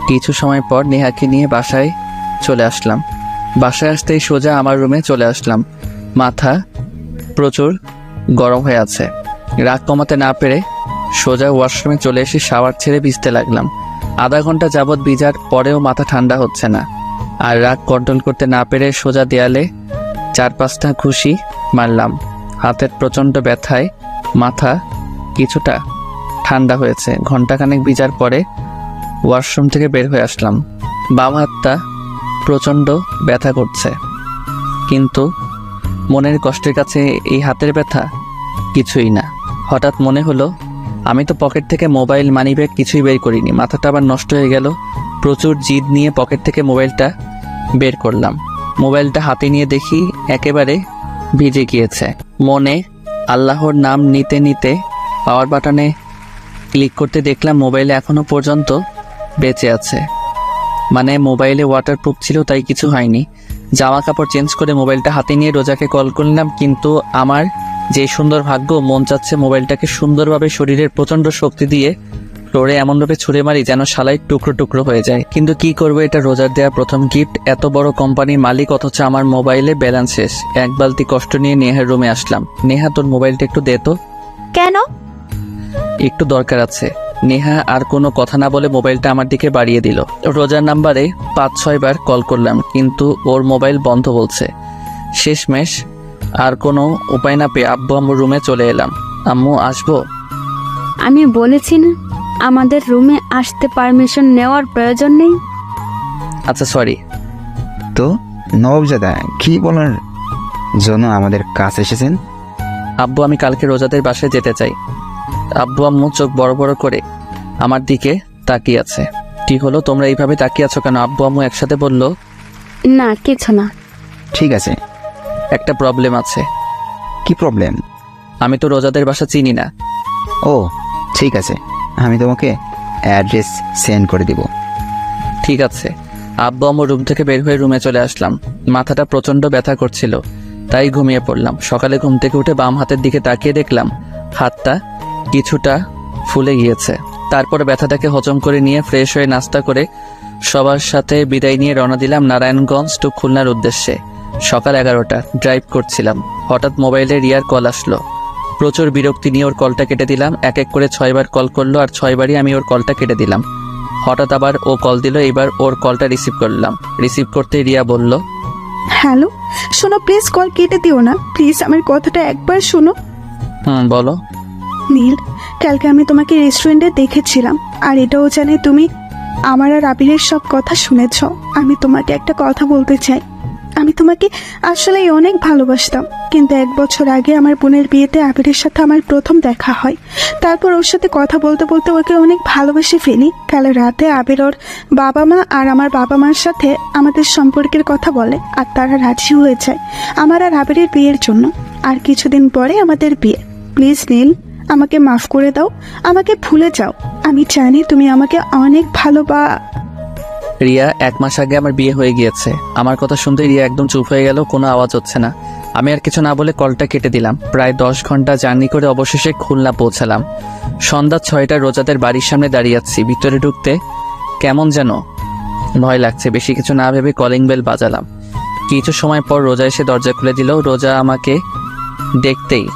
কিছু সময় পর নেহাকে নিয়ে বাসায় চলে আসলাম। বাসায় আসতেই সোজা আমার রুমে চলে আসলাম। মাথা প্রচুর গরম হয়ে আছে। রাগ কমাতে না পেরে সোজা ওয়াশরুমে চলে এসে শাওয়ার ছেড়ে ভিজতে লাগলাম। আধা ঘন্টা যাবৎ ভিজার পরেও মাথা ঠান্ডা হচ্ছে না। আর রাগ কন্ট্রোল করতে না পেরে সোজা দেয়ালে 4-5টা ঘুষি মারলাম। হাতের প্রচণ্ড ব্যথায় মাথা কিছুটা ঠান্ডা হয়েছে। ঘন্টাখানেক ভিজার পরে ওয়াশরুম থেকে বের হয়ে আসলাম। বাম হাতটা প্রচণ্ড ব্যথা করছে, কিন্তু মনের কষ্টের কাছে এই হাতের ব্যথা কিছুই না। হঠাৎ মনে হলো আমি তো পকেট থেকে মোবাইল, মানিব্যাগ কিছুই বের করিনি। মাথাটা আবার নষ্ট হয়ে গেল। প্রচুর জিদ নিয়ে পকেট থেকে মোবাইলটা বের করলাম। মোবাইলটা হাতে নিয়ে দেখি একেবারে ভিজে গিয়েছে। মনে আল্লাহর নাম নিতে নিতে পাওয়ার বাটনে ক্লিক করতে দেখলাম মোবাইলে এখনো পর্যন্ত বেঁচে আছে। মানে মোবাইলে ওয়াটারপ্রুফ ছিল, তাই কিছু হয়নি। জামা কাপড় চেঞ্জ করে মোবাইলটা হাতে নিয়ে রোজাকে কল করলাম, কিন্তু আমার যে সুন্দর ভাগ্য, মন চাচ্ছে মোবাইলটাকে সুন্দরভাবে শরীরের প্রচণ্ড শক্তি দিয়ে ফ্লোরে এমনভাবে ছুঁড়ে মারি যেন শালাই টুকরো টুকরো হয়ে যায়। কিন্তু কি করবো, এটা রোজার দেওয়া প্রথম গিফট। এত বড় কোম্পানির মালিক, অথচ আমার মোবাইলে ব্যালেন্স শেষ। এক বালতি কষ্ট নিয়ে নেহার রুমে আসলাম। নেহা, তোর মোবাইলটা একটু দে তো। কেন? একটু দরকার আছে। নেহা আর কোনো কথা না বলে মোবাইলটা আমার দিকে বাড়িয়ে দিল। রোজার নাম্বারে 5-6 বার কল করলাম, কিন্তু ওর মোবাইল বন্ধ বলছে। শেষমেশ আর কোনো উপায় না পেয়ে আব্বু আম্মুর রুমে চলে এলাম। আম্মু, আসবো? আমি বলেছি না আমাদের রুমে আসতে পারমিশন নেওয়ার প্রয়োজন নেই। আচ্ছা, সরি। তো নবজাদা কি বলার জন্য আমাদের কাছে এসেছেন? আব্বু, আমি কালকে রোজাদের বাসায় যেতে চাই। আব্বু আম্মু চোখ বড় বড় করে আমার দিকে তাকিয়ে আছে। কি হলো, তোমরা এইভাবে তাকিয়ে আছো কেন? আব্বু আম্মু একসাথে বলল, না কিছু না। ঠিক আছে। একটা প্রবলেম আছে। কি প্রবলেম? আমি তো রোজাদের বাসা চিনি না। ও ঠিক আছে, আমি তোমাকে অ্যাড্রেস সেন্ড করে দিব। ঠিক আছে। আব্বু আম্মু রুম থেকে বের হয়ে রুমে চলে আসলাম। মাথাটা প্রচণ্ড ব্যথা করছিল, তাই ঘুমিয়ে পড়লাম। সকালে ঘুম থেকে উঠে বাম হাতের দিকে তাকিয়ে দেখলাম হাতটা কিছুটা ফুলে গিয়েছে। তারপর ব্যথাটাকে হজম করে নিয়ে ফ্রেশ হয়ে নাস্তা করে সবার সাথে বিদায় নিয়ে রওনা দিলাম নারায়ণগঞ্জ টু খুলনার উদ্দেশ্যে। সকাল 11টা, ড্রাইভ করছিলাম। হঠাৎ মোবাইলে রিয়ার কল আসলো। প্রচুর বিরক্তি নিয়ে ওর কলটা কেটে দিলাম। এক এক করে 6 বার কল করলো, আর 6 বারই আমি ওর কলটা কেটে দিলাম। হঠাৎ আবার ও কল দিল। এবার ওর কলটা রিসিভ করলাম। রিসিভ করতে রিয়া বলল, হ্যালো, শোনো প্লিজ, কল কেটে দিও না প্লিজ, আমার কথাটা একবার শোনো। বলো। নীল, কালকে আমি তোমাকে রেস্টুরেন্টে দেখেছিলাম, আর এটাও জানি তুমি আমার আর আবিরের সব কথা শুনেছ। আমি তোমাকে একটা কথা বলতে চাই। আমি তোমাকে আসলে অনেক ভালোবাসতাম, কিন্তু 1 বছর আগে আমার বোনের বিয়েতে আবিরের সাথে আমার প্রথম দেখা হয়। তারপর ওর সাথে কথা বলতে বলতে ওকে অনেক ভালোবেসে ফেলি। কাল রাতে আবির ওর বাবা মা আর আমার বাবা মার সাথে আমাদের সম্পর্কের কথা বলে, আর তারা রাজি হয়ে যায় আমার আর আবিরের বিয়ের জন্য। আর কিছুদিন পরে আমাদের বিয়ে। প্লিজ নীল, আমাকে মাফ করে দাও, আমাকে ভুলে যাও। আমি জানি তুমি আমাকে অনেক রিয়া, 1 মাস আগে আমার বিয়ে হয়ে গিয়েছে। আমার কথা শুনতে রিয়া একদম চুপ হয়ে গেল, কোনো আওয়াজ হচ্ছে না। আমি আর কিছু না বলে কলটা কেটে দিলাম। প্রায় 10 ঘন্টা জার্নি করে অবশেষে খুলনা পৌঁছালাম। সন্ধ্যা 6টা, রোজাদের বাড়ির সামনে দাঁড়িয়ে আছি। ভিতরে ঢুকতে কেমন যেন ভয় লাগছে। বেশি কিছু না ভেবে কলিং বেল বাজালাম। কিছু সময় পর রোজা এসে দরজা খুলে দিল। রোজা আমাকে দেখতেই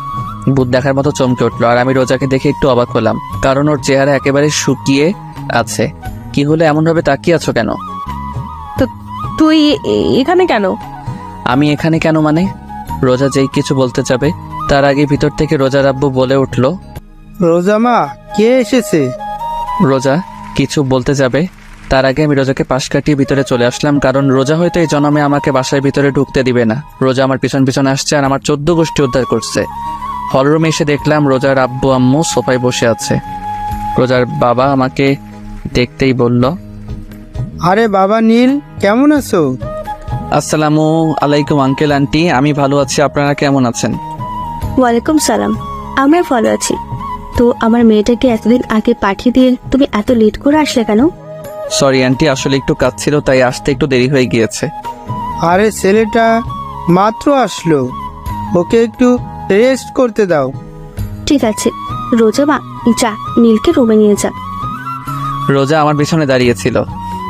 ভূত দেখার মতো চমকে উঠলো, আর আমি রোজাকে দেখে একটু অবাক হলাম, কারণ ওর চেহারা একেবারে শুকিয়ে আছে। কি হলো, এমনভাবে তাকিয়ে আছো কেন? তুই এখানে কেন? আমি এখানে কেন মানে? রোজা যেই কিছু বলতে যাবে তার আগে ভিতর থেকে রোজার আব্বু বলে উঠল, রোজা মা, কে এসেছে? রোজা কিছু বলতে যাবে তার আগে আমি রোজাকে পাশ কাটিয়ে ভিতরে চলে আসলাম, কারণ রোজা হয়তো এই জন্মে আমাকে বাসায় ভিতরে ঢুকতে দিবে না। রোজা আমার পিছন পিছন আসছে আর আমার 14 গোষ্ঠী উদ্ধার করছে। হলরুমে এসে দেখলাম রোজার আব্বু আম্মু সোফায় বসে আছে। রোজার বাবা আমাকে দেখতেই বলল, আরে বাবা নীল, কেমন আছো? আসসালামু আলাইকুম আঙ্কেল আন্টি, আমি ভালো আছি, আপনারা কেমন আছেন? ওয়ালাইকুম সালাম, আমরা ভালো আছি। তো আমার মেয়েটাকে এতদিন আগে পাঠিয়ে দিয়ে তুমি এত লেট করে আসলে কেন? সরি আন্টি, আসলে একটু কাজ ছিল তাই আসতে একটু দেরি হয়ে গিয়েছে। আরে ছেলেটা মাত্র আসলো, ওকে একটু রেস্ট করতে দাও। ঠিক আছে রোজা মা, যা নীলকে রুমে নিয়ে যা। রোজা আমার পিছনে দাঁড়িয়েছিল।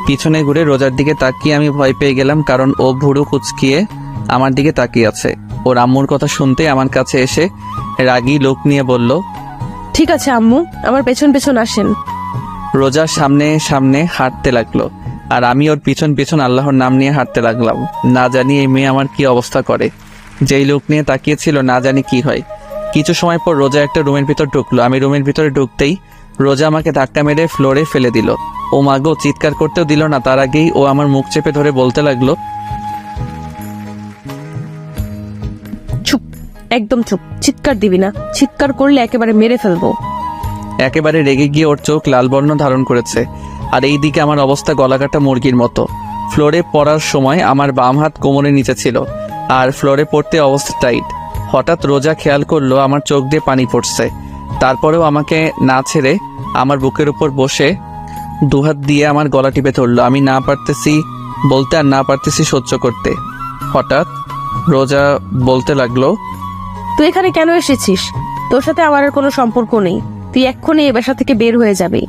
পিছনে ঘুরে রোজার দিকে তাকিয়ে আমি ভয় পেয়ে গেলাম, কারণ ও ভুরু কুচকিয়ে আমার দিকে তাকিয়ে আছে। ওর আম্মুর কথা শুনতে আমার কাছে এসে রাগী লোক নিয়ে বলল, ঠিক আছে আম্মু, আমার পেছন পেছন আসেন। রোজার সামনে সামনে হাঁটতে লাগলো আর আমি ওর পিছন পিছন আল্লাহর নাম নিয়ে হাঁটতে লাগলাম। না জানি এই মেয়ে আমার কি অবস্থা করে। যেই লোক নিয়ে তাকিয়েছিল না জানি কি হয়। কিছু সময় পর রোজা একটা রুমের ভিতর ঢুকলো। আমি রুমের ভিতরে ঢুকতেই রোজা আমাকে ধাক্কা মেরে ফ্লোরে ফেলে দিল। ও মাগো, চিৎকার করতেও দিল না, তার আগেই ও আমার মুখ চেপে ধরে বলতে লাগলো, চুপ, একদম চুপ, চিৎকার দিবি না, চিৎকার করলে একেবারে মেরে ফেলবো। একেবারে রেগে গিয়ে ওর চোখ লাল বর্ণ ধারণ করেছে। আর এই দিকে আমার অবস্থা গলাকাটা মুরগির মতো। ফ্লোরে পড়ার সময় আমার বাম হাত কোমরের নিচে ছিল আর ফ্লোরে পড়তে অবস্থা টাইট। হঠাৎ রোজা খেয়াল করলো আমার চোখ দিয়ে পানি পড়ছে। তারপরেও আমাকে না ছেড়ে আমার বুকের উপর বসে দুহাত দিয়ে আমার গলা টিপে ধরলো। আমি না পারতেছি বলতে আর না পারতেছি সহ্য করতে। হঠাৎ রোজা বলতে লাগলো, তুই এখানে কেন এসেছিস? তোর সাথে আমার আর কোনো সম্পর্ক নেই। তুই এক্ষুনি এই বাসা থেকে বের হয়ে যাবি,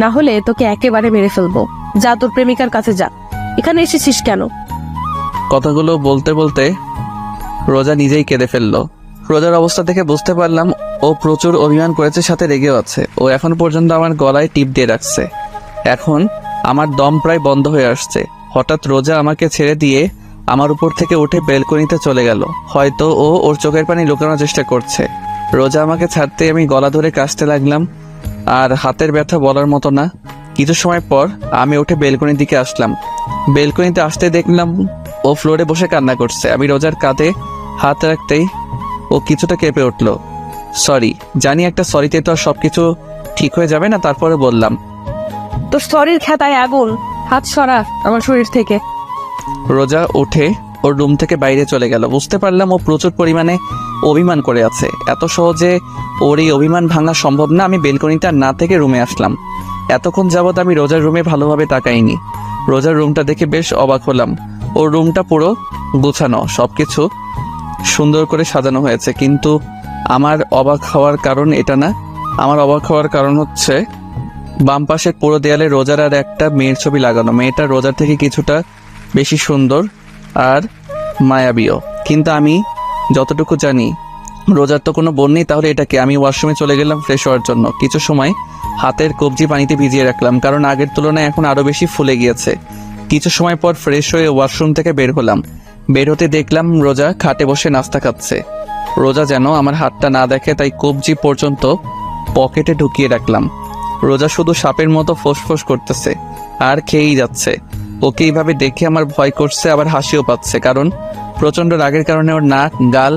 না হলে তোকে একেবারে মেরে ফেলবো। যা তোর প্রেমিকার কাছে যা। এখানে এসেছিস কেন? কথাগুলো বলতে বলতে রোজা নিজেই কেঁদে ফেললো। রোজার অবস্থা দেখে বুঝতে পারলাম ও প্রচুর অভিমান করেছে, সাথে রেগেও আছে। ও এখন পর্যন্ত আমার গলায় টিপ দিয়ে রাখছে। এখন আমার দম প্রায় বন্ধ হয়ে আসছে। হঠাৎ রোজা আমাকে ছেড়ে দিয়ে আমার উপর থেকে উঠে বেলকনিতে চলে গেল। হয়তো ও ওর চোখের পানি লুকানোর চেষ্টা করছে। রোজা আমাকে ছাড়তে আমি গলা ধরে কাশতে লাগলাম, আর হাতের ব্যথা বলার মতো না। কিছু সময় পর আমি উঠে বেলকনির দিকে আসলাম। বেলকনিতে আসতে দেখলাম ও ফ্লোরে বসে কান্না করছে। আমি রোজার কাঁধে হাত রাখতেই ও কিছুটা কেঁপে উঠল। সরি, জানি একটা সরিতে তো আর সবকিছু ঠিক হয়ে যাবে না, তারপরে বললাম, তোর শরীর খেতায় আগুন, হাত সরা আমার শরীর থেকে। রোজা উঠে ওর রুম থেকে বাইরে চলে গেল। বুঝতে পারলাম ও প্রচুর পরিমাণে অভিমান করে আছে। এত সহজে ওর এই অভিমান ভাঙা সম্ভব না। আমি বেলকনিটা না থেকে রুমে আসলাম। এতক্ষণ যাবৎ আমি রোজার রুমে ভালোভাবে তাকাইনি। রোজার রুমটা দেখে বেশ অবাক হলাম। ওর রুমটা পুরো গোছানো, সবকিছু সুন্দর করে সাজানো হয়েছে। কিন্তু আমার অবাক হওয়ার কারণ এটা না। আমার অবাক হওয়ার কারণ হচ্ছে বাম পাশের পুরো দেয়ালে রোজার আর একটা মেয়ের ছবি লাগানো। মেয়েটা রোজার থেকে কিছুটা বেশি সুন্দর আর মায়াবীও। কিন্তু আমি যতটুকু জানি রোজার তো কোনো বোন নেই, তাহলে এটাকে। আমি ওয়াশরুমে চলে গেলাম ফ্রেশ হওয়ার জন্য। কিছু সময় হাতের কবজি পানিতে ভিজিয়ে রাখলাম, কারণ আগের তুলনায় এখন আরো বেশি ফুলে গিয়েছে। কিছু সময় পর ফ্রেশ হয়ে ওয়াশরুম থেকে বের হলাম। বের হতে দেখলাম রোজা খাটে বসে নাস্তা খাচ্ছে। রোজা যেন আমার হাতটা না দেখে, তাই কবজি পর্যন্ত পকেটে ঢুকিয়ে রাখলাম। রোজা শুধু সাপের মতো ফোঁস করতেছে আর খেয়েই যাচ্ছে। ওকে এইভাবে দেখে আমার ভয় করছে, আবার হাসিও পাচ্ছে, কারণ প্রচন্ড রাগের কারণে ওর নাক, গাল,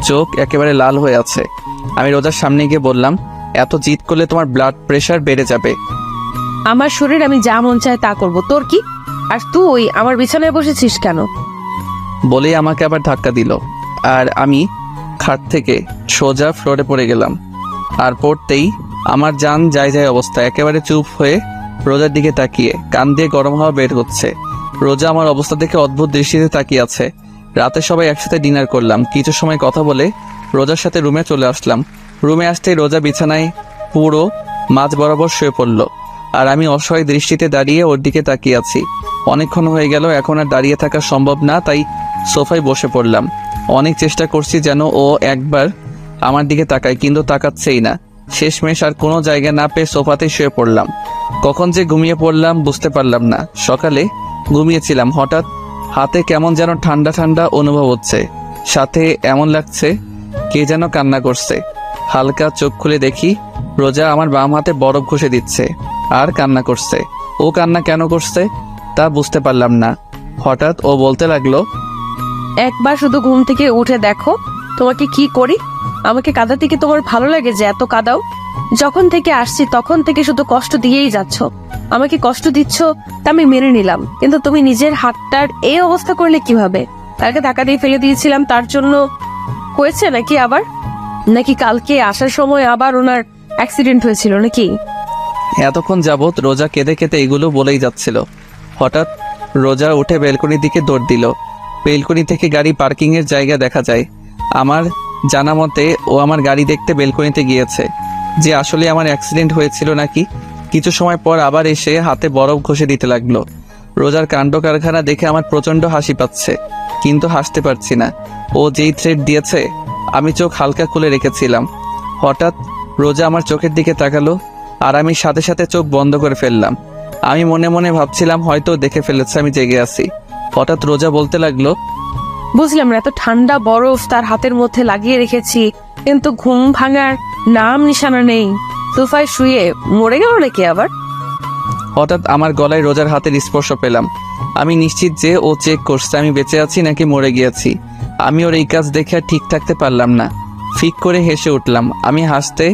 চোখ একেবারে লাল হয়ে আছে। আমি রোজার সামনে গিয়ে বললাম, এত জিদ করলে তোমার ব্লাড প্রেশার বেড়ে যাবে। আমার শরীর, আমি যা মন চায় তা করব, তোর কি? আর তুই আমার বিছানায় বসেছিস কেন? বলেই আমাকে আবার ধাক্কা দিল আর আমি খাট থেকে সোজা ফ্লোরে পড়ে গেলাম। আর পড়তেই আমার জান যায় অবস্থা। একেবারে চুপ হয়ে রোজার দিকে তাকিয়ে, কান দিয়ে গরম হাওয়া বের হচ্ছে। রোজা আমার অবস্থা দেখে অদ্ভুত দৃষ্টিতে তাকিয়ে আছে। রাতে সবাই একসাথে ডিনার করলাম। কিছু সময় কথা বলে রোজার সাথে রুমে চলে আসলাম। রুমে আসতেই রোজা বিছানায় পুরো মাঝ বরাবর শুয়ে পড়ল আর আমি অসহায় দৃষ্টিতে দাঁড়িয়ে ওর দিকে তাকিয়ে আছি। অনেকক্ষণ হয়ে গেল, এখন আর দাঁড়িয়ে থাকা সম্ভব না, তাই সোফায় বসে পড়লাম। অনেক চেষ্টা করছি যেন ও একবার আমার দিকে তাকায়, কিন্তু তাকাচ্ছেই না। শেষমেশ আর কোনো জায়গা না পেয়ে সোফাতে শুয়ে পড়লাম। কখন যে ঘুমিয়ে পড়লাম বুঝতে পারলাম না। সকালে ঘুমিয়েছিলাম, হঠাৎ হাতে কেমন যেন ঠান্ডা ঠান্ডা অনুভব হচ্ছে, সাথে এমন লাগছে কে যেন কান্না করছে। হালকা চোখ খুলে দেখি রোজা আমার বাম হাতে বরফ ঘষে দিচ্ছে আর কান্না করছে। ও কান্না কেন করছে তা বুঝতে পারলাম না। হঠাৎ ও বলতে লাগলো, একবার শুধু ঘুম থেকে উঠে দেখো তোমাকে কি করি। আমাকে কাঁদাতে কি তোমার ভালো লাগে যে এত কাঁদাও? যখন থেকে আসছি তখন থেকে শুধু কষ্ট দিয়েই যাচ্ছ। আমাকে কষ্ট দিচ্ছ তা আমি মেনে নিলাম, কিন্তু তুমি নিজের হাতটার এই অবস্থা করলে কিভাবে? তাকে ধাক্কা দিয়ে ফেলে দিয়েছিলাম তার জন্য হয়েছে নাকি আবার? নাকি কালকে আসার সময় আবার ওনার অ্যাক্সিডেন্ট হয়েছিল নাকি? এতক্ষণ যাবৎ রোজা কেঁদে কেঁদে এগুলো বলেই যাচ্ছিল। হঠাৎ রোজা উঠে বেলকনির দিকে দৌড় দিল। বেলকনি থেকে গাড়ি পার্কিংয়ের জায়গা দেখা যায়। আমার জানা মতে ও আমার গাড়ি দেখতে বেলকনিতে গিয়েছে, যে আসলে আমার অ্যাক্সিডেন্ট হয়েছিল নাকি। কিছু সময় পর আবার এসে হাতে বরফ ঘষে দিতে লাগলো। রোজার কাণ্ড কারখানা দেখে আমার প্রচণ্ড হাসি পাচ্ছে, কিন্তু হাসতে পারছি না। ও যেই থ্রেড দিয়েছে আমি চোখ হালকা খুলে রেখেছিলাম। হঠাৎ রোজা আমার চোখের দিকে তাকালো, আর আমি সাথে সাথে চোখ বন্ধ করে ফেললাম। আমি মনে মনে ভাবছিলাম হয়তো দেখে ফেলেছে আমি জেগে আছি। হঠাৎ রোজা বলতে লাগলো, বুঝলাম না, এত ঠান্ডা বরফ তার হাতের মধ্যে লাগিয়ে রেখেছি, কিন্তু ঘুম ভাঙার নাম নিশানা নেই। সোফায় শুয়ে মরে গেল নাকি আবার? হঠাৎ আমার গলায় রোজার হাতের স্পর্শ পেলাম। আমি নিশ্চিত যে ও চেক করছে আমি বেঁচে আছি নাকি মরে গিয়েছি। আমি ওর এই কাজ দেখে আর ঠিক থাকতে পারলাম না, ফিক করে হেসে উঠলাম। আমি হাসতে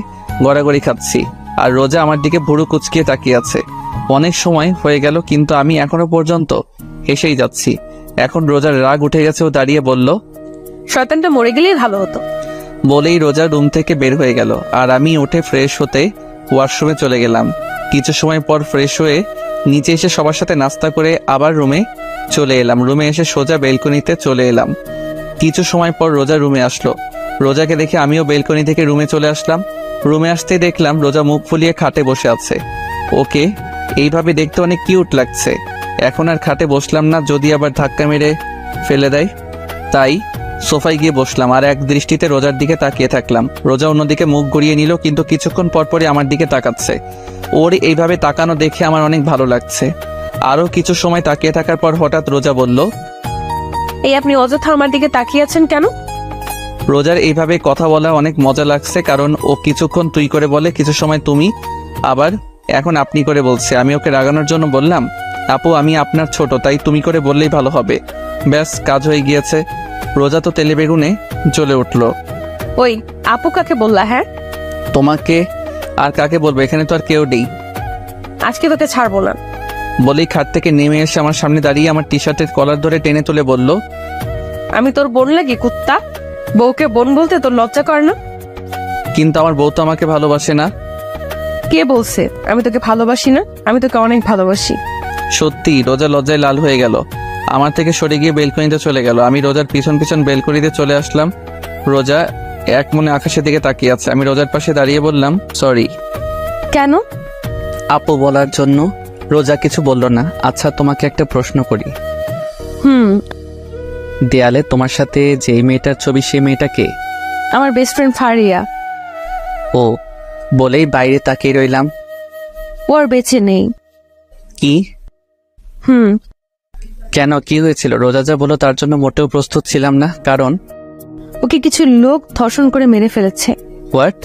গড়াগড়ি খাচ্ছি, আর রোজা আমার দিকে ভুরু কুচকিয়ে তাকিয়ে আছে। অনেক সময় হয়ে গেল, কিন্তু আমি এখনো পর্যন্ত হেসেই যাচ্ছি। এখন রোজার রাগ উঠে গেছে, ও দাঁড়িয়ে বলল, শয়তানটা মরে গেলেই ভালো হতো। বলেই রোজা রুম থেকে বের হয়ে গেল, আর আমি উঠে ফ্রেশ হতে ওয়াশরুমে চলে গেলাম। কিছু সময় পর ফ্রেশ হয়ে নিচে এসে সবার সাথে নাস্তা করে আবার রুমে চলে এলাম। রুমে এসে সোজা বেলকনিতে চলে এলাম। কিছু সময় পর রোজা রুমে আসলো। রোজাকে দেখে আমিও বেলকনি থেকে রুমে চলে আসলাম। রুমে আসতেই দেখলাম রোজা মুখ ফুলিয়ে খাটে বসে আছে। ওকে এইভাবে দেখতে অনেক কিউট লাগছে। এখন আর খাটে বসলাম না, যদি আবার ধাক্কা মেরে ফেলে দেয়। তাই সোফায় গিয়ে বসলাম, আর এক দৃষ্টিতে রোজার দিকে তাকিয়ে থাকলাম। রোজা অন্যদিকে মুখ ঘুরিয়ে নিল, কিন্তু কিছুক্ষণ পরপরই আমার দিকে তাকাচ্ছে। ওর এইভাবে তাকানো দেখে আমার অনেক ভালো লাগছে। আরও কিছু সময় তাকিয়ে থাকার পর হঠাৎ রোজা বলল, এই আপনি অযথা আমার দিকে তাকিয়ে আছেন কেন? রোজার এইভাবে কথা বলা অনেক মজা লাগছে, কারণ ও কিছুক্ষণ তুই করে বলে, কিছু সময় তুমি, আবার এখন আপনি করে বলছে। আমি ওকে রাগানোর জন্য বললাম, আপু আমি আপনার ছোট, তাই তুমি করে বললেই ভালো হবে। ব্যাস কাজ হয়ে গিয়েছে। রোজা তো তেলে বেগুনে জ্বলে উঠল। ওই আপু কাকে বললা? হ্যাঁ, তোমাকে আর কাকে বলবো, এখানে তো আর কেউ নেই। আজকে তোকে ছাড়বো না। বলেই খাট থেকে নেমে এসে আমার সামনে দাঁড়িয়ে আমার টি শার্টের কলার ধরে টেনে তুলে বলল, আমি তোর বোন লাগি কুত্তা? বউকে বোন বলতে তোর লজ্জা করে না? কিন্তু আমার বউ তো আমাকে ভালোবাসে না। কে বলছে আমি তোকে ভালোবাসি না? আমি তোকে অনেক ভালোবাসি। সত্যি। রোজা লজ্জায় লাল হয়ে গেল, আমার থেকে সরে গিয়ে বেলকনিতে চলে গেল। আমি রোজার পিছন পিছন বেলকনিতে চলে আসলাম। রোজা এক মনে আকাশের দিকে তাকিয়ে আছে। আমি রোজার পাশে দাঁড়িয়ে বললাম, সরি। কেন? আপু বলার জন্য। রোজা কিছু বলল না। আচ্ছা তোমাকে একটা প্রশ্ন করি, দেয়ালে তোমার সাথে যে মেয়েটার ছবি, সেই মেয়েটা কে? আমার বেস্ট ফ্রেন্ড ফারিয়া। ও বলেই বাইরে তাকিয়ে রইলাম। ও আর বেঁচে নেই। কি? কেন, কি হয়েছিল? রোজা যা বলল তার জন্য মোটেও প্রস্তুত ছিলাম না, কারণ ওকে কিছু লোক ধর্ষণ করে মেরে ফেলেছে। হোয়াট?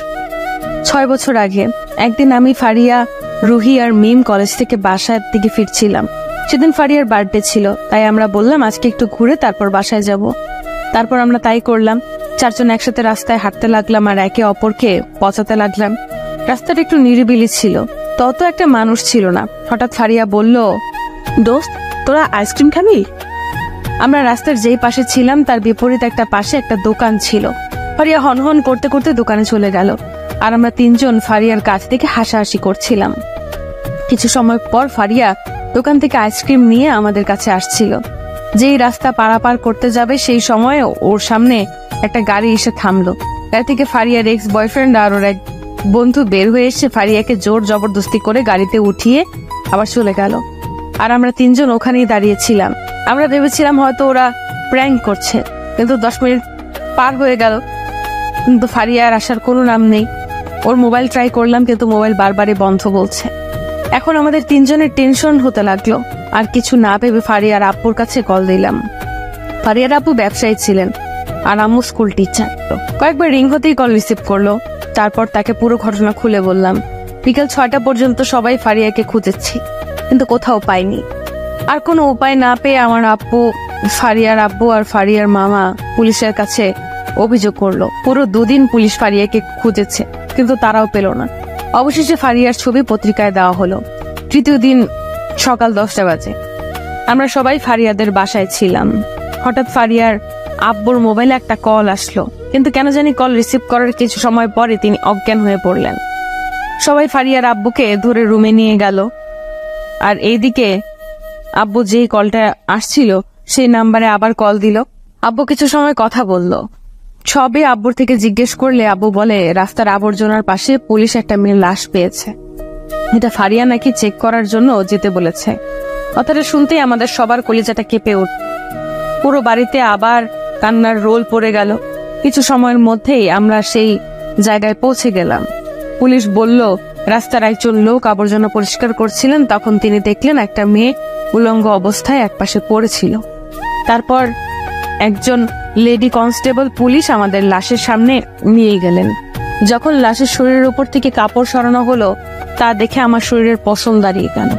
6 বছর আগে একদিন আমি, ফারিয়া, রুহি আর মিম কলেজ থেকে বাসার দিকে ফিরছিলাম। সেদিন ফারিয়ার বার্থডে ছিল, তাই আমরা বললাম আজকে একটু ঘুরে তারপর বাসায় যাব। তারপর আমরা তাই করলাম। 4 জন একসাথে রাস্তায় হাঁটতে লাগলাম আর একে অপরকে পচাতে লাগলাম। রাস্তাটা একটু নিরিবিলি ছিল, তত একটা মানুষ ছিল না। হঠাৎ ফারিয়া বলল, দোস্ত তোরা আইসক্রিম খাবি? আমরা রাস্তার যেই পাশে ছিলাম তার বিপরীত একটা পাশে একটা দোকান ছিল। ফারিয়া হনহন করতে করতে দোকানে চলে গেল, আর আমরা 3 জন ফারিয়ার কাছ থেকে হাসাহাসি করছিলাম। কিছু সময় পর ফারিয়া দোকান থেকে আইসক্রিম নিয়ে আমাদের কাছে আসছিল। যেই রাস্তা পারাপার করতে যাবে সেই সময় ওর সামনে একটা গাড়ি এসে থামলো। গাড়ি থেকে ফারিয়ার এক্স বয়ফ্রেন্ড আর ওর এক বন্ধু বের হয়ে এসে ফারিয়াকে জোর জবরদস্তি করে গাড়িতে উঠিয়ে আবার চলে গেল। আর আমরা 3 জন ওখানেই দাঁড়িয়েছিলাম। আমরা ভেবেছিলাম হয়তো ওরা প্র্যাঙ্ক করছে, কিন্তু 10 মিনিট পার হয়ে গেল, কিন্তু ফারিয়ার আসার কোনো নাম নেই। ওর মোবাইল ট্রাই করলাম, কিন্তু মোবাইল বারবারই বন্ধ বলছে। এখন আমাদের 3 জনের টেনশন হতে লাগলো, আর কিছু না ভেবে ফারিয়ার আব্বুর কাছে কল দিলাম। ফারিয়ার আব্বু ব্যবসায়ী ছিলেন, আর আম্মু স্কুল টিচার। কয়েকবার রিং হতেই কল রিসিভ করলো। তারপর তাকে পুরো ঘটনা খুলে বললাম। বিকেল 6টা পর্যন্ত সবাই ফারিয়াকে খুঁজেছি, কিন্তু কোথাও পাইনি। আর কোনো উপায় না পেয়ে আমার আব্বু, ফারিয়ার আব্বু আর ফারিয়ার মামা পুলিশের কাছে অভিযোগ করলো। পুরো 2 দিন পুলিশ ফারিয়াকে খুঁজেছে, কিন্তু তারাও পেল না। অবশেষে ফারিয়ার ছবি পত্রিকায় দেওয়া হলো। তৃতীয় দিন সকাল 10টা বাজে। আমরা সবাই ফারিয়াদের বাসায় ছিলাম। হঠাৎ ফারিয়ার আব্বুর মোবাইলে একটা কল আসলো, কিন্তু কেন জানি কল রিসিভ করার কিছু সময় পরে তিনি অজ্ঞান হয়ে পড়লেন। সবাই ফারিয়ার আব্বুকে ধরে রুমে নিয়ে গেল। আর এইদিকে আব্বু যেই কলটা আসছিল সেই নাম্বারে আবার কল দিল। আব্বু কিছু সময় কথা বলল। সবে আব্বুর থেকে জিজ্ঞেস করলে আব্বু বলে রাস্তার আবর্জনার পাশে পুলিশ একটা মেয়ের লাশ পেয়েছে। এটা ফারিয়া নাকি চেক করার জন্য যেতে বলেছে। কথাটা শুনতেই আমাদের সবার কলিজাটা কেঁপে উঠল। পুরো বাড়িতে আবার কান্নার রোল পড়ে গেল। কিছু সময়ের মধ্যেই আমরা সেই জায়গায় পৌঁছে গেলাম। পুলিশ বলল রাস্তার একজন লোক আবর্জনা পরিষ্কার করছিলেন, তখন তিনি দেখলেন একটা মেয়ে উলঙ্গ অবস্থায় একপাশে পড়েছিল। তারপর একজন লেডি কনস্টেবল পুলিশ আমাদের লাশের সামনে নিয়ে গেলেন। যখন লাশের শরীরের উপর থেকে কাপড় সরানো হলো তা দেখে আমার শরীরের পশম দাঁড়িয়ে গেল।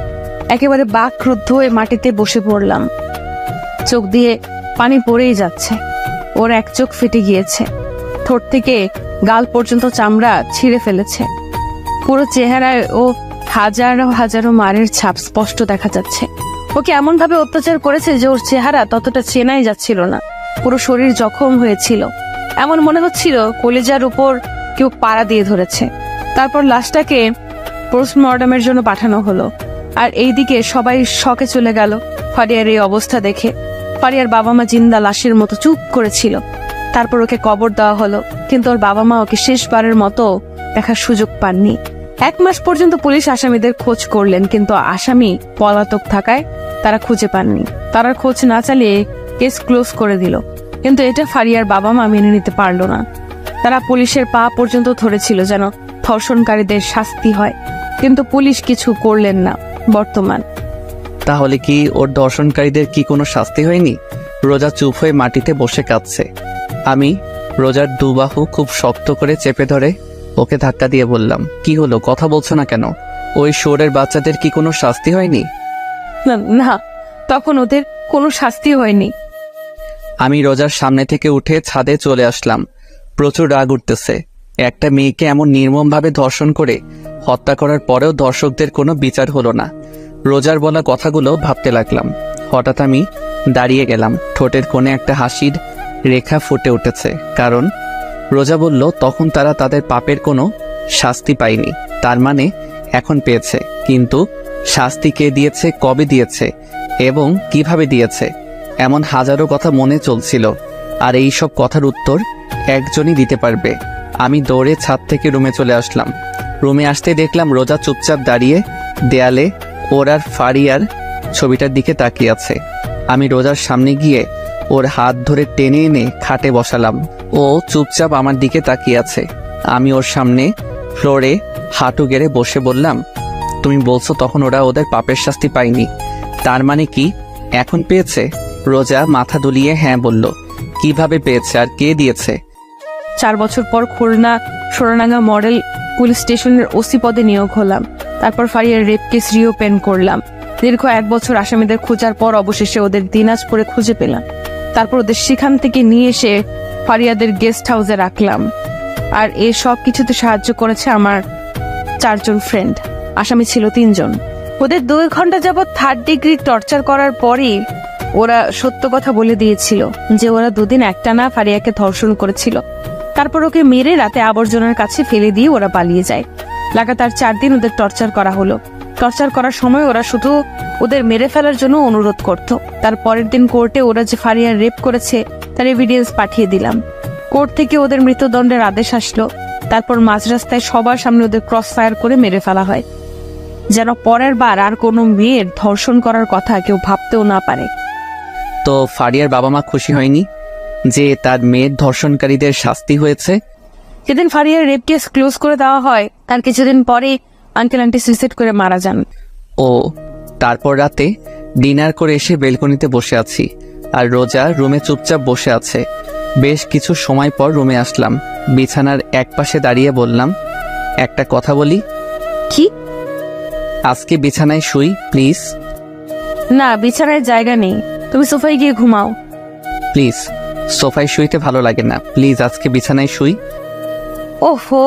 একেবারে বাকরুদ্ধ হয়ে মাটিতে বসে পড়লাম। চোখ দিয়ে পানি পড়েই যাচ্ছে। ওর এক চোখ ফেটে গিয়েছে, ঠোঁট থেকে গাল পর্যন্ত চামড়া ছিঁড়ে ফেলেছে। পুরো চেহারায় ও হাজারো হাজারো মারের ছাপ স্পষ্ট দেখা যাচ্ছে। ওকে এমন ভাবে অত্যাচার করেছে যে ওর চেহারা ততটা চেনাই যাচ্ছিল না। পুরো শরীর জখম হয়েছিল, এমন মনে হচ্ছিল কলিজার উপর কেউ পাড়া দিয়ে ধরেছে। তারপর লাশটাকে পোস্টমর্টমের জন্য পাঠানো হলো। আর এইদিকে সবাই শকে চলে গেল ফারিয়ার এই অবস্থা দেখে। ফারিয়ার বাবা মা জিন্দা লাশের মতো চুপ করেছিল। তারপর ওকে কবর দেওয়া হলো, কিন্তু ওর বাবা মা ওকে শেষবারের মতো দেখার সুযোগ পাননি। 1 মাস পর্যন্ত পুলিশ আসামিদের খোঁজ করলেন, কিন্তু আসামি পলাতক থাকায় তারা খুঁজে পাননি। তারা খোঁজ না চালিয়ে কেস ক্লোজ করে দিল। কিন্তু এটা ফারিয়ার বাবা মা মেনে নিতে পারলো না। তারা পুলিশের পা পর্যন্ত ধরেছিল যেন ধর্ষণকারীদের শাস্তি হয়, কিন্তু পুলিশ কিছু করলেন না। বর্তমান তাহলে কি ওর দর্শনকারীদের কি কোনো শাস্তি হয়নি? রোজা চুপ হয়ে মাটিতে বসে কাঁদছে। আমি রোজার দুবাহু খুব শক্ত করে চেপে ধরে ওকে ধাক্কা দিয়ে বললাম, কি হলো, কথা বলছো না কেন? ওই শোরের বাচ্চাদের কি কোনো শাস্তি হয়নি? না, তখন ওদের কোনো শাস্তি হয়নি। আমি রোজার সামনে থেকে উঠে ছাদে চলে আসলাম। প্রচুর রাগ উঠতেছে। একটা মেয়েকে এমন নির্মমভাবে ধর্ষণ করে হত্যা করার পরেও দর্শকদের কোনো বিচার হলো না। রোজার বলা কথাগুলো ভাবতে লাগলাম। হঠাৎ আমি দাঁড়িয়ে গেলাম। ঠোঁটের কোণে একটা হাসির রেখা ফুটে উঠেছে, কারণ রোজা বলল তখন তারা তাদের পাপের কোনো শাস্তি পায়নি, তার মানে এখন পেয়েছে। কিন্তু শাস্তি কে দিয়েছে, কবে দিয়েছে এবং কিভাবে দিয়েছে, এমন হাজারো কথা মনে চলছিল। আর এই সব কথার উত্তর একজনই দিতে পারবে। আমি দৌড়ে ছাদ থেকে রুমে চলে আসলাম। রুমে আসতে দেখলাম রোজা চুপচাপ দাঁড়িয়ে দেয়ালে ওর আর ফারিয়ার ছবিটার দিকে তাকিয়ে আছে। আমি রোজার সামনে গিয়ে ওর হাত ধরে টেনে এনে খাটে বসালাম। ও চুপচাপ আমার দিকে তাকিয়ে আছে। আমি ওর সামনে ফ্লোরে হাঁটু গেড়ে বসে বললাম, তুমি বলছো তখন ওরা ওদের পাপের শাস্তি পায়নি, তার মানে কি এখন পেয়েছে? রোজা মাথা দুলিয়ে হ্যাঁ বলল। কিভাবে পেয়েছে আর কে দিয়েছে? 4 বছর পর খুলনা সোনাডাঙ্গা মডেল পুলিশ স্টেশনের ওসি পদে নিয়োগ হলাম। তারপর ফারিয়ার রেপ কেস রিওপেন করলাম। দীর্ঘ 1 বছর আসামিদের খোঁজার পর অবশেষে ওদের দিনাজপুরে খুঁজে পেলাম। তারপর ওদের সেখান থেকে নিয়ে এসে ফারিয়াদের গেস্ট হাউসে রাখলাম। আর এই সব কিছুতে সাহায্য করেছে আমার 4 জন ফ্রেন্ড। আসামি ছিল 3 জন। ওদের 2 ঘন্টা যাবৎ 3rd ডিগ্রি টর্চার করার পরই ওরা সত্য কথা বলে দিয়েছিল যে ওরা 2 দিন একটানা ফারিয়াকে ধর্ষণ করেছিল। তারপর ওকে মেরে রাতে আবর্জনার কাছে ফেলে দিয়ে ওরা পালিয়ে যায়। লাগাতার 4 দিন ওদের টর্চার করা হলো। টর্চার করার সময় ওরা শুধু ওদের মেরে ফেলার জন্য অনুরোধ করত। তার পরের দিন কোর্টে ওরা যে ফারিয়ার রেপ করেছে তার এভিডেন্স পাঠিয়ে দিলাম। কোর্ট থেকে ওদের মৃত্যুদণ্ডের আদেশ আসলো। তারপর মাঝ রাস্তায় সবার সামনে ওদের ক্রস ফায়ার করে মেরে ফেলা হয়, যেন পরের বার আর কোনো মেয়ের ধর্ষণ করার কথা কেউ ভাবতেও না পারে। তো ফারিয়ার বাবা মা খুশি হয়নি যে তার মেয়ের ধর্ষণকারীদের শাস্তি হয়েছে? যেদিন ফারিয়ার রেপ কেস ক্লোজ করে দেওয়া হয় তার কিছুদিন পরে আঙ্কেল আন্টি সুইসাইড করে মারা যান। ও, তারপর রাতে ডিনার করে এসে বেলকনিতে বসে আছি আর রোজা রুমে চুপচাপ বসে আছে। বেশ কিছু সময় পর রুমে আসলাম। বিছানার একপাশে দাঁড়িয়ে বললাম, একটা কথা বলি। কি? আজকে বিছানায় শুই প্লিজ। না, বিছানায় জায়গা নেই, তুমি সোফায় গিয়ে ঘুমাও। প্লিজ, সোফায় শুইতে ভালো লাগে না, প্লিজ আজকে বিছানায় শুই। ওহো,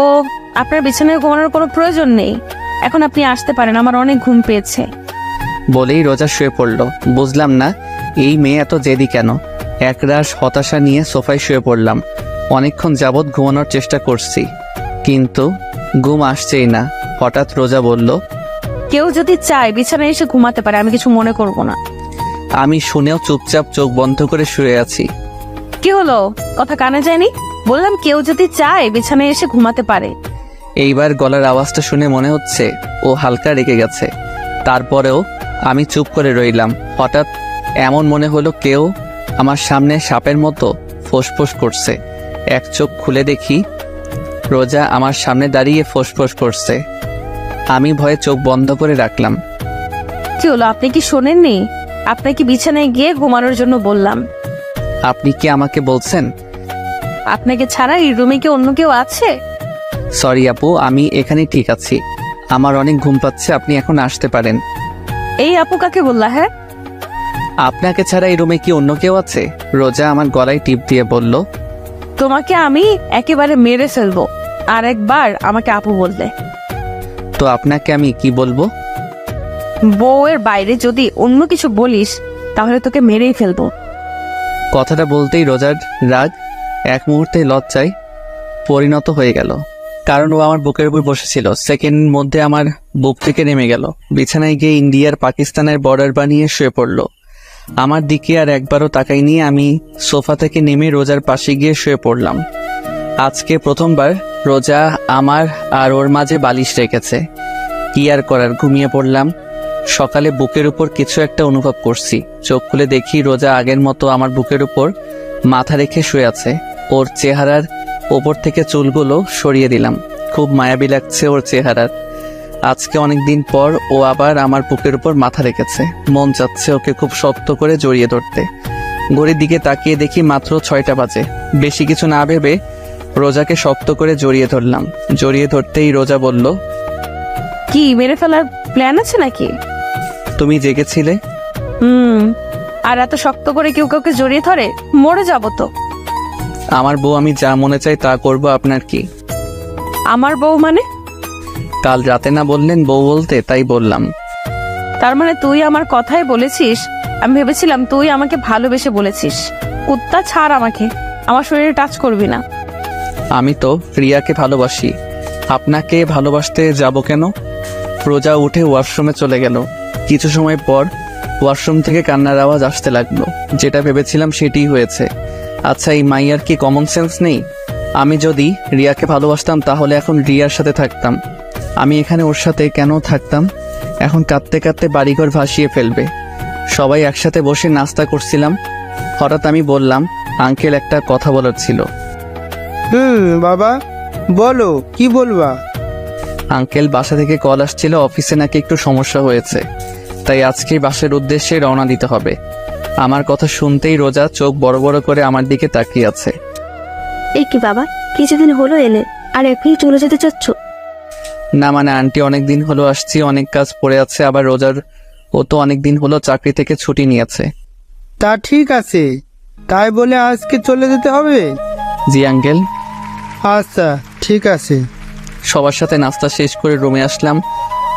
আপনার বিছানায় ঘুমানোর কোনো প্রয়োজন নেই। এখন আপনি আসতে পারেন, আমার অনেক ঘুম পেয়েছে। বলেই রোজা শুয়ে পড়ল। বুঝলাম না এই মেয়ে এত জেদি কেন। একরাশ হতাশা নিয়ে সোফায় শুয়ে পড়লাম। অনেকক্ষণ যাবৎ ঘুমানোর চেষ্টা করছি, কিন্তু ঘুম আসছেই না। হঠাৎ রোজা বলল, কেউ যদি চায় বিছানায় এসে ঘুমাতে পারে, আমি কিছু মনে করব না। আমি শুনেও চুপচাপ চোখ বন্ধ করে শুয়ে আছি। কি হলো, কথা কানে যায়নি? বললাম কেউ যদি চায় বিছানায় এসে ঘুমাতে পারে। এইবার গলার আওয়াজটা শুনে মনে হচ্ছে ও হালকা রেগে গেছে। তারপরেও আমি চুপ করে রইলাম। হঠাৎ এমন মনে হলো কেউ আমার সামনে সাপের মতো ফোঁসফোঁস করছে। এক চোখ খুলে দেখি রোজা আমার সামনে দাঁড়িয়ে ফোঁসফোঁস করছে। আমি ভয়ে চোখ বন্ধ করে রাখলাম। কি হলো, আপনি কি শোনেননি? আপনাকে বিছানায় গিয়ে ঘুমানোর জন্য বললাম। আপনি কি আমাকে বলছেন? আপনাকে ছাড়া এই রুমে কি অন্য কেউ আছে? সরি আপু, আমি এখানে ঠিক আছি। আমার অনেক ঘুম পাচ্ছে, আপনি এখন আসতে পারেন। এই আপু কাকে বললা? হ্যাঁ, আপনাকে ছাড়া এই রুমে কি অন্য কেউ আছে? রোজা আমার গলায় টিপ দিয়ে বলল। তোমাকে আমি একেবারে মেরে ফেলবো আর একবার আমাকে আপু বললে। তো আপনাকে আমি কি বলবো? বউয়ের বাইরে যদি অন্য কিছু বলিস তাহলে তোকে মেরেই ফেলবো। কথাটা বলতেই রোজার রাগ এক মুহূর্তে লজ্জায় পরিণত হয়ে গেল, কারণ ও আমার বুকের উপর বসেছিল। সেকেন্ড মধ্যে আমার বুক থেকে নেমে গেল। বিছানায় গিয়ে ইন্ডিয়ার পাকিস্তানের বর্ডার বানিয়ে শুয়ে পড়ল। আমার দিকে আর একবারও তাকাইনি। আমি সোফা থেকে নেমে রোজার পাশে গিয়ে শুয়ে পড়লাম। আজকে প্রথমবার রোজা আমার আর ওর মাঝে বালিশ রেখেছে। কি আর করার, ঘুমিয়ে পড়লাম। সকালে বুকের উপর কিছু একটা অনুভব করছি। চোখ খুলে দেখি রোজা আগের মতো আমার বুকের উপর মাথা রেখে শুয়ে আছে। ওর চেহারার ওপর থেকে চুলগুলো সরিয়ে দিলাম। খুব মায়াবী লাগছে ওর চেহারার। আজকে অনেকদিন পর ও আবার আমার বুকের উপর মাথা রেখেছে। মন চাচ্ছে ওকে খুব শক্ত করে জড়িয়ে ধরতে। ঘড়ির দিকে তাকিয়ে দেখি মাত্র 6টা বাজে। বেশি কিছু না ভেবে রোজাকে শক্ত করে জড়িয়ে ধরলাম। জড়িয়ে ধরতেই রোজা বলল, কি মেরে ফেলার প্ল্যান আছে নাকি? তুমি জেগেছিলে? আর এত শক্ত করে কেউ কাউকে জড়িয়ে ধরে? মরে যাবো তো। আমার বউ, আমি যা মনে চাই তা করব, আপনার কি? আমার বউ মানে? কাল রাতে না বললেন বউ বলতে, তাই বললাম। তার মানে তুই আমার কথাই বলেছিস? আমি ভেবেছিলাম তুই আমাকে ভালোবেসে বলেছিস। কুত্তা, ছাড় আমাকে, আমার শরীরে টাচ করবি না। আমি তো রিয়াকে ভালোবাসি, আপনাকে ভালোবাসতে যাব কেন? রোজা উঠে ওয়াশরুমে চলে গেল। কিছু সময় পর ওয়াশরুম থেকে কান্নার আওয়াজ আসতে লাগলো। যেটা ভেবেছিলাম সেটিই হয়েছে। আচ্ছা, এই মাইয়ার কি কমন সেন্স নেই? আমি যদি রিয়াকে ভালোবাসতাম তাহলে এখন রিয়ার সাথে থাকতাম। আমি এখানে ওর সাথে কেন থাকতাম? এখন কাঁদতে কাঁদতে বাড়িঘর ভাসিয়ে ফেলবে। সবাই একসাথে বসে নাস্তা করছিলাম। হঠাৎ আমি বললাম, আঙ্কেল, একটা কথা বলার ছিল। বাবা বলো, কি বলবা? আঙ্কেল, বাসা থেকে কল আসছিল, অফিসে নাকি একটু সমস্যা হয়েছে, তাই আজকে বাসার উদ্দেশ্যে রওনা দিতে হবে। আমার কথা শুনতেই রোজা চোখ বড় বড় করে আমার দিকে তাকিয়ে আছে। এই কি বাবা, কিছুদিন হলো এলে আর এখনই চলে যেতে চাচ্ছ? না মানে আন্টি, অনেকদিন হলো আসছি, অনেক কাজ পড়ে আছে। আবার রোজার ও তো অনেকদিন হলো চাকরি থেকে ছুটি নিয়েছে। তা ঠিক আছে, তাই বলে আজকে চলে যেতে হবে? জি আঙ্কেল। আচ্ছা ঠিক আছে। সবার সাথে নাস্তা শেষ করে রুমে আসলাম।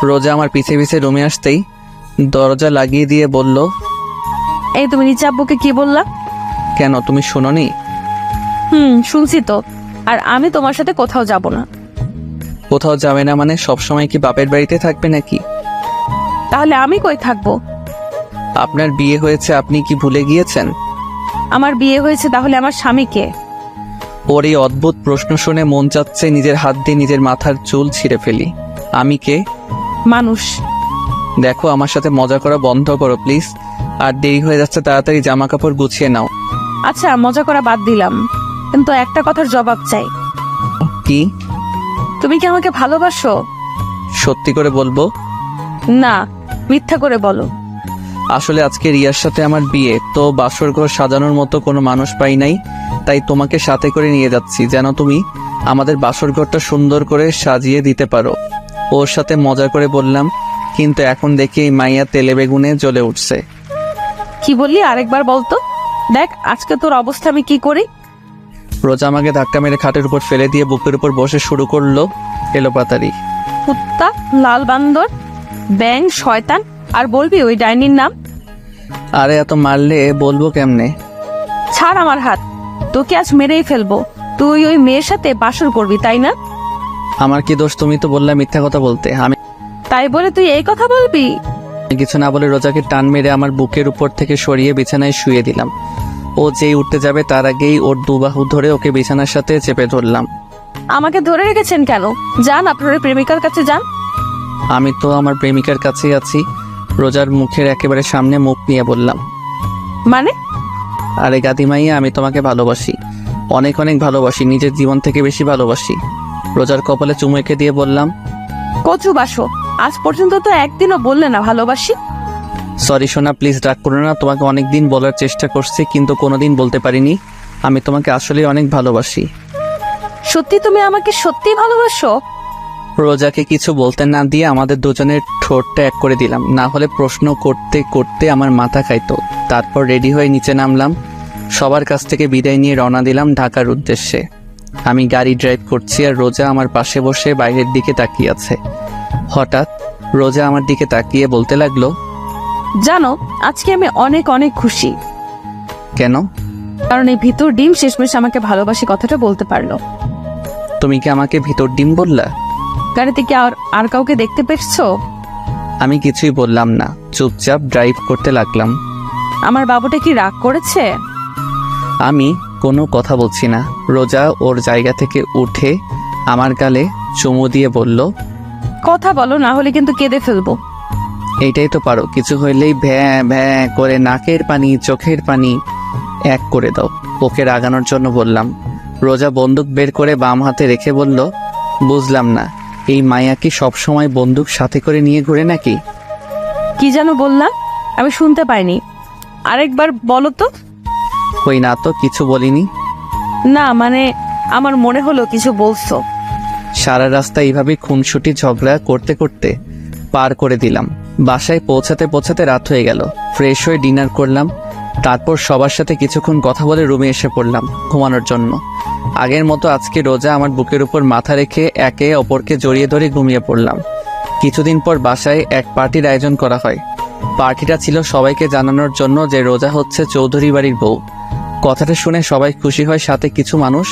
রোজা আমার পিছে পিছে রুমে আসতেই দরজা লাগিয়ে দিয়ে বলল, এই তুমি নিচে আব্বুকে কি বললা? কেন, তুমি শোনোনি? শুনছি তো। আর আমি তোমার সাথে কোথাও যাব না। কোথাও যাবে না মানে? সবসময় কি বাপের বাড়িতে থাকবে নাকি? তাহলে আমি কই থাকবো? আপনার বিয়ে হয়েছে, আপনি কি ভুলে গিয়েছেন? আমার বিয়ে হয়েছে, তাহলে আমার স্বামীকে? ওর এই অদ্ভুত প্রশ্ন শুনে মন চাচ্ছে নিজের হাত দিয়ে নিজের মাথার চুল ছিঁড়ে ফেলি। আমি কে? মানুষ। দেখো, আমার সাথে মজা করা বন্ধ করো প্লিজ। আর দেরি হয়ে যাচ্ছে, তাড়াতাড়ি জামা কাপড় গুছিয়ে নাও। আচ্ছা, মজা করা বাদ দিলাম, কিন্তু একটা কথার জবাব চাই। কি? তুমি কি আমাকে ভালোবাসো? সত্যি করে বলবো? না, মিথ্যা করে বলো। আসলে আজকে রিয়ার সাথে আমার বিয়ে, তো বাসর ঘর সাজানোর মতো কোনো মানুষ পাই নাই, তাই তোমাকে সাথে করে নিয়ে যাচ্ছি, যেন তুমি আমাদের বাসর ঘরটা সুন্দর করে সাজিয়ে দিতে পারো। ওর সাথে মজা করে বললাম, কিন্তু এখন দেখি এই মাইয়া তেলে বেগুনে জ্বলে উঠছে। কি বললি, আরেকবার বলতো। দেখ আজকে তোর অবস্থা আমি কি করি। রোজা আমাকে ধাক্কা মেরে খাটের উপর ফেলে দিয়ে বুকের উপর বসে শুরু করলো এলোপাতারি। কুত্তা, লাল বান্দর, ব্যাং, শয়তান, আর বলবি ওই ডাইনির নাম? আরে এত মারলে বলবো কেমনে? ছাড় আমার হাত, তোকে আজ মেরেই ফেলবো। তুই ওই মেয়ের সাথে বাসর করবি, তাই না? আমার কি দোষ? তুমি তো বললে মিথ্যা কথা বলতে। আমি তাই বলে তুই এই কথা বলবি? কিছু না বলে রোজাকে টান মেরে আমার বুকের উপর থেকে সরিয়ে বিছানায় শুয়ে দিলাম। ও যেই উঠতে যাবে তার আগেই ওর দুবাহু ধরে ওকে বিছানার সাথে চেপে ধরলাম। আমাকে ধরে রেখেছেন কেন? যান আপনার ওই প্রেমিকার কাছে যান। আমি তো আমার প্রেমিকার কাছেই আছি। রোজার মুখের একেবারে সামনে মুখ নিয়ে বললাম, মানে? আরে গাদিমাইয়া, আমি তোমাকে ভালোবাসি, অনেক অনেক ভালোবাসি, নিজের জীবন থেকে বেশি ভালোবাসি। রোজার কপালে চুমু এঁকে দিয়ে বললাম, কচু বাসো, আজ পর্যন্ত তো একদিনও বললে না ভালোবাসি। সরি সোনা, প্লিজ রাগ করো না। তোমাকে অনেকদিন বলার চেষ্টা করছি কিন্তু কোনোদিন বলতে পারিনি। আমি তোমাকে আসলে অনেক ভালোবাসি। সত্যি তুমি আমাকে সত্যি ভালোবাসো? রোজাকে কিছু বলতে না দিয়ে আমাদের দুজনের ঠোঁটটা এক করে দিলাম, না হলে প্রশ্ন করতে করতে আমার মাথা খাইতো। তারপর রেডি হয়ে নিচে নামলাম, সবার কাছ থেকে বিদায় নিয়ে রওনা দিলাম ঢাকার উদ্দেশ্যে। আমি গাড়ি ড্রাইভ করছি আর রোজা আমার পাশে বসে বাইরের দিকে তাকিয়ে আছে। হঠাৎ রোজা আমার দিকে তাকিয়ে বলতে লাগলো, জানো আজকে আমি অনেক অনেক খুশি। কেন? কারণ এই ভিতর ডিম শেষমেশ আমাকে ভালোবাসি কথাটা বলতে পারলো। তুমি কি আমাকে ভিতর ডিম বললা? গাড়িতে কি আর কাউকে দেখতে পেয়েছো? আমি কিছুই বললাম না, চুপচাপ ড্রাইভ করতে লাগলাম। আমার বাবুটা কি রাগ করেছে? আমি কোনো কথা বলছি না। রোজা ওর জায়গা থেকে উঠে আমার গালে চুমু দিয়ে বলল, কথা বলো, না হলে কিন্তু কেঁদে ফেলবো। এইটাই তো পারো, কিছু হইলেই ভ্যাঁ ভ্যাঁ করে নাকের পানি চোখের পানি এক করে দাও। ওকে রাগানোর জন্য বললাম। রোজা বন্দুক বের করে বাম হাতে রেখে বলল, বুঝলাম না, এই মায়া কি সবসময় বন্দুক সাথে করে নিয়ে ঘুরে নাকি? কি যেন বললাম, আমি শুনতে পাইনি, আরেকবার বলো তো। কই না তো, কিছু বলিনি। না মানে আমার মনে হলো কিছু বলছো। সারা রাস্তা এইভাবে খুনসুটি ঝগড়া করতে করতে পার করে দিলাম। বাসায় পৌঁছাতে পৌঁছাতে রাত হয়ে গেল। ফ্রেশ হয়ে ডিনার করলাম, তারপর সবার সাথে কিছুক্ষণ কথা বলে রুমে এসে পড়লাম ঘুমানোর জন্য। আগের মতো আজকে রোজা আমার বুকের উপর মাথা রেখে একে অপরকে জড়িয়ে ধরে ঘুমিয়ে পড়লাম। কিছুদিন পর বাসায় এক পার্টির আয়োজন করা হয়। পার্টিটা ছিল সবাইকে জানানোর জন্য যে রোজা হচ্ছে চৌধুরী বাড়ির বউ। কথাটা শুনে সবাই খুশি হয়, সাথে কিছু মানুষ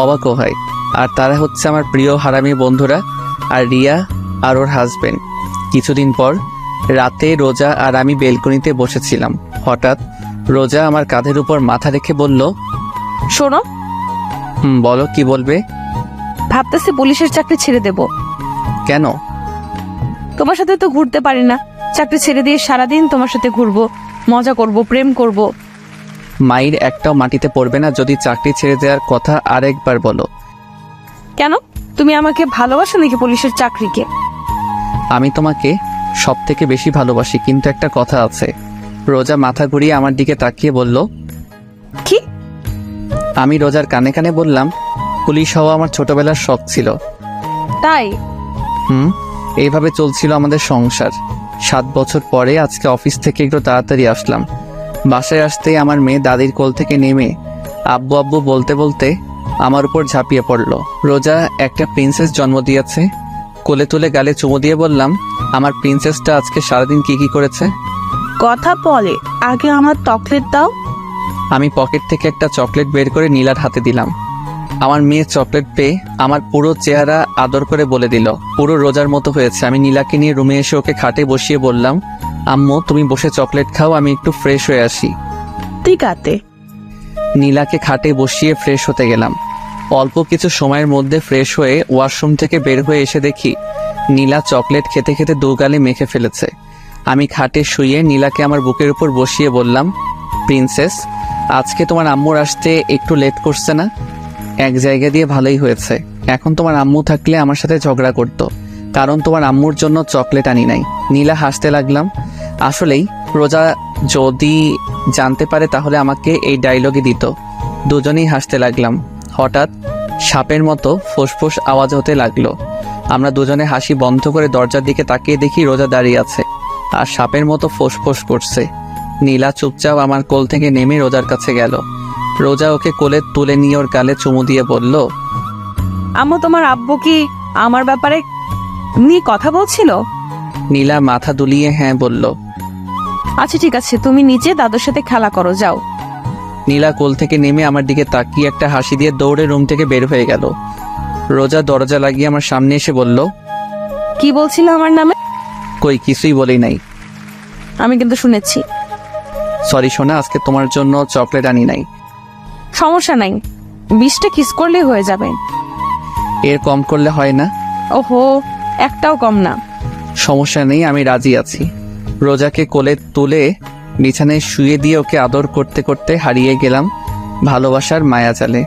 অবাকও হয়। আর তারা হচ্ছে আমার প্রিয় হারামি বন্ধুরা আর রিয়া আর ওর হাজবেন্ড। কিছুদিন পর রাতে রোজা আর আমি বেলকনিতে বসেছিলাম। হঠাৎ রোজা আমার কাঁধের উপর মাথা রেখে বলল, শোনো। বলো, কি বলবে? ভাবতেছি পুলিশের চাকরি ছেড়ে দেব। কেন? তোমার সাথে তো ঘুরতে পারি না, চাকরি ছেড়ে দিয়ে সারাদিন তোমার সাথে ঘুরবো, মজা করব, প্রেম করব। মায়ের একটাও মাটিতে পড়বে না যদি চাকরি ছেড়ে দেওয়ার কথা আরেকবার বলো। কেন? তুমি আমাকে ভালোবাসো নাকি পুলিশের চাকরিকে? আমি তোমাকে সব থেকে বেশি ভালোবাসি, কিন্তু একটা কথা আছে। রোজা মাথা ঘুরিয়ে আমার দিকে তাকিয়ে বলল, কি? আমি রোজার কানে কানে বললাম, পুলিশ হওয়া আমার ছোটবেলার শখ ছিল। তাই? এইভাবে চলছিল আমাদের সংসার। 7 বছর পরে আজকে অফিস থেকে একটু তাড়াতাড়ি আসলাম। বাসায় আসতেই আমার মেয়ে দাদির কোল থেকে নেমে আব্বু আব্বু বলতে বলতে আমার উপর ঝাঁপিয়ে পড়ল। রোজা একটা প্রিন্সেস জন্ম দিয়েছে। কোলে তুলে গালে চুমু দিয়ে বললাম, আমার প্রিন্সেসটা আজকে সারাদিন কি কি করেছে? কথা বলে, আগে আমার চকলেট দাও। আমি পকেট থেকে একটা চকলেট বের করে নীলার হাতে দিলাম। আমার মেয়ে চকলেট পেয়ে আমার পুরো চেহারা আদর করে বলে দিল, পুরো রোজার মতো হয়েছে। আমি নীলাকে নিয়ে রুমে এসে ওকে খাটে বসিয়ে বললাম, আম্মু তুমি বসে চকলেট খাও, আমি একটু ফ্রেশ হয়ে আসি। ঠিক আছে। নীলাকে খাটে বসিয়ে ফ্রেশ হতে গেলাম। অল্প কিছু সময়ের মধ্যে ফ্রেশ হয়ে ওয়াশরুম থেকে বের হয়ে এসে দেখি নীলা চকলেট খেতে খেতে 2 গালে মেখে ফেলেছে। আমি খাটে শুয়ে নীলাকে আমার বুকের উপর বসিয়ে বললাম, প্রিন্সেস আজকে তোমার আম্মুর আসতে একটু লেট করছে না? এক জায়গা দিয়ে ভালোই হয়েছে। এখন তোমার আম্মু থাকলে আমার সাথে ঝগড়া করতো, কারণ তোমার আম্মুর জন্য চকলেট আনি নাই। নীলা হাসতে লাগলাম। আসলেই রোজা যদি জানতে পারে তাহলে আমাকে এই ডায়লগে দিত। দুজনেই হাসতে লাগলাম। হঠাৎ সাপের মতো ফোঁসফোঁস আওয়াজ হতে লাগলো। আমরা দুজনে হাসি বন্ধ করে দরজার দিকে তাকিয়ে দেখি রোজা দাঁড়িয়ে আছে আর সাপের মতো ফোঁসফোঁস করছে। নীলা চুপচাপ আমার কোল থেকে নেমে রোজার কাছে গেল। রোজা ওকে কোলে তুলে নিয়ে ওর গালে চুমু দিয়ে বলল, আম্মু তোমার আব্বু কি আমার ব্যাপারে নিয়ে কথা বলছিল? নীলা মাথা দুলিয়ে হ্যাঁ বলল। আচ্ছা ঠিক আছে, তুমি নিচে দাদুর সাথে খেলা করো, যাও। নীলা কোল থেকে নেমে আমার দিকে তাকিয়ে একটা হাসি দিয়ে দৌড়ে রুম থেকে বের হয়ে গেল। রোজা দরজা লাগিয়ে আমার সামনে এসে বলল, কি বলছিল আমার নামে? কই কিছুই বলি নাই। আমি কিন্তু শুনেছি। সরি সোনা, আজকে তোমার জন্য চকলেট আনি নাই। সমস্যা নাই, 20টা কিস করলেই হয়ে যাবে। এর কম করলে হয় না? ওহো, একটাও কম না। সমস্যা নেই, আমি রাজি আছি। রোজাকে কোলে তুলে বিছানায় শুয়ে দিয়ে ওকে আদর করতে করতে হারিয়ে গেলাম ভালোবাসার মায়াজালে।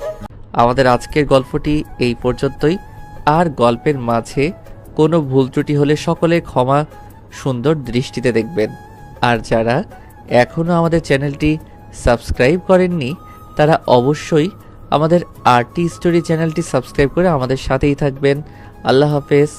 আমাদের আজকের গল্পটি এই পর্যন্তই। আর গল্পের মাঝে কোনো ভুল ত্রুটি হলে সকলে ক্ষমা সুন্দর দৃষ্টিতে দেখবেন। আর যারা এখনও আমাদের চ্যানেলটি সাবস্ক্রাইব করেননি তারা অবশ্যই আমাদের আরটি স্টোরি চ্যানেলটি সাবস্ক্রাইব করে আমাদের সাথেই থাকবেন। আল্লাহ হাফেজ।